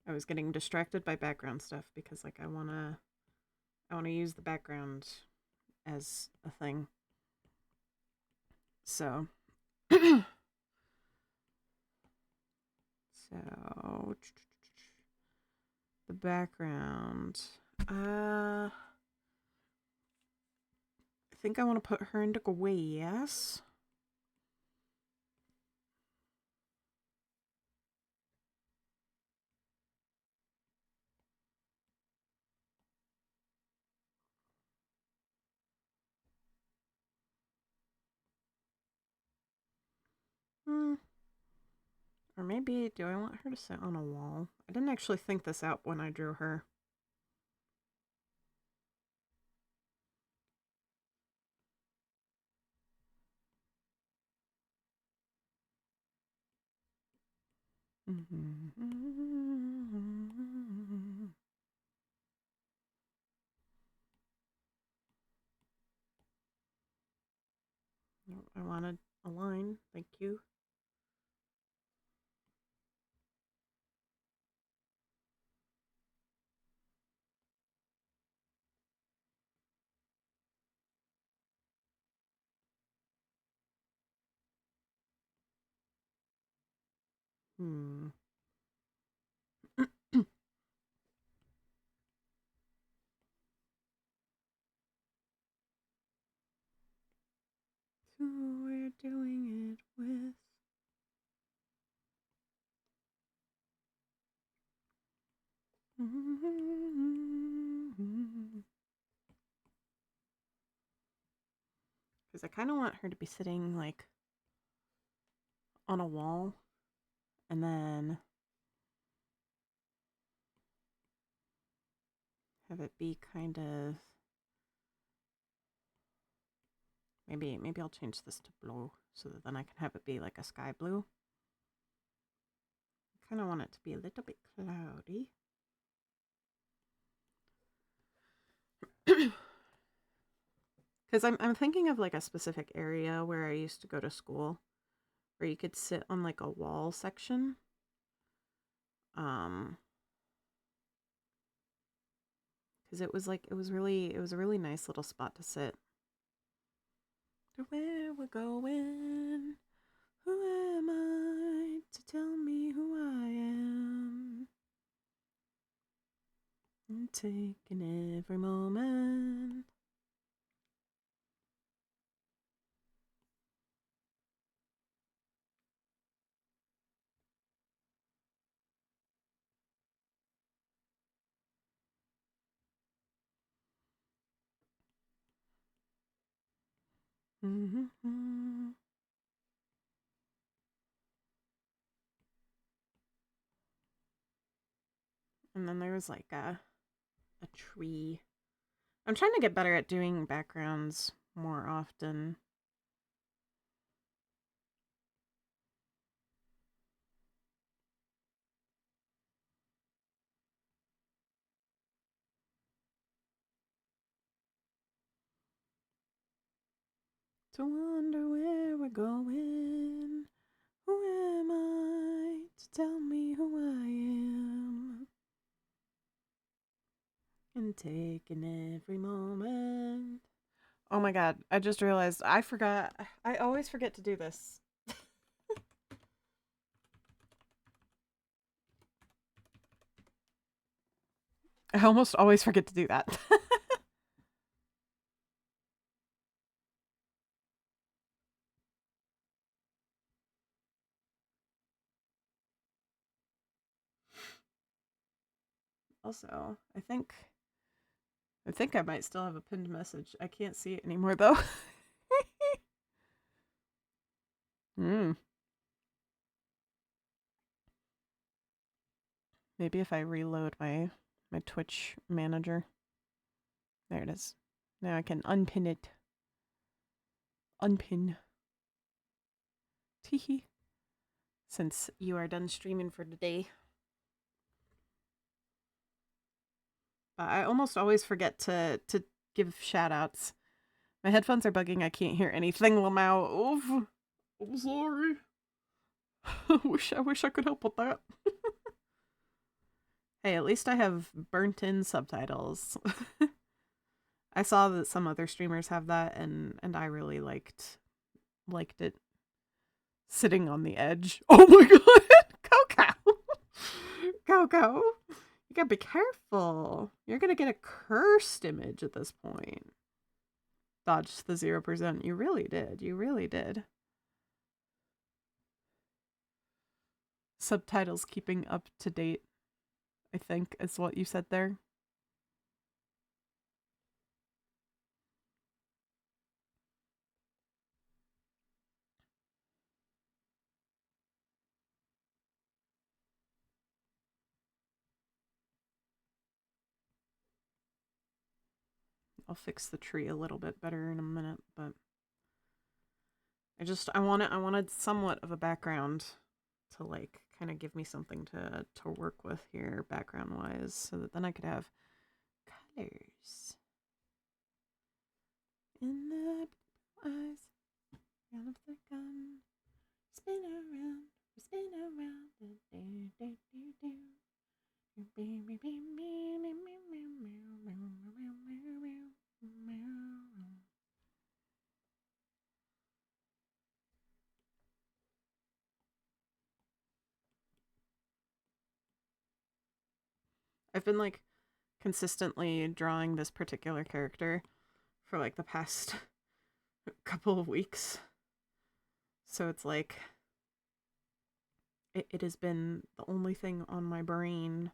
I was getting distracted by background stuff because like I wanna use the background as a thing. So so the background. I think I want to put her into glass. Or maybe, do I want her to sit on a wall? I didn't actually think this out when I drew her. I wanted a line, thank you. So we're doing it with... Because I kind of want her to be sitting, like, on a wall. And then have it be kind of... Maybe I'll change this to blue so that then I can have it be like a sky blue. I kind of want it to be a little bit cloudy. Because I'm thinking of like a specific area where I used to go to school where you could sit on like a wall section. Because it was a really nice little spot to sit. To where we're going, who am I to tell me who I am? And taking every moment. Mm-hmm. And then there was like a tree. I'm trying to get better at doing backgrounds more often. To wonder where we're going. Who am I to tell me who I am? And taking every moment. Oh my god, I just realized I forgot. I always forget to do this. I almost always forget to do that. Also, I think I might still have a pinned message. I can't see it anymore though. Maybe if I reload my Twitch manager. There it is. Now I can unpin it. Unpin. Teehee. Since you are done streaming for today. I almost always forget to give shout outs. My headphones are bugging. I can't hear anything, Lamau. Oof. I'm sorry. I wish I could help with that. Hey, at least I have burnt in subtitles. I saw that some other streamers have that, and I really liked it. Sitting on the edge. Oh my god! Coco! You gotta be careful. You're gonna get a cursed image at this point. Dodged the 0%. You really did. You really did. Subtitles keeping up to date, I think, is what you said there. I'll fix the tree a little bit better in a minute, but I wanted somewhat of a background to like kind of give me something to work with here background wise, so that then I could have colors in the eyes. Round of the gun, spin around, spin around. I've been like consistently drawing this particular character for like the past couple of weeks. So it's like it has been the only thing on my brain.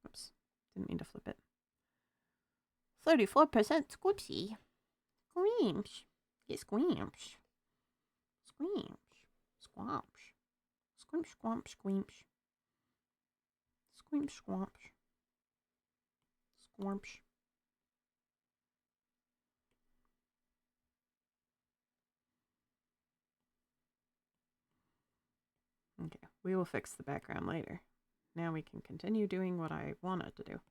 Oops, didn't mean to flip it. 34% squishy. Squeams. Get squeams. Squeams. Squamps. Squimp, squamp, squeamps. Squeam, squamps. Squamps. Okay, we will fix the background later. Now we can continue doing what I wanted to do.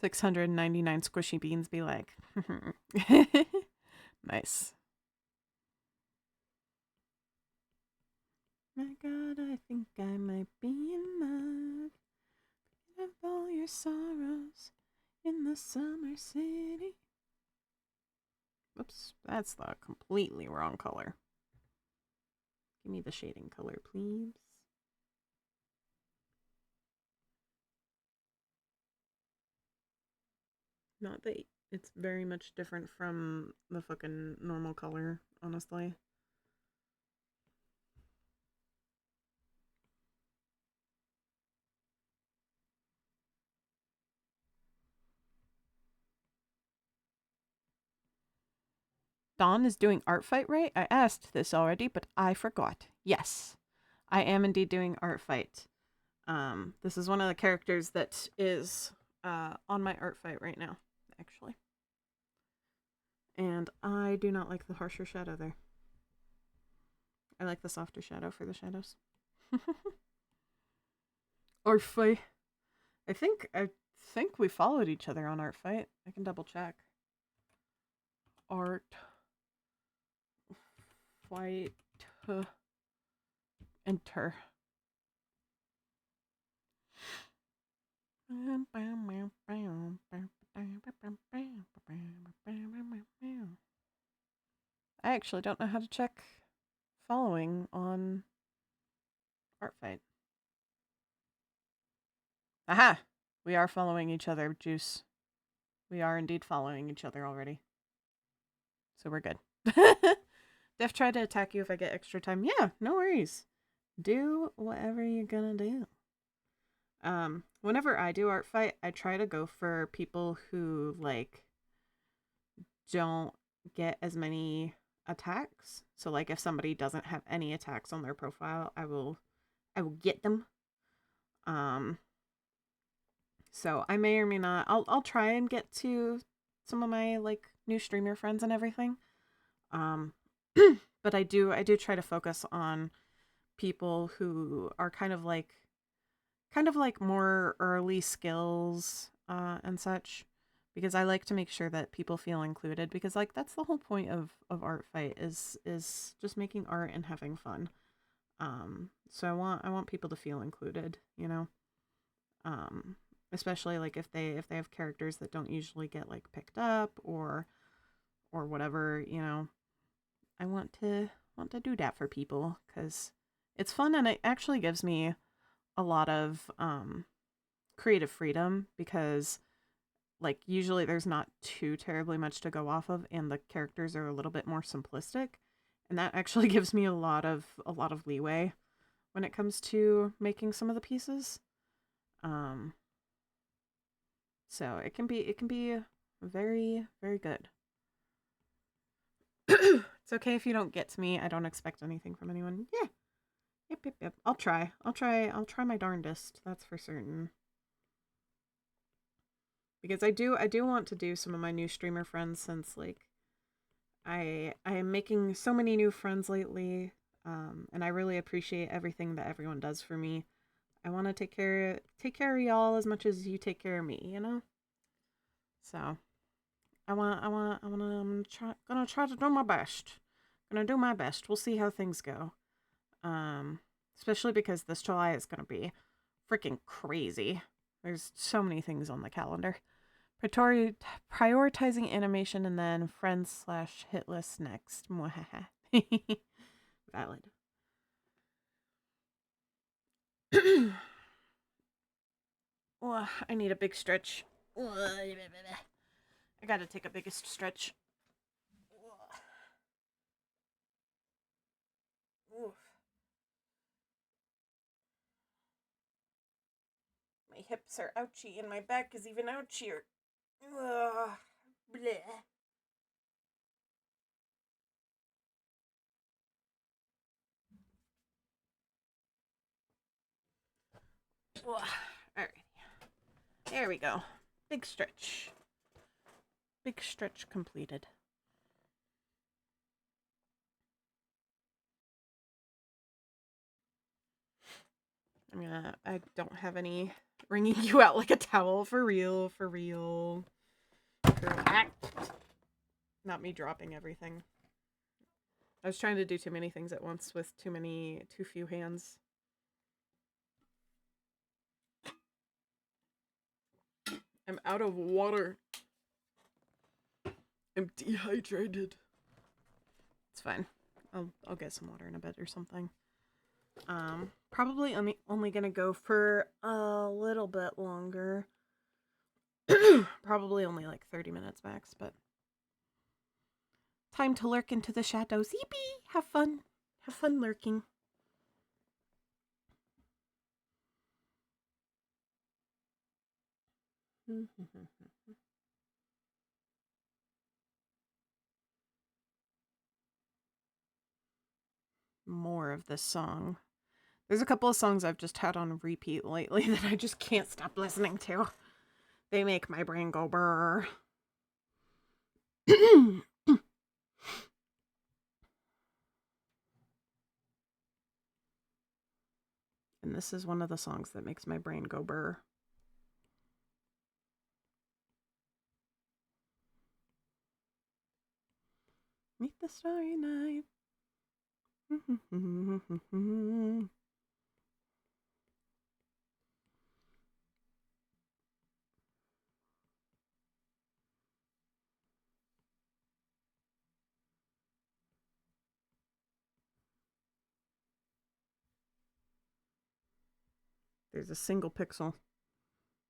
699 squishy beans be like. Nice. My God, I think I might be in love. Forget of all your sorrows in the summer city. Oops, that's the completely wrong color. Give me the shading color, please. Not that it's very much different from the fucking normal color, honestly. Dawn is doing art fight, right? I asked this already, but I forgot. Yes, I am indeed doing art fight. This is one of the characters that is on my art fight right now, actually. And I do not like the harsher shadow there. I like the softer shadow for the shadows. Art fight. I think we followed each other on art fight. I can double check. Art fight enter. I actually don't know how to check following on art fight. Aha! We are following each other, Juice. We are indeed following each other already. So we're good. Def tried to attack you if I get extra time. Yeah, no worries. Do whatever you're gonna do. Whenever I do art fight, I try to go for people who, like, don't get as many attacks. So, like, if somebody doesn't have any attacks on their profile, I will get them. So I may or may not. I'll try and get to some of my, like, new streamer friends and everything. But I do try to focus on people who are kind of like more early skills and such, because I like to make sure that people feel included, because, like, that's the whole point of art fight is just making art and having fun. So I want people to feel included, you know. Especially, like, if they have characters that don't usually get, like, picked up or whatever, you know. I want to do that for people, because it's fun, and it actually gives me a lot of creative freedom, because, like, usually there's not too terribly much to go off of, and the characters are a little bit more simplistic, and that actually gives me a lot of leeway when it comes to making some of the pieces. So it can be very, very good. It's okay if you don't get to me. I don't expect anything from anyone. Yeah. Yep. I'll try my darndest. That's for certain. Because I do want to do some of my new streamer friends, since, like, I am making so many new friends lately, and I really appreciate everything that everyone does for me. I want to take care of y'all as much as you take care of me, you know? So, I'm gonna try to do my best. Gonna do my best. We'll see how things go. Especially because this July is gonna be freaking crazy. There's so many things on the calendar. Prioritizing animation, and then friends/hit list next. Valid. Oh, I need a big stretch. I gotta take a biggest stretch. Oof. My hips are ouchy and my back is even ouchier. Ugh. Bleh. Alright. There we go. Big stretch. Big stretch completed. I don't have any wringing you out like a towel, for real, for real. Girl, not me dropping everything. I was trying to do too many things at once with too few hands. I'm out of water. I'm dehydrated. It's fine. I'll get some water in a bit or something. Probably only gonna go for a little bit longer. Probably only like 30 minutes max, but time to lurk into the shadows. Yippee! Have fun. Have fun lurking. More of this song. There's a couple of songs I've just had on repeat lately that I just can't stop listening to. They make my brain go brrr. And this is one of the songs that makes my brain go brrr. Meet the Starry Night. There's a single pixel.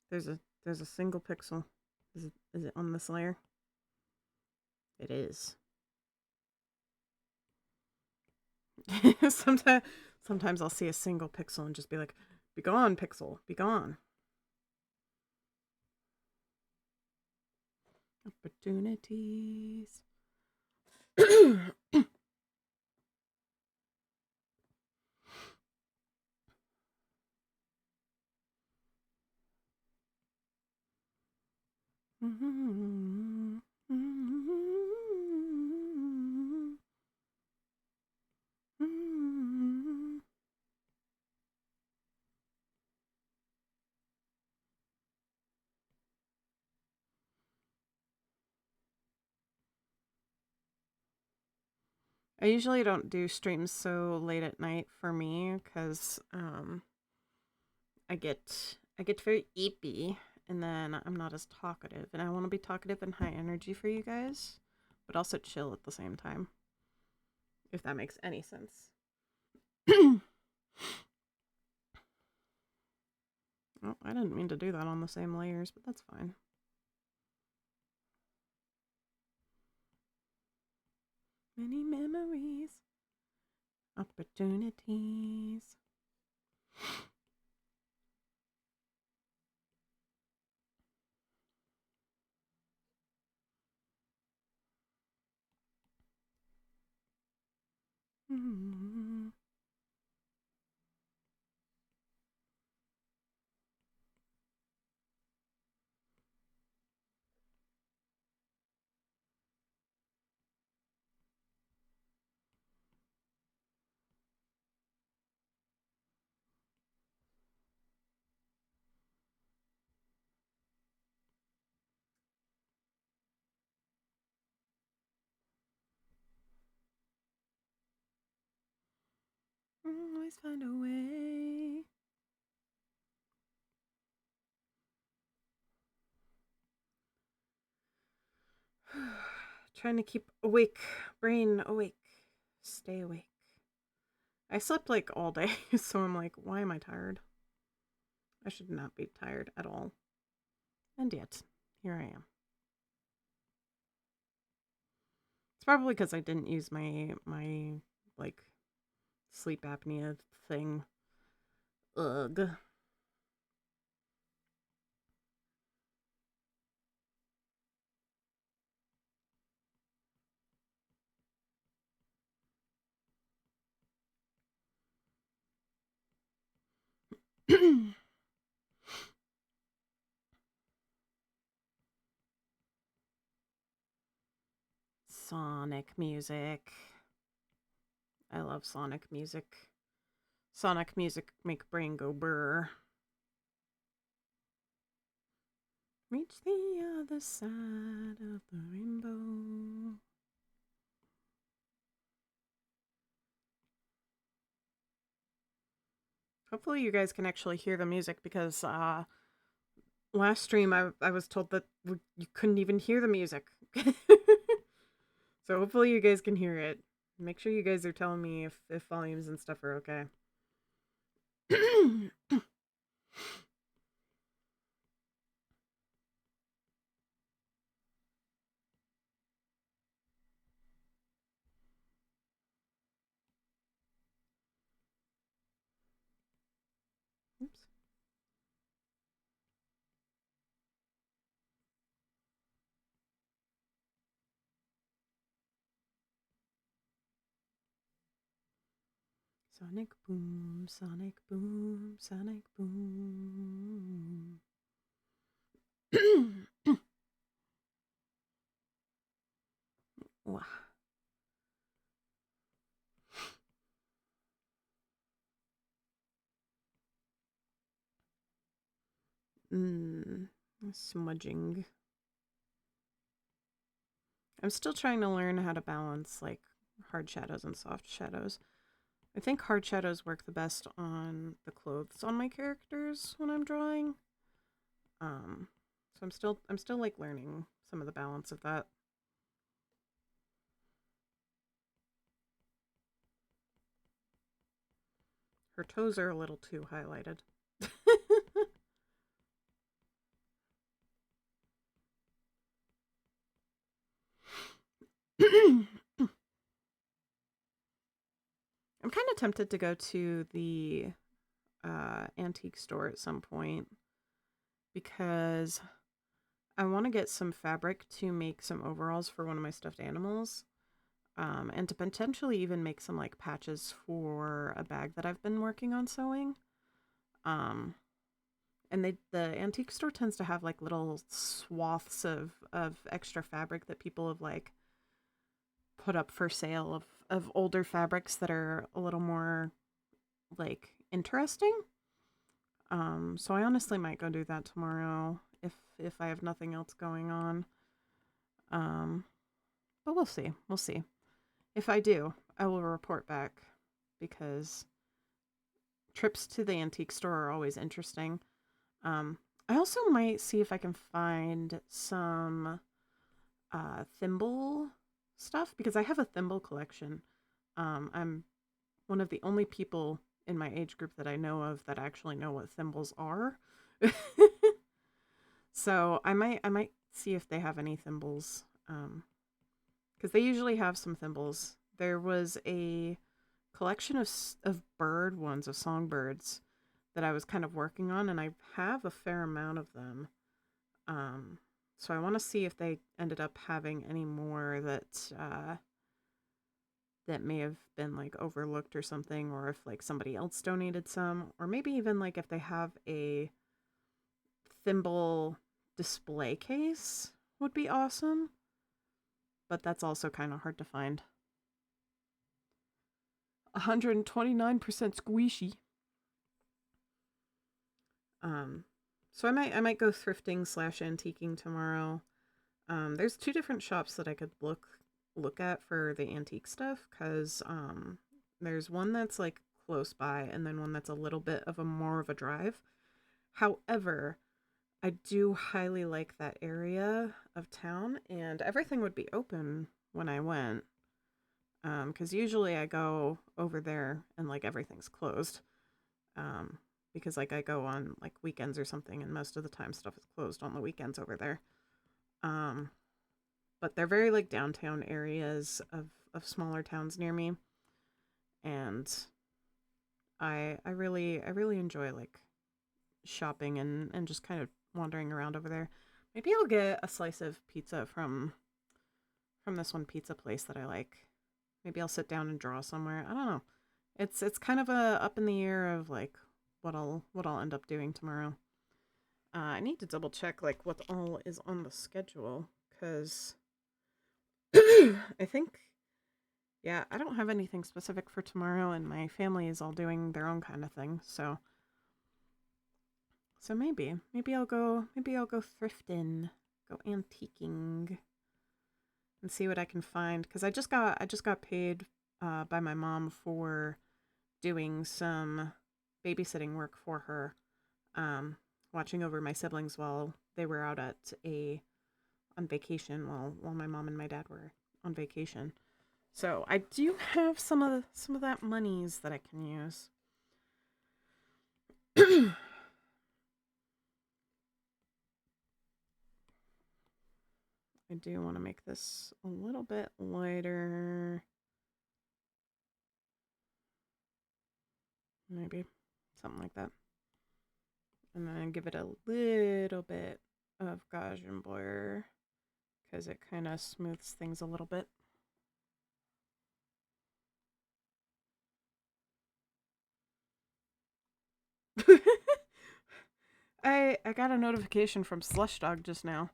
There's a single pixel. Is it on this layer? It is. Sometimes I'll see a single pixel and just be like, "Be gone, pixel, be gone." Opportunities. I usually don't do streams so late at night for me because I get very eepy and then I'm not as talkative, and I want to be talkative and high energy for you guys, but also chill at the same time, if that makes any sense. Oh, I didn't mean to do that on the same layers, but that's fine. Many memories, opportunities. Always find a way. Trying to keep awake, brain awake, stay awake. I slept like all day, so I'm like, why am I tired? I should not be tired at all. And yet, here I am. It's probably because I didn't use my like sleep apnea thing. Ugh. Sonic music. I love Sonic music. Sonic music make brain go brr. Reach the other side of the rainbow. Hopefully you guys can actually hear the music because last stream I was told that you couldn't even hear the music. So hopefully you guys can hear it. Make sure you guys are telling me if volumes and stuff are okay. Oops. Sonic boom, sonic boom, sonic boom. Wow. Smudging. I'm still trying to learn how to balance like hard shadows and soft shadows. I think hard shadows work the best on the clothes on my characters when I'm drawing. So I'm still like learning some of the balance of that. Her toes are a little too highlighted. I'm kind of tempted to go to the antique store at some point because I want to get some fabric to make some overalls for one of my stuffed animals, and to potentially even make some like patches for a bag that I've been working on sewing. And the antique store tends to have like little swaths of extra fabric that people have like put up for sale of older fabrics that are a little more like interesting. So I honestly might go do that tomorrow if I have nothing else going on. But we'll see. We'll see. If I do, I will report back because trips to the antique store are always interesting. I also might see if I can find some thimble stuff because I have a thimble collection. I'm one of the only people in my age group that I know of that actually know what thimbles are. So I might see if they have any thimbles, because they usually have some thimbles. There was a collection of bird ones, of songbirds, that I was kind of working on, and I have a fair amount of them. So I want to see if they ended up having any more that may have been like overlooked or something, or if like somebody else donated some, or maybe even like if they have a thimble display case would be awesome. But that's also kind of hard to find. 129% squishy. So I might go thrifting / antiquing tomorrow. There's 2 different shops that I could look at for the antique stuff, because there's one that's like close by and then one that's a little bit of a more of a drive. However, I do highly like that area of town, and everything would be open when I went. Because usually I go over there and like everything's closed. Because like I go on like weekends or something, and most of the time stuff is closed on the weekends over there. But they're very like downtown areas of smaller towns near me, and I really enjoy like shopping and just kind of wandering around over there. Maybe I'll get a slice of pizza from this one pizza place that I like. Maybe I'll sit down and draw somewhere. I don't know. It's kind of a up in the air of like what I'll end up doing tomorrow. I need to double check like what all is on the schedule, because I think, yeah, I don't have anything specific for tomorrow, and my family is all doing their own kind of thing. So maybe I'll go thrifting, go antiquing, and see what I can find. Because I just got paid by my mom for doing some babysitting work for her, watching over my siblings while they were out on vacation, while my mom and my dad were on vacation. So I do have some of that monies that I can use. I do want to make this a little bit lighter. Maybe something like that. And then give it a little bit of Gaussian blur, because it kind of smooths things a little bit. I got a notification from Slushdog just now.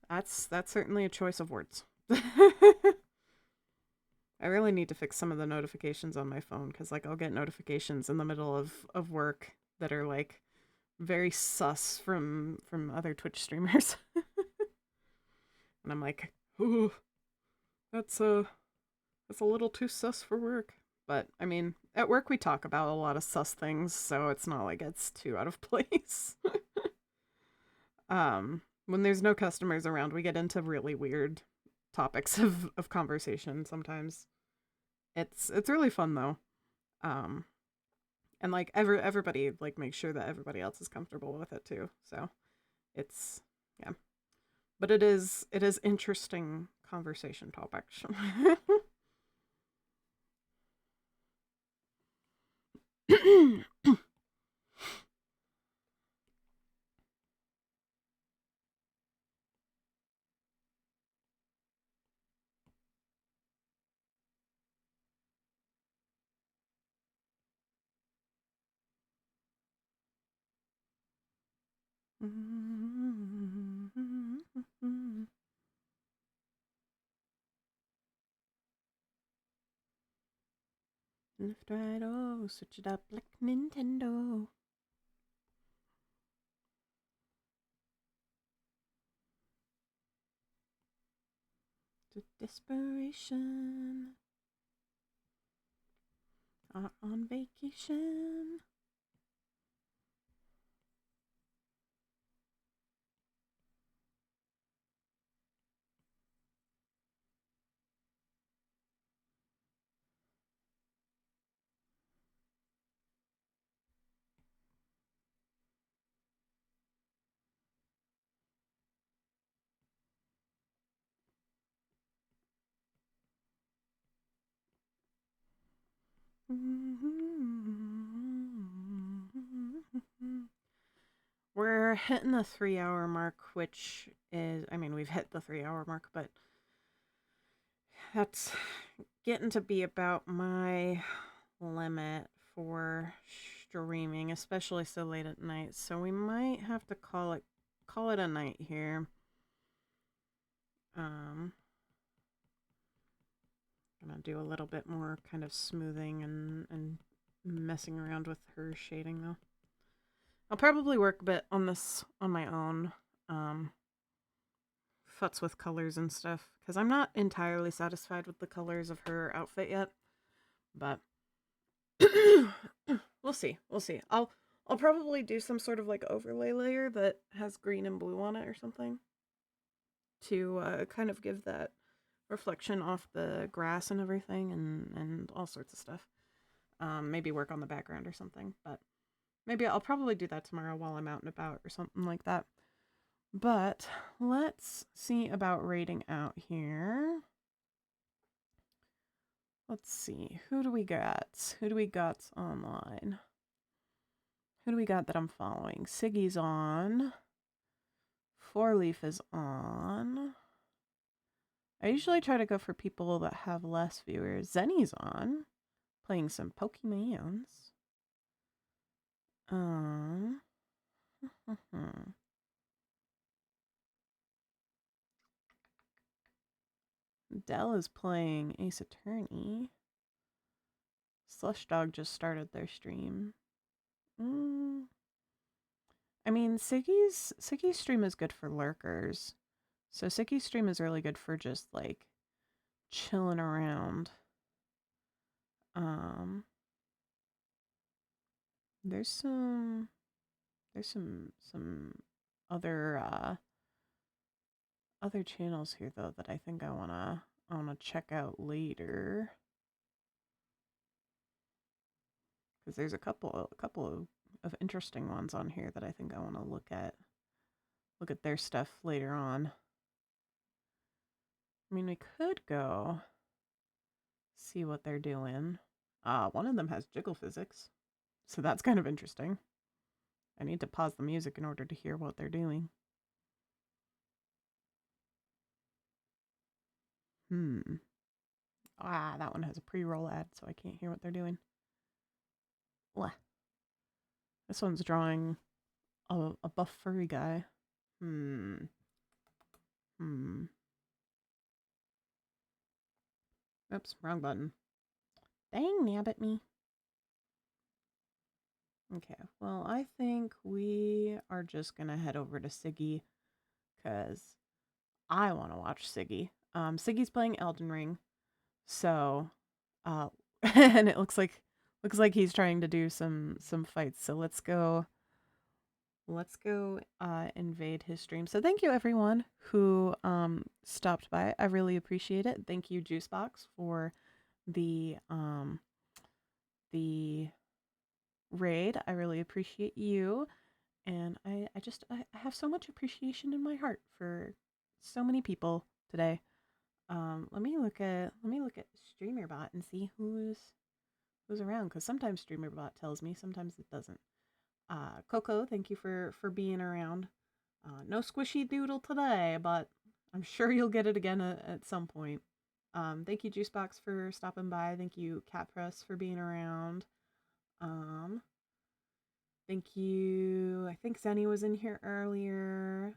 That's certainly a choice of words. I really need to fix some of the notifications on my phone, because like I'll get notifications in the middle of work that are like very sus from other Twitch streamers. And I'm like, ooh, that's a little too sus for work. But I mean, at work we talk about a lot of sus things, so it's not like it's too out of place. When there's no customers around, we get into really weird topics of conversation sometimes. It's really fun though. And like everybody like makes sure that everybody else is comfortable with it too. So it's, yeah. But it is interesting conversation topics. Left, right, oh, switch it up like Nintendo. To desperation. On vacation. We're hitting the 3-hour mark, which is, I mean, we've hit the 3-hour mark, but that's getting to be about my limit for streaming, especially so late at night. So we might have to call it a night here. Gonna do a little bit more kind of smoothing and messing around with her shading though. I'll probably work a bit on this on my own. Futz with colors and stuff, because I'm not entirely satisfied with the colors of her outfit yet. But we'll see. I'll probably do some sort of like overlay layer that has green and blue on it or something, to kind of give that reflection off the grass and everything, and all sorts of stuff. Maybe work on the background or something, but maybe I'll probably do that tomorrow while I'm out and about or something like that. But let's see about rating out here. Let's see. Who do we got? Who do we got online? Who do we got that I'm following? Siggy's on. Four Leaf is on. I usually try to go for people that have less viewers. Zenny's on. playing some Pokemons. Dell is playing Ace Attorney. Slush Dog just started their stream. I mean, Siggy's stream is good for lurkers. So Siggy's stream is really good for just like chilling around. There's some other channels here though that I think I wanna check out later. Because there's a couple of interesting ones on here that I think I want to look at their stuff later on. I mean, we could go see what they're doing. One of them has jiggle physics, so that's kind of interesting. I need to pause the music in order to hear what they're doing. That one has a pre-roll ad, so I can't hear what they're doing. Blah. This one's drawing a buff furry guy. Oops, wrong button. Dang, nabbit me. Okay, well, I think we are just gonna head over to Siggy, because I want to watch Siggy. Siggy's playing Elden Ring, so, and it looks like he's trying to do some fights, so let's go invade his stream. So thank you everyone who stopped by. I really appreciate it. Thank you Juicebox for the raid. I really appreciate you, and I have so much appreciation in my heart for so many people today. Let me look at StreamerBot and see who's around, because sometimes StreamerBot tells me, sometimes it doesn't. Coco, thank you for being around. No squishy doodle today, but I'm sure you'll get it again at some point. Thank you Juicebox for stopping by. Thank you Catpress for being around. Thank you. I think Zenny was in here earlier.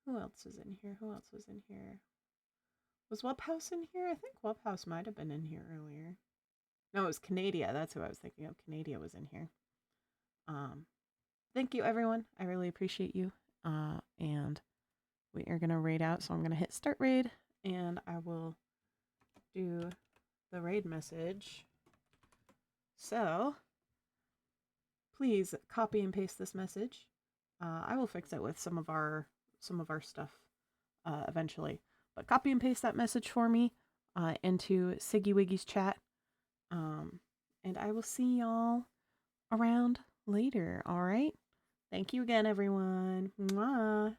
Who else was in here? Was Webhouse in here? I think Webhouse might have been in here earlier. No, it was Canadia. That's who I was thinking of. Canadia was in here. Thank you, everyone. I really appreciate you. And we are going to raid out. So I'm going to hit start raid, and I will do the raid message. So please copy and paste this message. I will fix it with some of our stuff eventually. But copy and paste that message for me into Siggy Wiggy's chat. And I will see y'all around later, all right? Thank you again, everyone. Mwah.